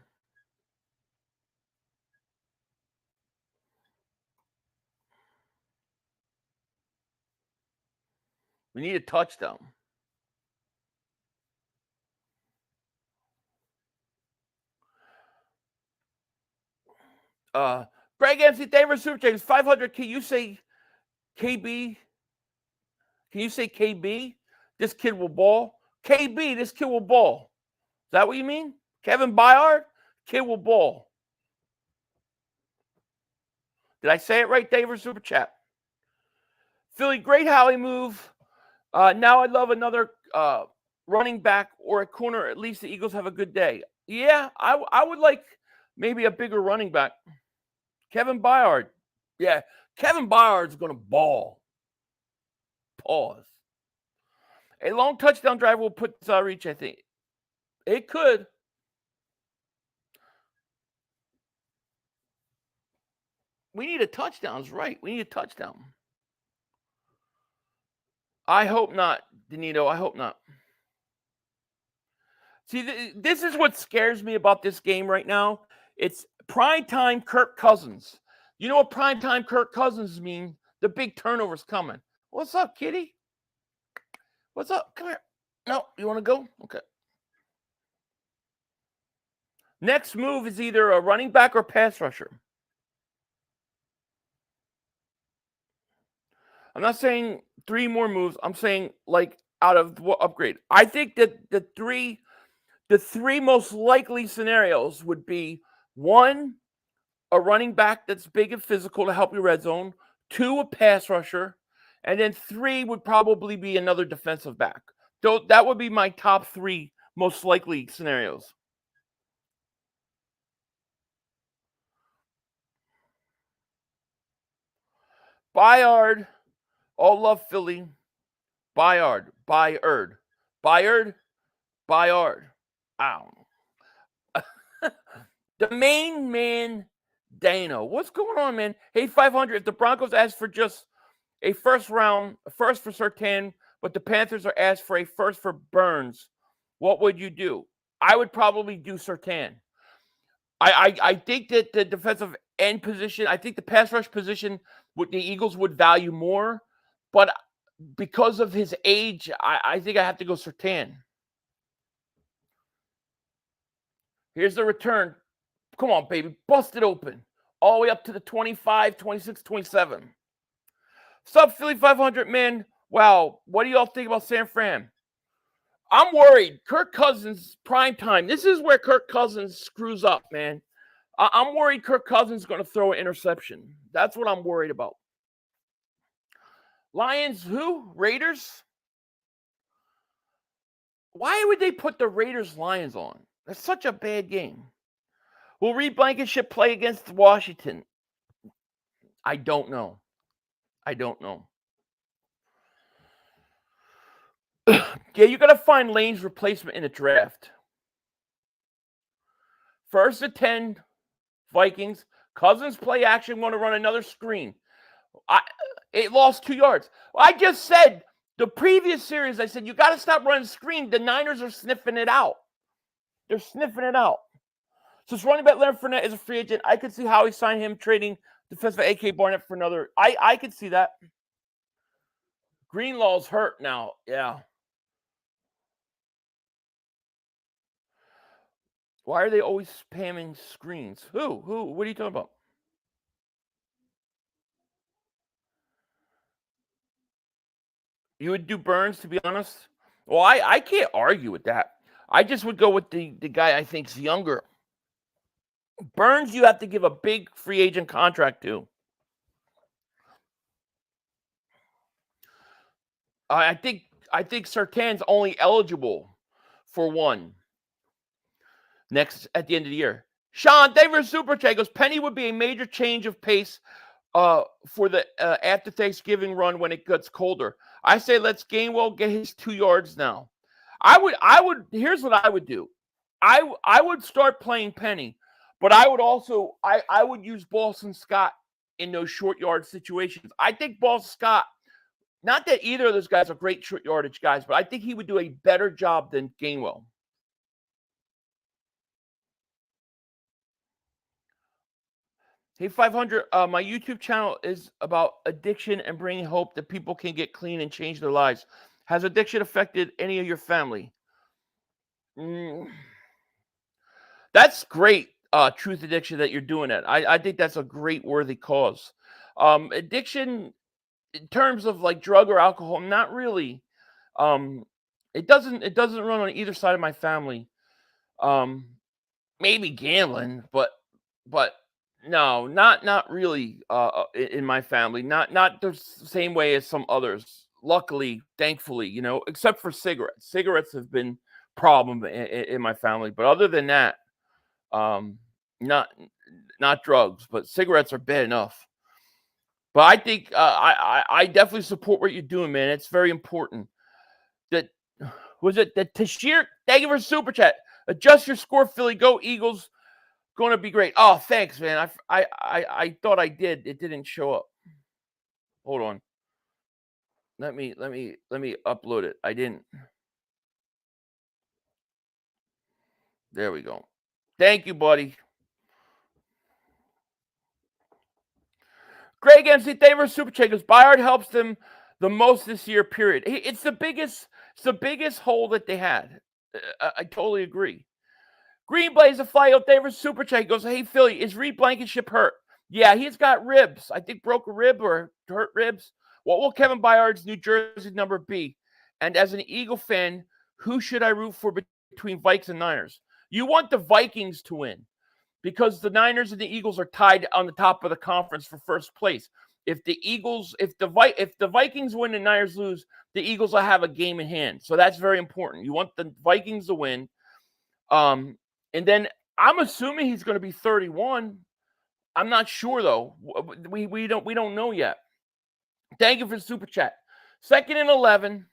We need a touchdown. Greg MC, David Super Chat is 500. Can you say KB? Can you say KB? This kid will ball. KB, this kid will ball. Is that what you mean? Kevin Byard? Kid will ball. Did I say it right, David Super Chat? Philly, great Howie move. Now I'd love another running back or a corner. At least the Eagles have a good day. Yeah, I would like maybe a bigger running back. Kevin Byard. Yeah, Kevin Byard's going to ball. Pause. A long touchdown drive will put reach, I think. It could. We need a touchdown. That's right. We need a touchdown. I hope not, Danito. I hope not. See, this is what scares me about this game right now. It's primetime Kirk Cousins. You know what primetime Kirk Cousins mean? The big turnover's coming. What's up, kitty? What's up? Come here. No, you want to go? Okay. Next move is either a running back or pass rusher. I'm not saying 3 more moves. I'm saying like out of what upgrade. I think that the three most likely scenarios would be 1, a running back that's big and physical to help your red zone. 2, a pass rusher. And then 3 would probably be another defensive back. So that would be my top 3 most likely scenarios. Byard. All love Philly. Byard. Ow. The main man, Dano. What's going on, man? Hey, 500. If the Broncos ask for just a first for Surtain, but the Panthers are asked for a first for Burns, what would you do? I would probably do Surtain. I think that the defensive end position, I think the pass rush position, the Eagles would value more, but because of his age, I think I have to go Surtain. Here's the return. Come on, baby. Bust it open. All the way up to the 25, 26, 27. Sub Philly 500, man. Wow. What do y'all think about San Fran? I'm worried. Kirk Cousins, prime time. This is where Kirk Cousins screws up, man. I'm worried Kirk Cousins is going to throw an interception. That's what I'm worried about. Lions, who? Raiders? Why would they put the Raiders-Lions on? That's such a bad game. Will Reed Blankenship play against Washington? I don't know. Yeah, you got to find Lane's replacement in the draft. 1st and 10, Vikings. Cousins play action, want to run another screen. It lost 2 yards. I just said the previous series, I said, you got to stop running screen. The Niners are sniffing it out. They're sniffing it out. So it's running back Leonard Fournette is a free agent. I could see how he signed him trading defensive A.K. Barnett for another. I could see that. Greenlaw's hurt now. Yeah. Why are they always spamming screens? Who? What are you talking about? You would do Burns, to be honest? Well, I can't argue with that. I just would go with the guy I think's younger. Burns, you have to give a big free agent contract to. I think Surtain's only eligible for one next at the end of the year. Sean, David Super Chat goes, Penny would be a major change of pace for the after Thanksgiving run when it gets colder. I say let's Gainwell get his 2 yards now. I would. Here's what I would do. I would start playing Penny, but I would also I would use Boston Scott in those short yard situations. I think Boston Scott, not that either of those guys are great short yardage guys, but I think he would do a better job than Gainwell. Hey, 500, my YouTube channel is about addiction and bringing hope that people can get clean and change their lives. Has addiction affected any of your family? That's great, Truth Addiction, that you're doing that. I think that's a great, worthy cause. Addiction, in terms of like drug or alcohol, not really. It doesn't run on either side of my family. Maybe gambling, but no, not really. In my family, not the same way as some others. Luckily, thankfully, except for cigarettes. Cigarettes have been a problem in my family, but other than that, not drugs, but cigarettes are bad enough. But I think I definitely support what you're doing, man. It's very important. That Tashir. Thank you for super chat. Adjust your score, Philly. Go Eagles. Going to be great. Oh, thanks, man. I thought I did. It didn't show up. Hold on. Let me upload it. I didn't. There we go. Thank you, buddy. Greg MC, thank you for super chat. Because Byard helps them the most this year. Period. It's the biggest hole that they had. I totally agree. Green Blaze of Fire, thank you for super chat. He goes, hey Philly, is Reed Blankenship hurt? Yeah, he's got ribs. I think broke a rib or hurt ribs. What will Kevin Byard's New Jersey number be? And as an Eagle fan, who should I root for between Vikes and Niners? You want the Vikings to win because the Niners and the Eagles are tied on the top of the conference for first place. If the Vikings win and Niners lose, the Eagles will have a game in hand. So that's very important. You want the Vikings to win. And then I'm assuming he's going to be 31. I'm not sure though. We don't know yet. Thank you for the super chat. 2nd and 11.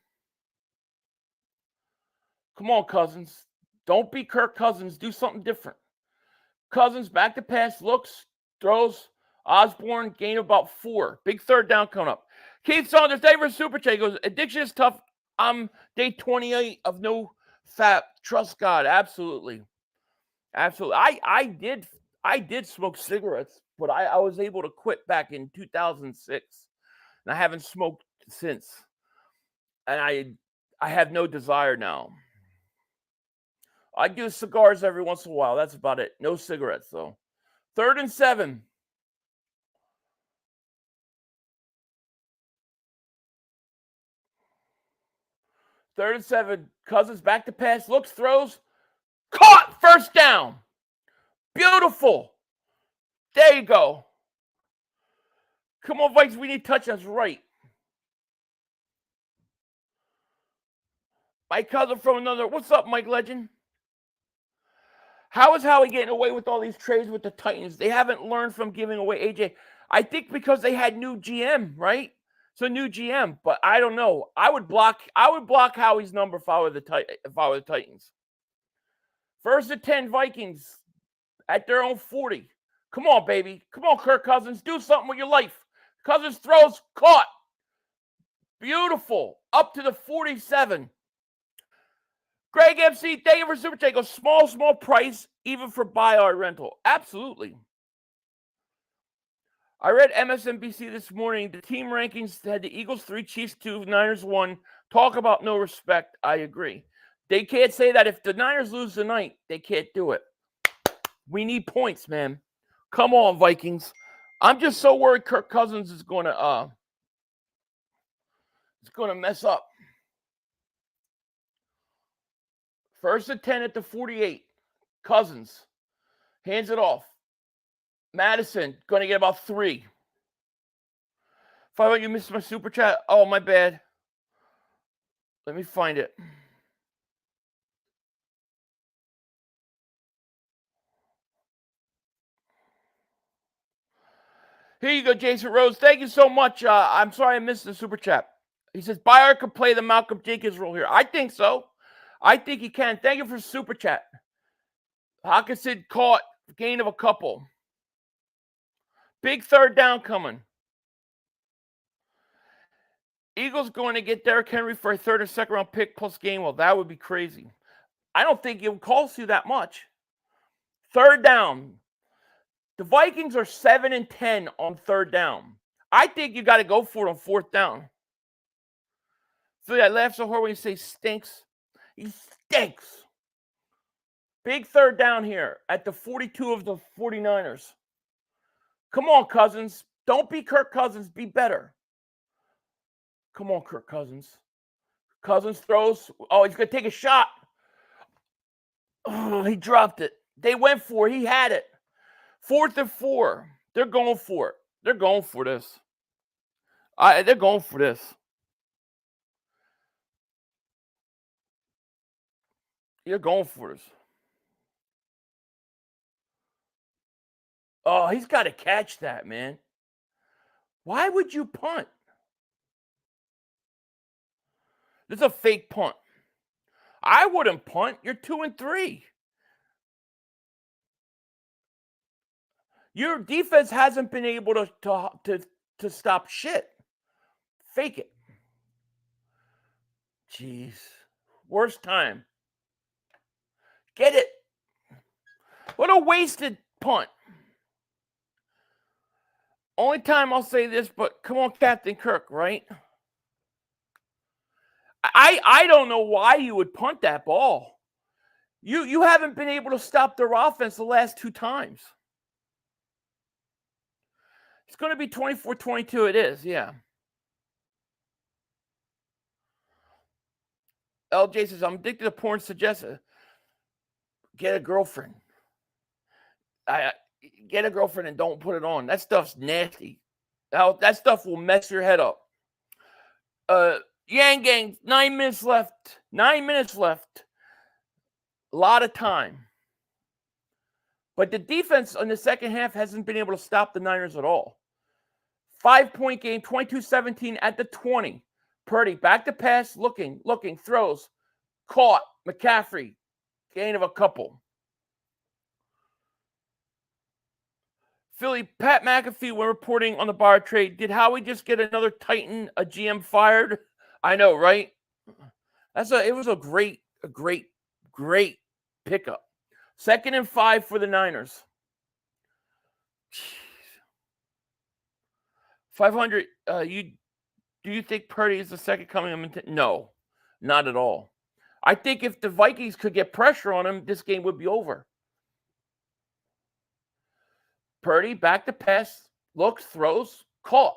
Come on, Cousins. Don't be Kirk Cousins. Do something different. Cousins back to pass, looks, throws. Osborne gain about 4. Big third down coming up. Keith Saunders, thank you for super chat. He goes, addiction is tough. I'm day 28 of no fat. Trust God. Absolutely. Absolutely. I did smoke cigarettes, but I was able to quit back in 2006. And I haven't smoked since. And I have no desire now. I do cigars every once in a while. That's about it. No cigarettes, though. 3rd and 7. Third and 7. Cousins back to pass. Looks, throws. Caught. First down. Beautiful. There you go. Come on, Vikes. We need touchdowns right. Mike Cousin from another. What's up, Mike Legend? How is Howie getting away with all these trades with the Titans? They haven't learned from giving away AJ. I think because they had new GM, right? So new GM, but I don't know. I would block Howie's number if I were the Titans. 1st and 10 Vikings at their own 40. Come on, baby. Come on, Kirk Cousins. Do something with your life. Cousins throws, caught. Beautiful. Up to the 47. Greg MC, thank you for super chat. Goes small price, even for Byard rental. Absolutely. I read MSNBC this morning. The team rankings had the Eagles 3, Chiefs 2, Niners 1. Talk about no respect. I agree. They can't say that if the Niners lose tonight, they can't do it. We need points, man. Come on, Vikings. I'm just so worried Kirk Cousins is going to mess up. First and 10 at the 48. Cousins hands it off. Madison going to get about 3. If you missed my super chat, oh, my bad. Let me find it. Here you go, Jason Rose. Thank you so much. I'm sorry I missed the super chat. He says, Byard could play the Malcolm Jenkins role here. I think so. I think he can. Thank you for super chat. Hawkinson caught. Gain of a couple. Big third down coming. Eagles going to get Derrick Henry for a third or second round pick plus Gainwell. That would be crazy. I don't think it would cost you that much. Third down. The Vikings are 7-10 on third down. I think you got to go for it on fourth down. Philly, I laugh so hard when you say stinks. He stinks. Big third down here at the 42 of the 49ers. Come on, Cousins. Don't be Kirk Cousins. Be better. Come on, Kirk Cousins. Cousins throws. Oh, he's going to take a shot. Oh, he dropped it. They went for it. He had it. 4th and 4. They're going for it. They're going for this. They're going for this. You're going for this. Oh, he's got to catch that, man. Why would you punt? This is a fake punt. I wouldn't punt. You're 2-3. Your defense hasn't been able to stop shit. Fake it. Jeez. Worst time. Get it. What a wasted punt. Only time I'll say this, but come on, Captain Kirk, right? I don't know why you would punt that ball. You haven't been able to stop their offense the last 2 times. It's going to be 24-22. It is, yeah. LJ says, I'm addicted to porn. Suggests get a girlfriend. Get a girlfriend and don't put it on. That stuff's nasty. That stuff will mess your head up. Yang Gang, 9 minutes left. 9 minutes left. A lot of time. But the defense in the second half hasn't been able to stop the Niners at all. 5-point game, 22-17 at the 20. Purdy back to pass, looking, throws, caught. McCaffrey, gain of a couple. Philly, Pat McAfee, when reporting on the Byard trade, did Howie just get another Titan, a GM fired? I know, right? It was a great pickup. 2nd and 5 for the Niners. Jeez. 500. Do you think Purdy is the second coming of No, not at all. I think if the Vikings could get pressure on him, this game would be over. Purdy back to pass, looks, throws, caught.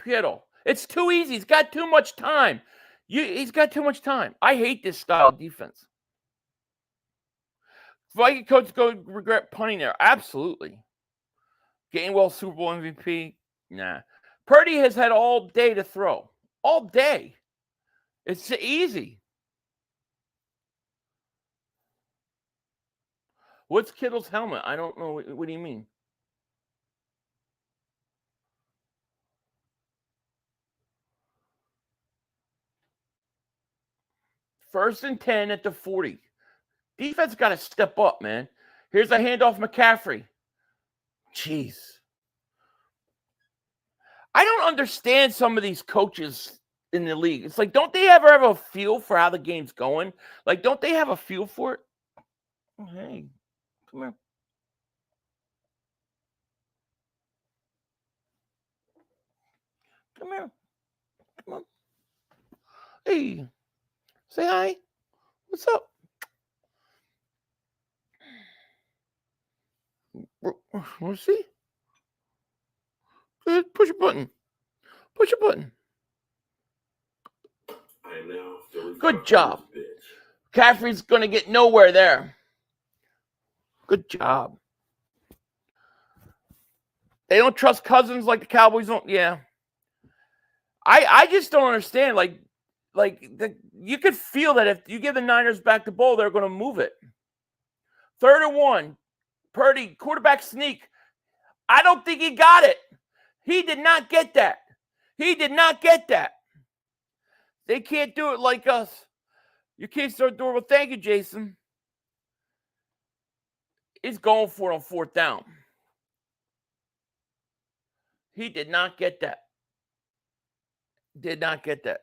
Kittle. It's too easy. He's got too much time. He's got too much time. I hate this style of defense. Viking coach go regret punting there. Absolutely. Gainwell, Super Bowl MVP. Nah. Purdy has had all day to throw. All day. It's easy. What's Kittle's helmet? I don't know. What do you mean? First and 10 at the 40. Defense got to step up, man. Here's a handoff, McCaffrey. Jeez. I don't understand some of these coaches in the league. It's like, don't they ever have a feel for how the game's going? Like, don't they have a feel for it? Hey, come here. Come here. Come on. Hey, say hi. What's up? Want to see? Good. Push a button. Push a button. Good job. Caffrey's going to get nowhere there. Good job. They don't trust Cousins like the Cowboys don't. Yeah. I just don't understand. You could feel that if you give the Niners back the ball, they're going to move it. 3rd and 1. Purdy, quarterback sneak. I don't think he got it. He did not get that. He did not get that. They can't do it like us. You can't start doing it. Well, thank you, Jason. He's going for it on 4th down. He did not get that. Did not get that.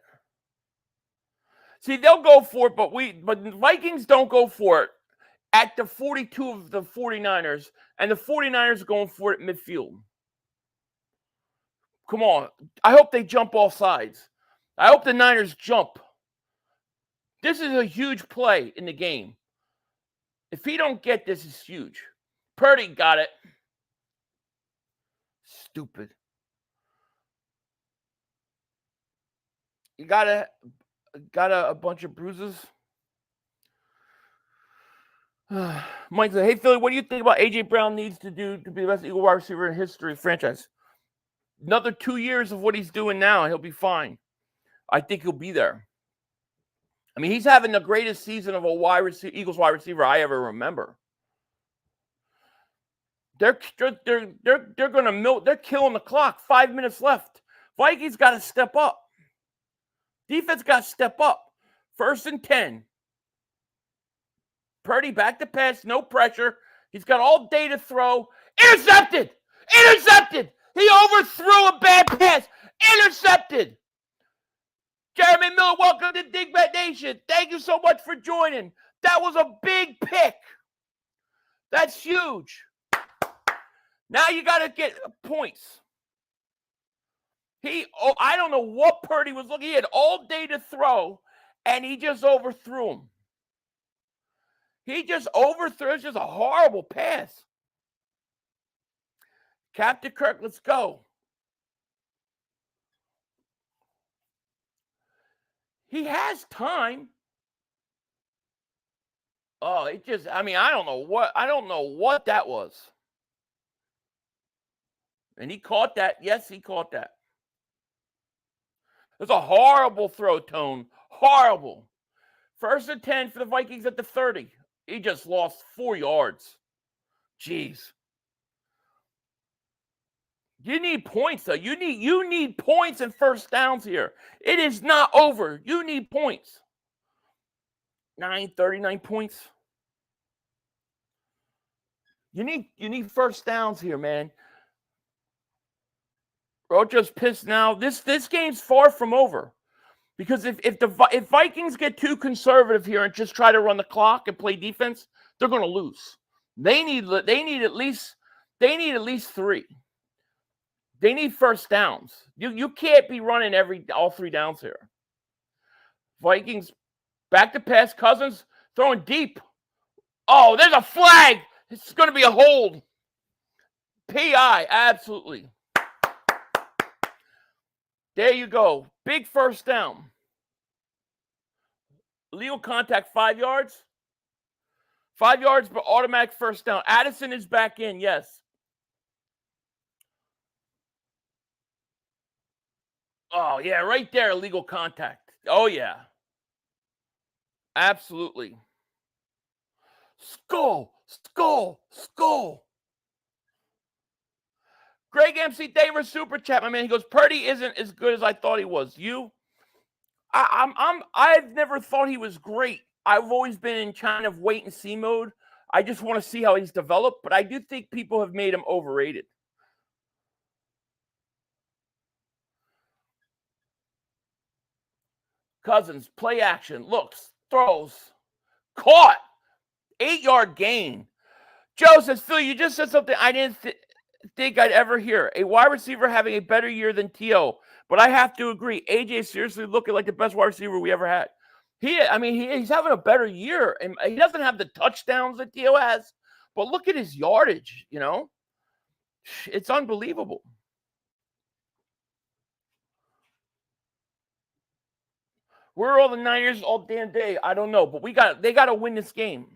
See, they'll go for it, but the Vikings don't go for it at the 42 of the 49ers, and the 49ers are going for it at midfield. Come on. I hope they jump all sides. I hope the Niners jump. This is a huge play in the game. If he don't get this, it's huge. Purdy got it. Stupid. You got a bunch of bruises. Mike said, hey, Philly, what do you think about A.J. Brown needs to do to be the best Eagle wide receiver in history of franchise? Another 2 years of what he's doing now, and he'll be fine. I think he'll be there. I mean, he's having the greatest season of a Eagles wide receiver I ever remember. They're going to milk. They're killing the clock. 5 minutes left. Vikings got to step up. Defense got to step up. 1st and 10. Purdy back to pass. No pressure. He's got all day to throw. Intercepted. Intercepted. He overthrew a bad pass. Intercepted. Jeremy Miller, welcome to Dingbat Nation. Thank you so much for joining. That was a big pick. That's huge. Now you got to get points. I don't know what Purdy was looking. He had all day to throw, and he just overthrew him. He just overthrew. It's just a horrible pass. Captain Kirk, let's go. He has time. Oh, I don't know what that was. And he caught that. Yes, he caught that. It's a horrible throw, Tone. Horrible. 1st and 10 for the Vikings at the 30. He just lost 4 yards. Jeez. You need points, though. You need points and 1st downs here. It is not over. You need points. 39 points. You need 1st downs here, man. Rojo's pissed now. This game's far from over. Because if Vikings get too conservative here and just try to run the clock and play defense, they're going to lose. They need at least 3. They need 1st downs. You can't be running all 3 downs here. Vikings back to pass. Cousins throwing deep. Oh, there's a flag. It's going to be a hold. PI, absolutely. There you go. Big 1st down. Illegal contact, 5 yards. 5 yards, but automatic 1st down. Addison is back in, yes. Oh, yeah, right there, illegal contact. Oh, yeah. Absolutely. Skull. Greg MC Davis super chat, my man. He goes, Purdy isn't as good as I thought he was. I've never thought he was great. I've always been in kind of wait and see mode. I just want to see how he's developed, but I do think people have made him overrated. Cousins, play action, looks, throws, caught. 8-yard gain. Joe says, Phil, you just said something I didn't think I'd ever hear. A wide receiver having a better year than T.O., but I have to agree. AJ is seriously looking like the best wide receiver we ever had. He's having a better year, and he doesn't have the touchdowns that T.O. has, but look at his yardage, It's unbelievable. Where are all the Niners all damn day? I don't know, but they got to win this game.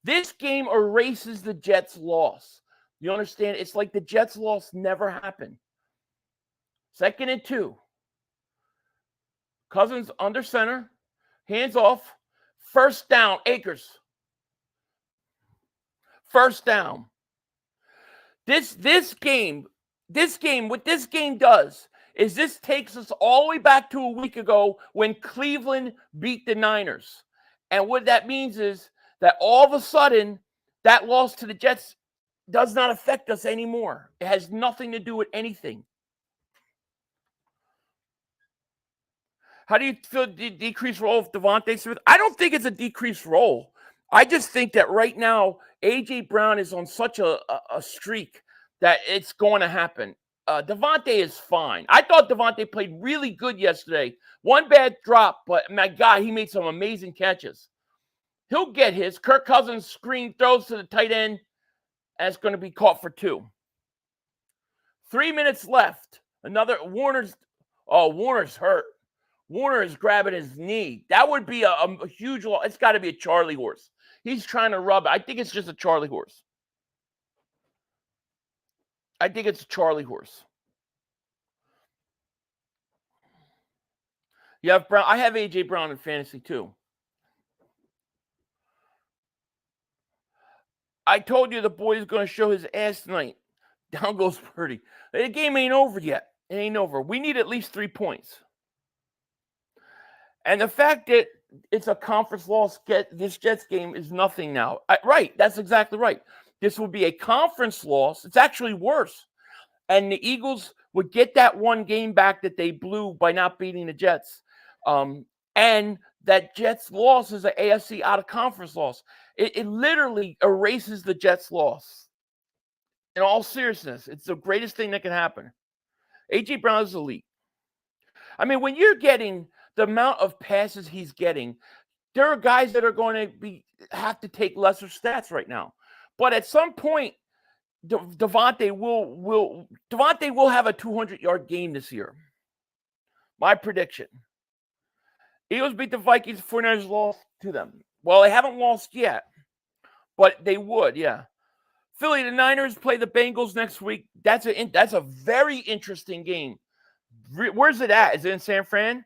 This game erases the Jets' loss. You understand? It's like the Jets' loss never happened. 2nd and 2. Cousins under center. Hands off. 1st down. Akers. 1st down. This game, what this game does is this takes us all the way back to a week ago when Cleveland beat the Niners. And what that means is that all of a sudden, that loss to the Jets does not affect us anymore. It has nothing to do with anything. How do you feel the decreased role of Devontae Smith? I don't think it's a decreased role. I just think that right now, A.J. Brown is on such a streak that it's going to happen. Devontae is fine. I thought Devontae played really good yesterday. One bad drop, but my God, he made some amazing catches. He'll get his. Kirk Cousins screen throws to the tight end, and it's going to be caught for 2. 3 minutes left. Warner's hurt. Warner is grabbing his knee. That would be a huge loss. It's got to be a Charlie horse. He's trying to rub it. I think it's just a Charlie horse. I think it's a Charlie horse. You have Brown. I have A.J. Brown in fantasy too. I told you the boy is going to show his ass tonight. Down goes Purdy. The game ain't over yet. It ain't over. We need at least 3 points. And the fact that it's a conference loss, this Jets game is nothing now. Right, that's exactly right. This would be a conference loss. It's actually worse. And the Eagles would get that one game back that they blew by not beating the Jets. And that Jets loss is an AFC out-of-conference loss. It literally erases the Jets loss. In all seriousness, it's the greatest thing that can happen. A.J. Brown is elite. I mean, when you're getting the amount of passes he's getting, there are guys that are going to have to take lesser stats right now. But at some point, Devontae will have a 200-yard game this year. My prediction. Eagles beat the Vikings. 49ers lost to them. Well, they haven't lost yet, but they would, yeah. Philly, the Niners play the Bengals next week. That's a very interesting game. Where's it at? Is it in San Fran?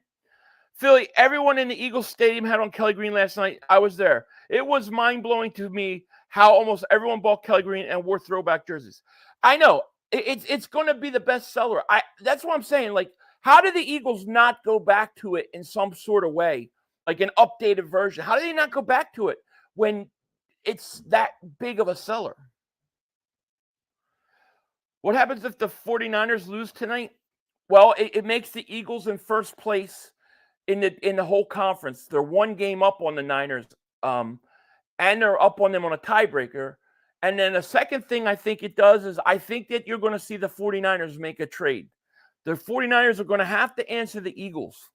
Philly, everyone in the Eagles Stadium had on Kelly Green last night. I was there. It was mind-blowing to me how almost everyone bought Kelly Green and wore throwback jerseys. I know. It's going to be the best seller. That's what I'm saying. Like, how do the Eagles not go back to it in some sort of way? Like an updated version. How do they not go back to it when it's that big of a seller? What happens if the 49ers lose tonight? Well, it makes the Eagles in first place in the whole conference. They're one game up on the Niners, and they're up on them on a tiebreaker. And then the second thing I think it does is I think that you're going to see the 49ers make a trade. The 49ers are going to have to answer the Eagles.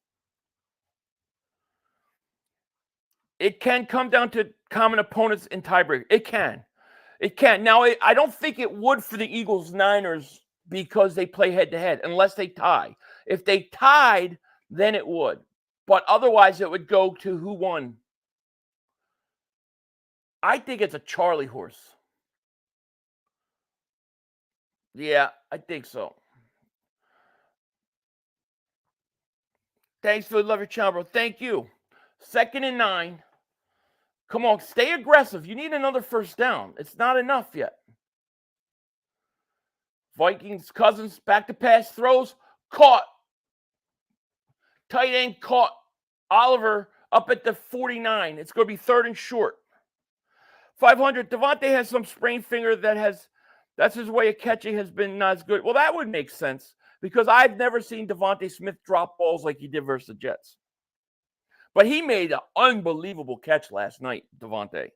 It can come down to common opponents in tiebreaker. It can. It can. Now, I don't think it would for the Eagles-Niners because they play head-to-head, unless they tie. If they tied, then it would. But otherwise, it would go to who won. I think it's a Charlie horse. Yeah, I think so. Thanks for the love your channel, bro. Thank you. 2nd and 9. Come on, stay aggressive. You need another first down. It's not enough yet. Vikings, Cousins, back to pass, throws, caught. Tight end caught. Oliver up at the 49. It's going to be 3rd and short. 500. Devontae has some sprained finger that's his way of catching has been not as good. Well, that would make sense because I've never seen Devontae Smith drop balls like he did versus the Jets. But he made an unbelievable catch last night, Devontae.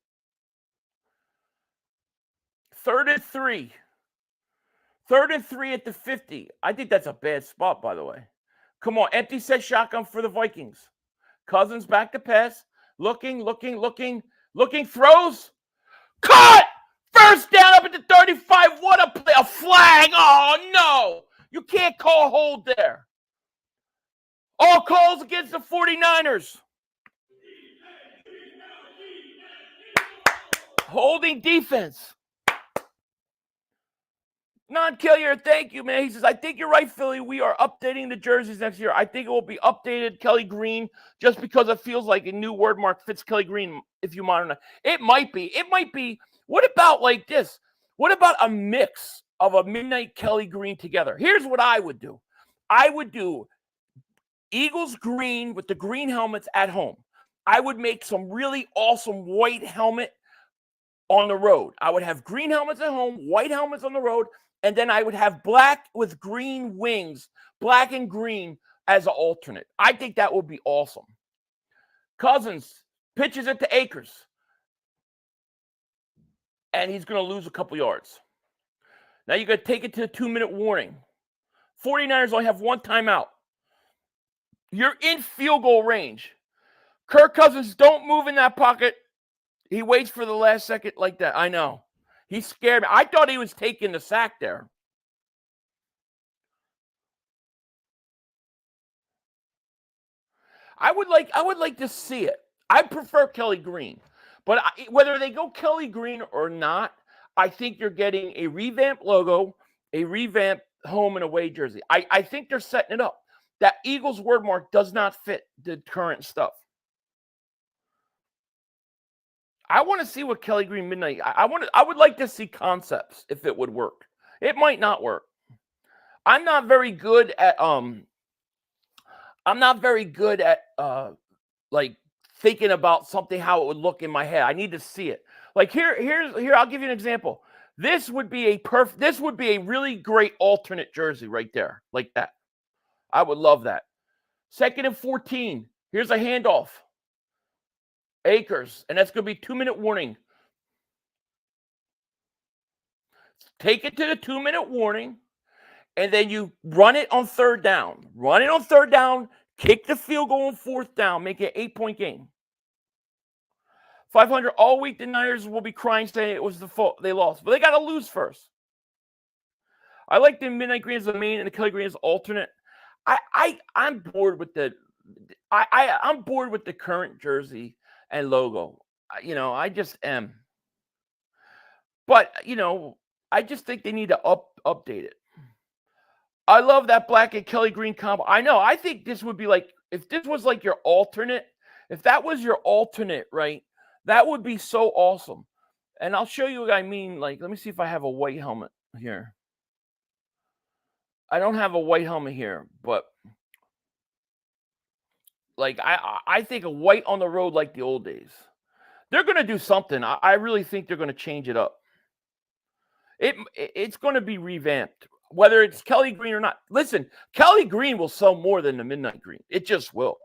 3rd and 3. 3rd and 3 at the 50. I think that's a bad spot, by the way. Come on, empty set shotgun for the Vikings. Cousins back to pass. Looking, throws. Cut! First down up at the 35. What a play. A flag. Oh, no. You can't call hold there. All calls against the 49ers. Holding defense. Non-Killier, thank you, man. He says, I think you're right, Philly. We are updating the jerseys next year. I think it will be updated Kelly Green just because it feels like a new word mark fits Kelly Green if you modernize. It might be. What about like this? What about a mix of a midnight Kelly Green together? Here's what I would do. I would do Eagles green with the green helmets at home. I would make some really awesome white helmet on the road. I would have green helmets at home, white helmets on the road, and then I would have black with green wings, black and green as an alternate. I think that would be awesome. Cousins pitches it to Akers, and he's going to lose a couple yards. Now you got to take it to the 2-minute warning. 49ers only have one timeout. You're in field goal range. Kirk Cousins, don't move in that pocket. He waits for the last second like that. I know. He scared me. I thought he was taking the sack there. I would like to see it. I prefer Kelly Green. But whether they go Kelly Green or not, I think you're getting a revamped logo, a revamped home and away jersey. I think they're setting it up. That Eagles word mark does not fit the current stuff. I want to see what Kelly Green Midnight. I would like to see concepts if it would work. It might not work. I'm not very good at like thinking about something how it would look in my head. I need to see it. Like here. I'll give you an example. This would be a really great alternate jersey right there, like that. I would love that. 2nd and 14. Here's a handoff. Akers, and that's going to be 2-minute warning. Take it to the 2-minute warning, and then you run it on 3rd down. Run it on 3rd down, kick the field goal on 4th down, make it an 8-point game. 500 all week. The Niners will be crying saying it was the fault they lost, but they got to lose first. I like the midnight green as the main and the Kelly green as alternate. I'm bored with I'm bored with the current jersey and logo. I just am. But, I just think they need to update it. I love that black and Kelly Green combo. I know. I think this would be like, if this was like your alternate, if that was your alternate, right, that would be so awesome. And I'll show you what I mean. Like, let me see if I have a white helmet here. I don't have a white helmet here, but like I think a white on the road like the old days. They're going to do something. I really think they're going to change it up. It's going to be revamped, whether it's Kelly Green or not. Listen, Kelly Green will sell more than the midnight green. It just will.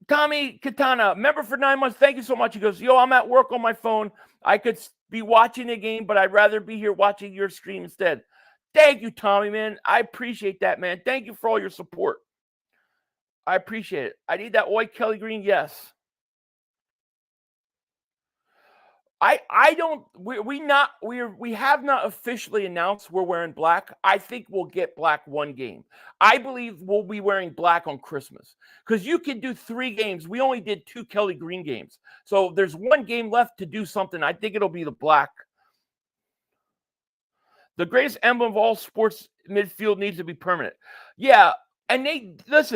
Tommy Katana, member for 9 months. Thank you so much. He goes, yo, I'm at work on my phone. I could be watching the game, but I'd rather be here watching your stream instead. Thank you, Tommy, man. I appreciate that, man. Thank you for all your support. I appreciate it. I need that white Kelly Green. Yes. We have not officially announced we're wearing black. I think we'll get black one game. I believe we'll be wearing black on Christmas because you can do 3 games. We only did 2 Kelly Green games. So there's one game left to do something. I think it'll be the black. The greatest emblem of all sports midfield needs to be permanent. Yeah. And this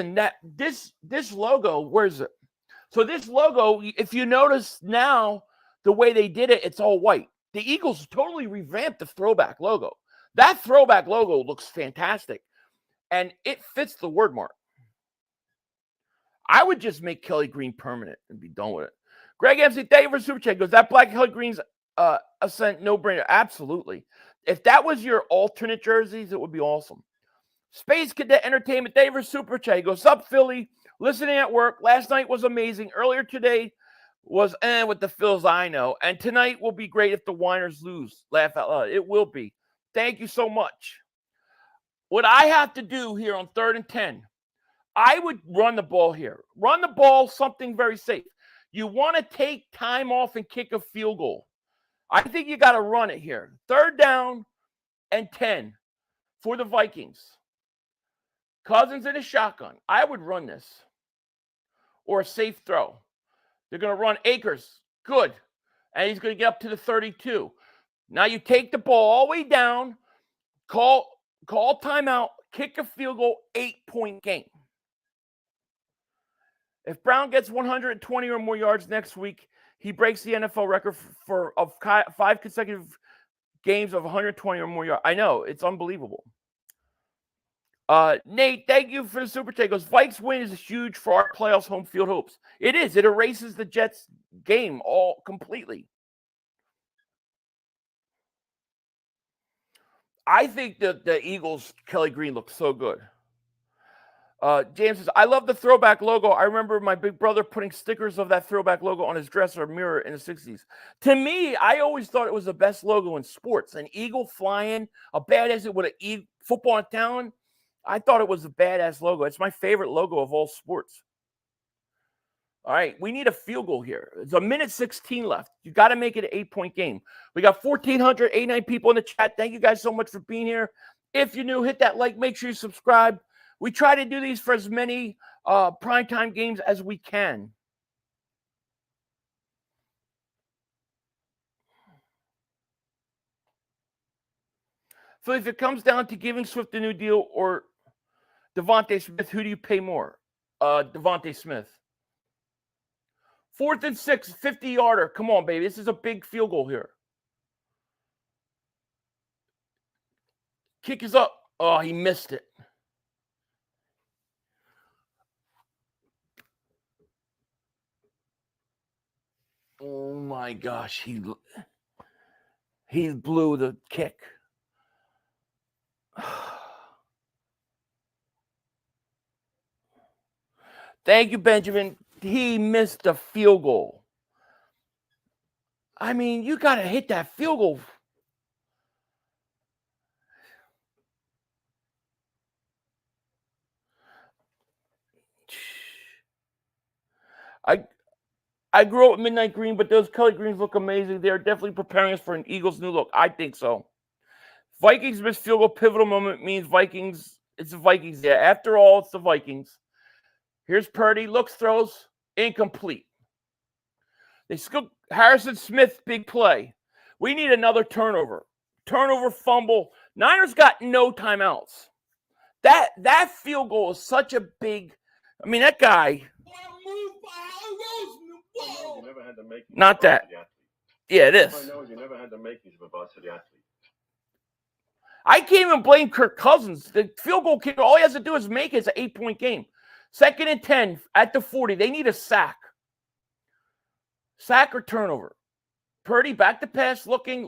logo, where is it? So this logo, if you notice now, the way they did it, it's all white. The Eagles totally revamped the throwback logo. That throwback logo looks fantastic, and it fits the word mark. I would just make Kelly Green permanent and be done with it. Greg MC, thank you for Super Chat. Goes, that black Kelly Green's ascent, no-brainer. Absolutely. If that was your alternate jerseys, it would be awesome. Space Cadet Entertainment, thank you for Super Chat. He goes, up, Philly. Listening at work. Last night was amazing. Earlier today was with the Phils, I know. And tonight will be great if the Winers lose. Laugh out loud. It will be. Thank you so much. What I have to do here on 3rd and 10, I would run the ball here. Run the ball, something very safe. You want to take time off and kick a field goal. I think you got to run it here. 3rd down and 10 for the Vikings. Cousins in a shotgun. I would run this. Or a safe throw. They're going to run Akers. Good. And he's going to get up to the 32. Now you take the ball all the way down, call timeout, kick a field goal, 8-point game. If Brown gets 120 or more yards next week, he breaks the NFL record of 5 consecutive games of 120 or more yards. I know, it's unbelievable. Nate, thank you for the super take. Goes, Vikes win is huge for our playoffs home field hopes. It is. It erases the Jets game all completely. I think that the Eagles, Kelly Green, looks so good. James says, I love the throwback logo. I remember my big brother putting stickers of that throwback logo on his dresser mirror in the 60s. To me, I always thought it was the best logo in sports. An eagle flying, a badass with a football talent. I thought it was a badass logo. It's my favorite logo of all sports. All right, we need a field goal here. There's a minute 16 left. You got to make it an 8-point game. We got 1,489 people in the chat. Thank you guys so much for being here. If you're new, hit that like. Make sure you subscribe. We try to do these for as many primetime games as we can. So if it comes down to giving Swift a new deal or Devontae Smith, who do you pay more? Devontae Smith. 4th and 6, 50-yarder. Come on, baby. This is a big field goal here. Kick is up. Oh, he missed it. Oh, my gosh. He blew the kick. Thank you, Benjamin. He missed the field goal. I mean, you got to hit that field goal. I grew up with midnight green, but those Kelly greens look amazing. They're definitely preparing us for an Eagles new look. I think so. Vikings missed field goal pivotal moment means Vikings. It's the Vikings. Yeah, after all, it's the Vikings. Here's Purdy. Looks, throws, incomplete. They still Harrison Smith, big play. We need another turnover. Turnover, fumble. Niners got no timeouts. That field goal is such a big. I mean, that guy. Not that. Yeah, it is. I can't even blame Kirk Cousins. The field goal kicker, all he has to do is make it. It's an 8-point game. 2nd and 10 at the 40. They need a sack. Sack or turnover. Purdy back to pass, looking,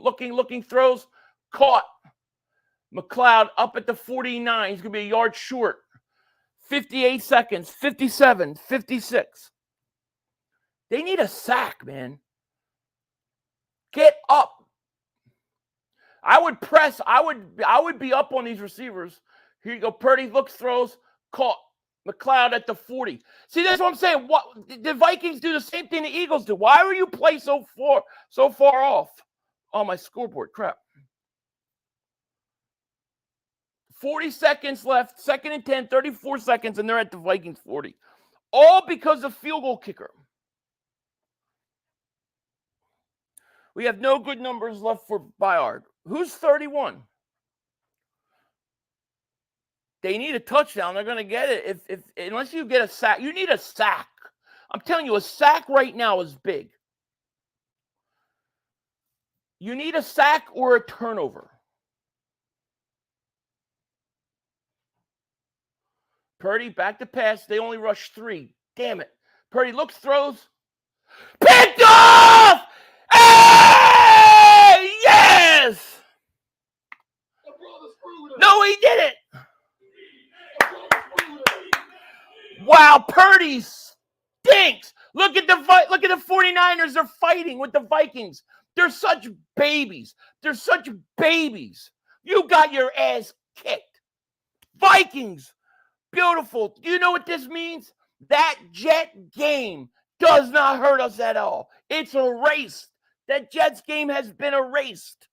throws, caught. McLeod up at the 49. He's going to be a yard short. 58 seconds, 57, 56. They need a sack, man. Get up. I would press. I would be up on these receivers. Here you go. Purdy looks, throws, caught. McLeod at the 40. See, that's what I'm saying. What the Vikings do the same thing the Eagles do. Why were you play so far off on my scoreboard? Crap. 40 seconds left. 2nd and 10, 34 seconds, and they're at the Vikings 40. All because of field goal kicker. We have no good numbers left for Byard. Who's 31? They need a touchdown. They're going to get it. If unless you get a sack. You need a sack. I'm telling you, a sack right now is big. You need a sack or a turnover. Purdy back to pass. They only rush 3. Damn it. Purdy looks, throws. Picked off! Hey! Yes! No, he did it. Wow, Purdy stinks. Look at the 49ers. They're fighting with the Vikings. They're such babies. They're such babies. You got your ass kicked. Vikings, beautiful. Do you know what this means? That Jet game does not hurt us at all. It's erased. That Jets game has been erased.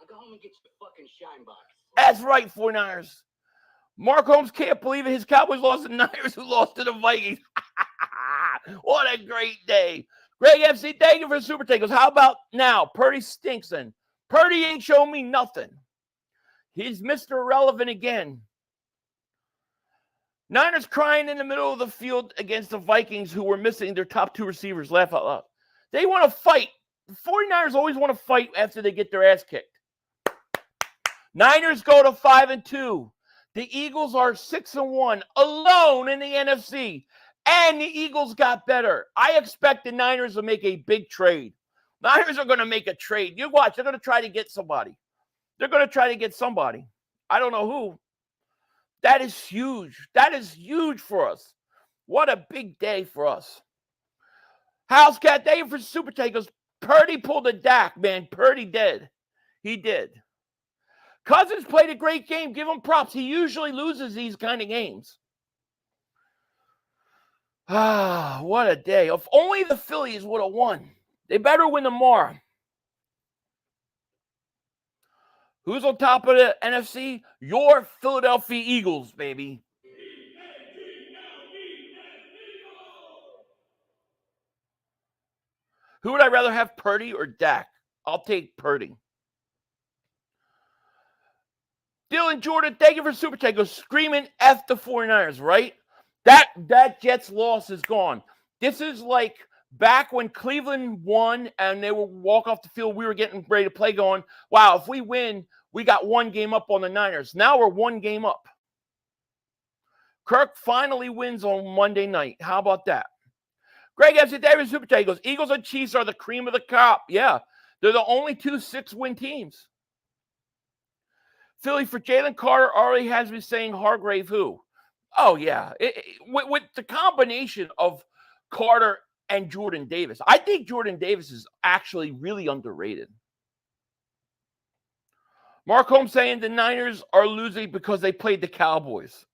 Go home and get your fucking shine box. That's right, 49ers. Mark Holmes can't believe it. His Cowboys lost to the Niners, who lost to the Vikings. What a great day. Greg FC, thank you for the super takeos. How about now? Purdy stinks then. Purdy ain't showing me nothing. He's Mr. Irrelevant again. Niners crying in the middle of the field against the Vikings, who were missing their top two receivers. Laugh out loud. They want to fight. The 49ers always want to fight after they get their ass kicked. Niners go to 5-2. The Eagles are 6-1, alone in the NFC. And the Eagles got better. I expect the Niners to make a big trade. Niners are going to make a trade. You watch. They're going to try to get somebody. They're going to try to get somebody. I don't know who. That is huge. That is huge for us. What a big day for us. House Cat, thank you for super takers. Purdy pulled a Dak, man. Purdy did. He did. Cousins played a great game. Give him props. He usually loses these kind of games. Ah, what a day. If only the Phillies would have won. They better win tomorrow. Who's on top of the NFC? Your Philadelphia Eagles, baby. Who would I rather have, Purdy or Dak? I'll take Purdy. Dylan Jordan, thank you for super take. Screaming F the 49ers, right? That Jets loss is gone. This is like back when Cleveland won and they would walk off the field, we were getting ready to play going, wow, if we win, we got one game up on the Niners. Now we're one game up. Kirk finally wins on Monday night. How about that? Greg FC David Super Chat goes, Eagles and Chiefs are the cream of the crop. Yeah, they're the only two 6-win teams. Philly for Jalen Carter already has me saying Hargrave who? Oh, yeah. With the combination of Carter and Jordan Davis, I think Jordan Davis is actually really underrated. Mark Holmes saying the Niners are losing because they played the Cowboys.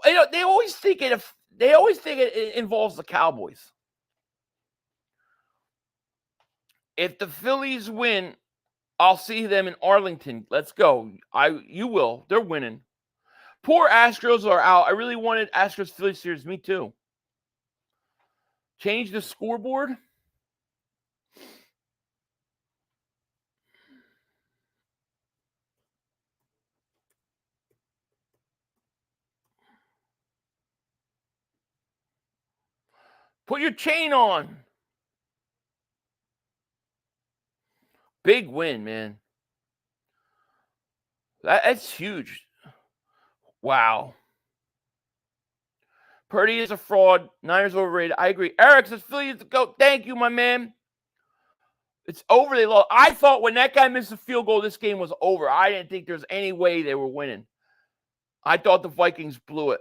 You know, they always think it involves the Cowboys. If the Phillies win, I'll see them in Arlington. Let's go. You will. They're winning. Poor Astros are out. I really wanted Astros Phillies series. Me too. Change the scoreboard. Put your chain on. Big win, man. That's huge. Wow. Purdy is a fraud. Niners overrated. I agree. Eric says Philly is the GOAT. Thank you, my man. It's over. They lost. I thought when that guy missed a field goal, this game was over. I didn't think there's any way they were winning. I thought the Vikings blew it.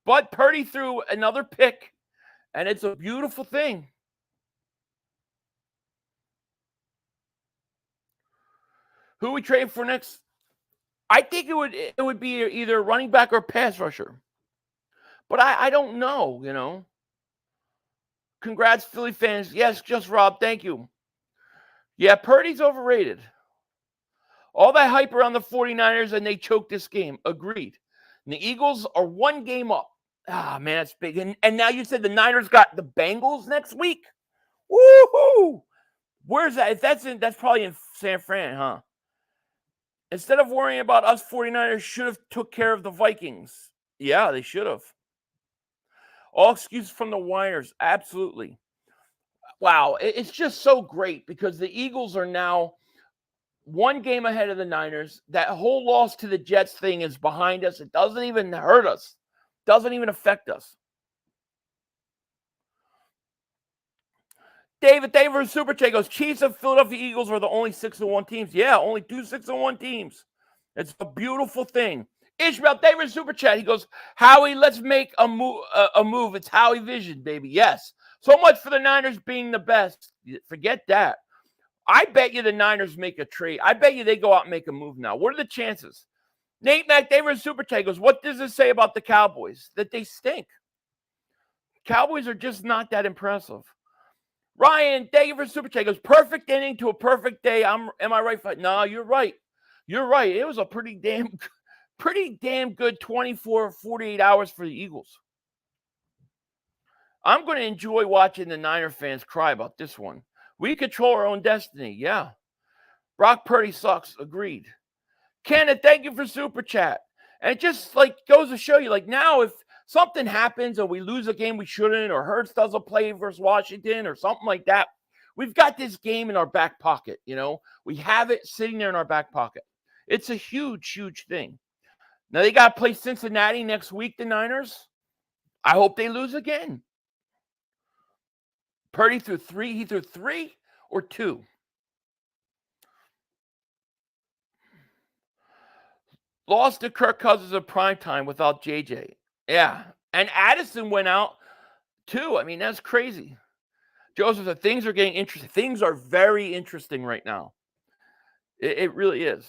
But Purdy threw another pick, and it's a beautiful thing. Who we trade for next? I think it would be either running back or pass rusher. But I don't know, you know. Congrats, Philly fans. Yes, just Rob. Thank you. Yeah, Purdy's overrated. All that hype around the 49ers, and they choked this game. Agreed. And the Eagles are one game up. Ah, man, that's big. And now you said the Niners got the Bengals next week? Woohoo! Where's that? If that's probably in San Fran, huh? Instead of worrying about us 49ers, should have took care of the Vikings. Yeah, they should have. All excuses from the whiners. Absolutely. Wow, it's just so great because the Eagles are now one game ahead of the Niners. That whole loss to the Jets thing is behind us. It doesn't even hurt us. Doesn't even affect us. David for Super Chat goes, Chiefs and Philadelphia Eagles are the only 6-1 teams. Yeah, only two 6-1 teams. It's a beautiful thing. Ishmael David Super Chat. He goes, Howie, let's make a move. It's Howie Vision, baby. Yes. So much for the Niners being the best. Forget that. I bet you the Niners make a trade. I bet you they go out and make a move now. What are the chances? Nate Mac David Super Chat goes, what does this say about the Cowboys? That they stink. Cowboys are just not that impressive. Ryan, thank you for Super Chat. Goes, perfect inning to a perfect day. Am I right? No, you're right. You're right. It was a pretty damn good 24, 48 hours for the Eagles. I'm going to enjoy watching the Niner fans cry about this one. We control our own destiny. Yeah. Brock Purdy sucks. Agreed. Kenneth, thank you for Super Chat. And it just goes to show you, now if something happens or we lose a game we shouldn't, or Hurts doesn't play versus Washington or something like that, we've got this game in our back pocket. We have it sitting there in our back pocket. It's a huge, huge thing. Now they got to play Cincinnati next week, the Niners. I hope they lose again. Purdy threw 3. He threw 3 or 2. Lost to Kirk Cousins in primetime without JJ. Yeah. And Addison went out too. I mean, that's crazy. Joseph said things are getting interesting. Things are very interesting right now. It really is.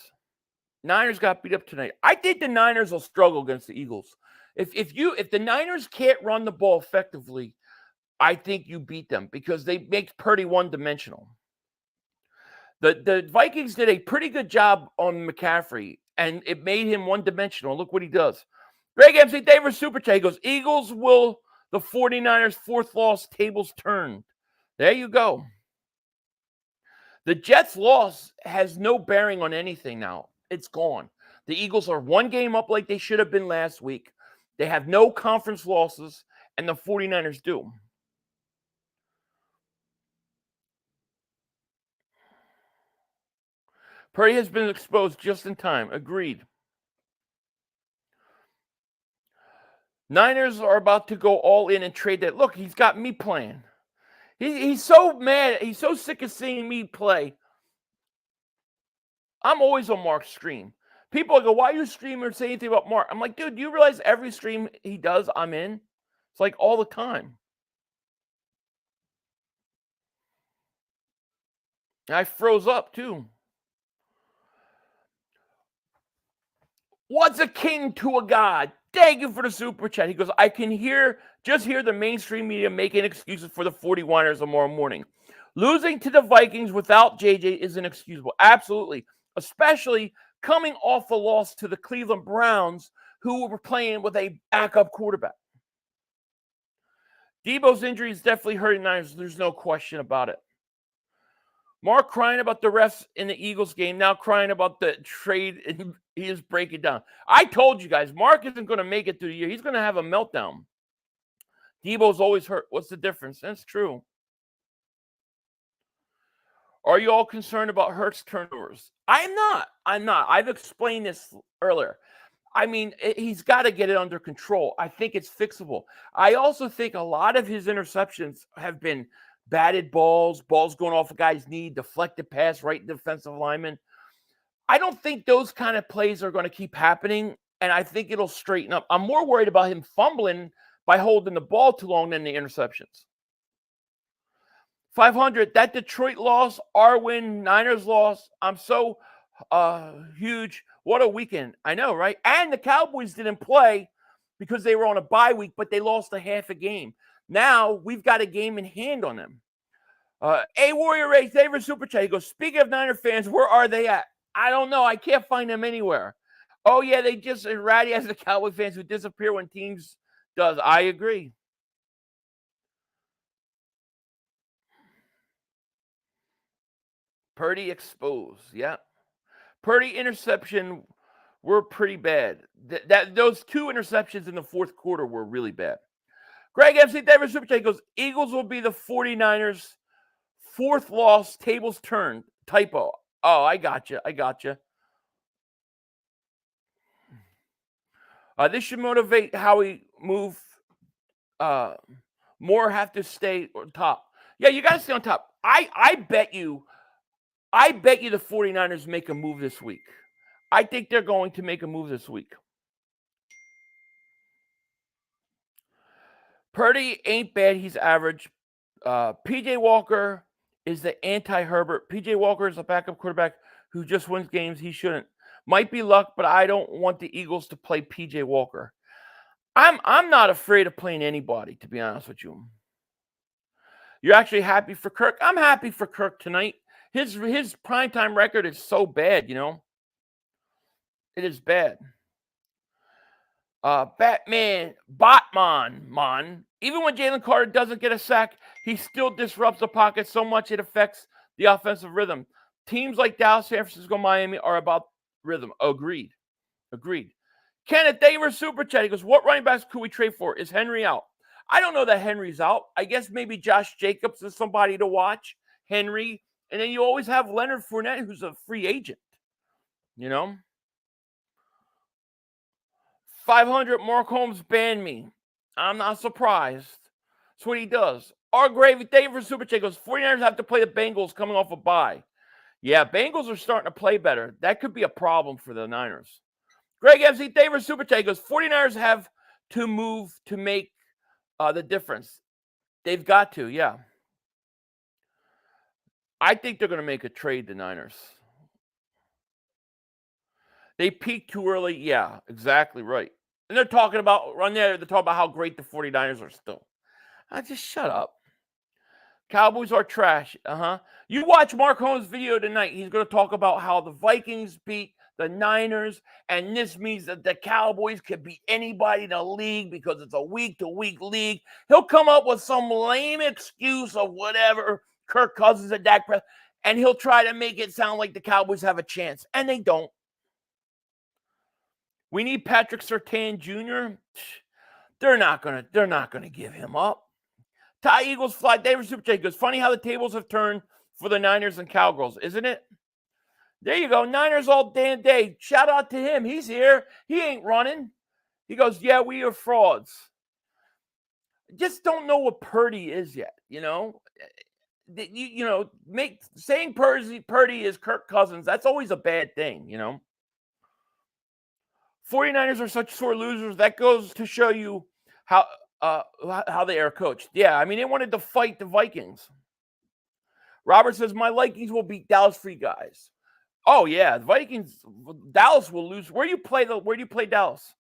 Niners got beat up tonight. I think the Niners will struggle against the Eagles. If the Niners can't run the ball effectively, I think you beat them because they make Purdy one-dimensional. The Vikings did a pretty good job on McCaffrey, and it made him one-dimensional. Look what he does. Greg MC David Super Chat goes, Eagles will the 49ers' fourth loss, tables turned. There you go. The Jets' loss has no bearing on anything now. It's gone. The Eagles are one game up like they should have been last week. They have no conference losses, and the 49ers do. Purdy has been exposed just in time. Agreed. Niners are about to go all in and trade that. Look, he's got me playing. He's so mad. He's so sick of seeing me play. I'm always on Mark's stream. People go, why are you streaming or say anything about Mark? I'm like, dude, do you realize every stream he does, I'm in? It's all the time. And I froze up, too. What's a king to a god? Thank you for the Super Chat. He goes, I can just hear the mainstream media making excuses for the 49ers tomorrow morning. Losing to the Vikings without JJ is inexcusable. Absolutely. Especially coming off a loss to the Cleveland Browns, who were playing with a backup quarterback. Debo's injury is definitely hurting Niners. There's no question about it. Mark crying about the refs in the Eagles game, now crying about the trade, and he is breaking down. I told you guys, Mark isn't going to make it through the year. He's going to have a meltdown. Debo's always hurt. What's the difference? That's true. Are you all concerned about Hurts turnovers? I'm not. I've explained this earlier. I mean, he's got to get it under control. I think it's fixable. I also think a lot of his interceptions have been batted balls going off a guy's knee, deflected pass right in defensive lineman. I don't think those kind of plays are going to keep happening, and I think it'll straighten up. I'm more worried about him fumbling by holding the ball too long than the interceptions. 500, that Detroit loss, our win, Niners loss. I'm so huge. What a weekend. I know, right? And the Cowboys didn't play because they were on a bye week, but they lost a half a game. Now we've got a game in hand on them. A Warrior Race, favorite Super Chat. He goes, speaking of Niner fans, where are they at? I don't know. I can't find them anywhere. Oh, yeah, they just as ratty as the Cowboy fans who disappear when teams does. I agree. Purdy exposed. Yeah. Purdy interception were pretty bad. Those 2 interceptions in the fourth quarter were really bad. Greg MC David Super Chat goes, Eagles will be the 49ers' fourth loss, tables turned. Typo. Oh, I got you. This should motivate how we move. More have to stay on top. Yeah, you got to stay on top. I bet you the 49ers make a move this week. I think they're going to make a move this week. Purdy ain't bad. He's average. P.J. Walker is the anti-Herbert. P.J. Walker is a backup quarterback who just wins games he shouldn't. Might be luck, but I don't want the Eagles to play P.J. Walker. I'm not afraid of playing anybody, to be honest with you. You're actually happy for Kirk? I'm happy for Kirk tonight. His primetime record is so bad, you know. It is bad. Batman, even when Jalen Carter doesn't get a sack, he still disrupts the pocket so much it affects the offensive rhythm. Teams like Dallas, San Francisco, Miami are about rhythm. Agreed. Kenneth Davis Super Chat. He goes, what running backs could we trade for? Is Henry out? I don't know that Henry's out. I guess maybe Josh Jacobs is somebody to watch. Henry. And then you always have Leonard Fournette, who's a free agent. You know? 500 Mark Holmes banned me. I'm not surprised. That's what he does. Our Gravy David Super Chat goes, 49ers have to play the Bengals coming off a bye. Yeah, Bengals are starting to play better. That could be a problem for the Niners. Greg MC David Super Chat goes, 49ers have to move to make the difference. They've got to, yeah. I think they're going to make a trade, the Niners. They peaked too early. Yeah, exactly right. And they're talking about, they're talking about how great the 49ers are still. I just shut up. Cowboys are trash. You watch Mark Holmes' video tonight. He's going to talk about how the Vikings beat the Niners, and this means that the Cowboys could beat anybody in the league because it's a week-to-week league. He'll come up with some lame excuse of whatever, Kirk Cousins and Dak Prescott, and he'll try to make it sound like the Cowboys have a chance, and they don't. We need Patrick Surtain Jr. They're not gonna give him up. Ty Eagles fly. David Super J goes, funny how the tables have turned for the Niners and Cowgirls, isn't it? There you go. Niners all damn day. Shout out to him. He's here. He ain't running. He goes, yeah, we are frauds. Just don't know what Purdy is yet, you know? Saying Purdy is Kirk Cousins, that's always a bad thing, you know? 49ers are such sore losers. That goes to show you how they are coached. Yeah, I mean, they wanted to fight the Vikings. Robert says, my Vikings will beat Dallas Free Guys. Oh, yeah, the Vikings, Dallas will lose. Where do you play Dallas?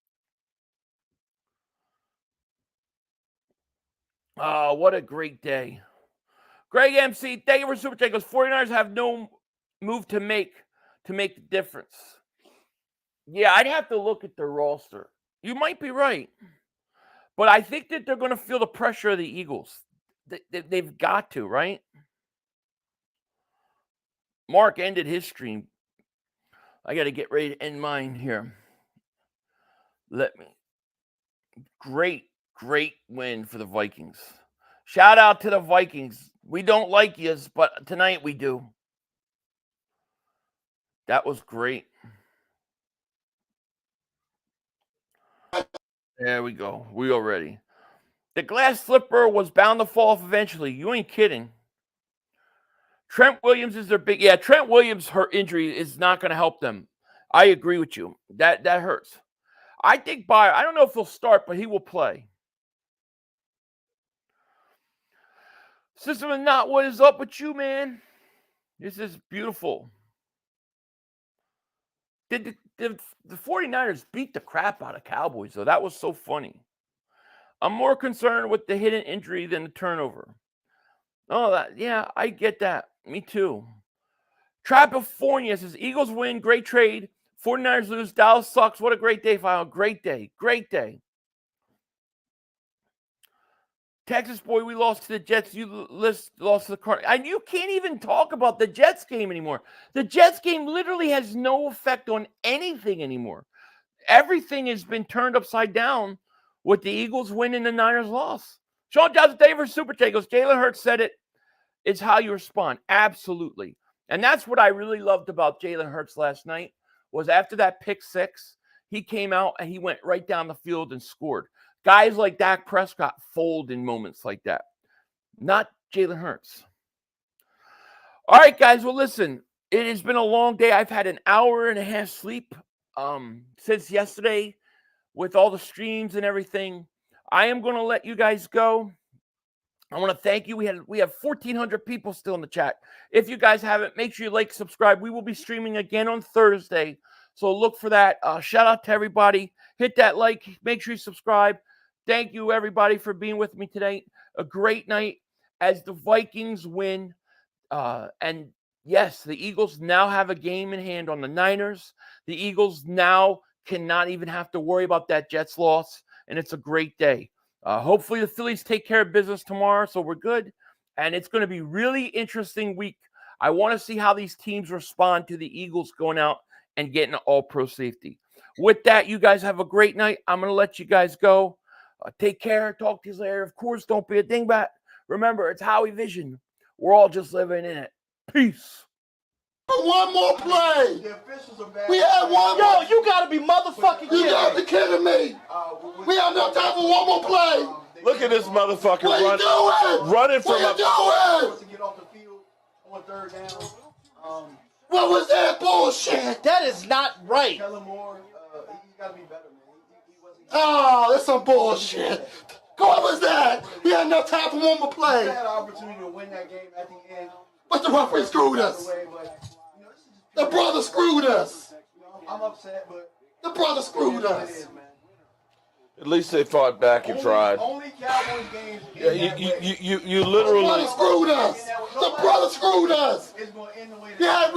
Oh, what a great day. Greg MC, thank you for Super Chat. Goes, 49ers have no move to make the difference. Yeah, I'd have to look at their roster. You might be right. But I think that they're going to feel the pressure of the Eagles. They've got to, right? Mark ended his stream. I got to get ready to end mine here. Great win for the Vikings. Shout out to the Vikings. We don't like yous, but tonight we do. That was great. There we go. We are ready. The glass slipper was bound to fall off eventually. You ain't kidding. Trent Williams is their big... Yeah, Trent Williams' her injury is not going to help them. I agree with you. That hurts. I think Byard, I don't know if he'll start, but he will play. System is not what is up with you, man. This is beautiful. Did the 49ers beat the crap out of Cowboys, though? That was so funny. I'm more concerned with the hidden injury than the turnover. Oh, yeah, I get that. Me too. Trapifornia says, Eagles win, great trade. 49ers lose, Dallas sucks. What a great day, Final. Great day. Texas boy, we lost to the Jets. You lost to the Cardinals. And you can't even talk about the Jets game anymore. The Jets game literally has no effect on anything anymore. Everything has been turned upside down with the Eagles win and the Niners loss. Sean Johnson, David Super Chat goes, Jalen Hurts said it. It's how you respond. Absolutely. And that's what I really loved about Jalen Hurts last night was after that pick six, he came out and he went right down the field and scored. Guys like Dak Prescott fold in moments like that. Not Jalen Hurts. All right, guys. Well, listen, It has been a long day. I've had an hour and a half sleep since yesterday with all the streams and everything. I am going to let you guys go. I want to thank you. We have 1,400 people still in the chat. If you guys haven't, make sure you like, subscribe. We will be streaming again on Thursday, so look for that. Shout out to everybody. Hit that like. Make sure you subscribe. Thank you, everybody, for being with me today. A great night as the Vikings win. And yes, the Eagles now have a game in hand on the Niners. The Eagles now cannot even have to worry about that Jets loss, and it's a great day. Hopefully the Phillies take care of business tomorrow, so we're good. And it's going to be really interesting week. I want to see how these teams respond to the Eagles going out and getting an all-pro safety. With that, you guys have a great night. I'm going to let you guys go. Take care. Talk to you later. Of course, don't be a dingbat. Remember, it's Howie Vision. We're all just living in it. Peace. One more play. We had one more. Yo, you gotta be motherfucking kidding me. You gotta be kidding me. We have no time for one more play. Look at this motherfucker What you doing? running from What you doing? What was that bullshit? That is not right. Oh, that's some bullshit. What was that? We had no time for one more play. We had an opportunity to win that game at the end. But the referee screwed us. The brother screwed us. I'm upset, but the brother screwed us. At least they fought back and tried. Only Cowboys games. Yeah, you literally. The brother screwed us. The brother screwed us. Yeah.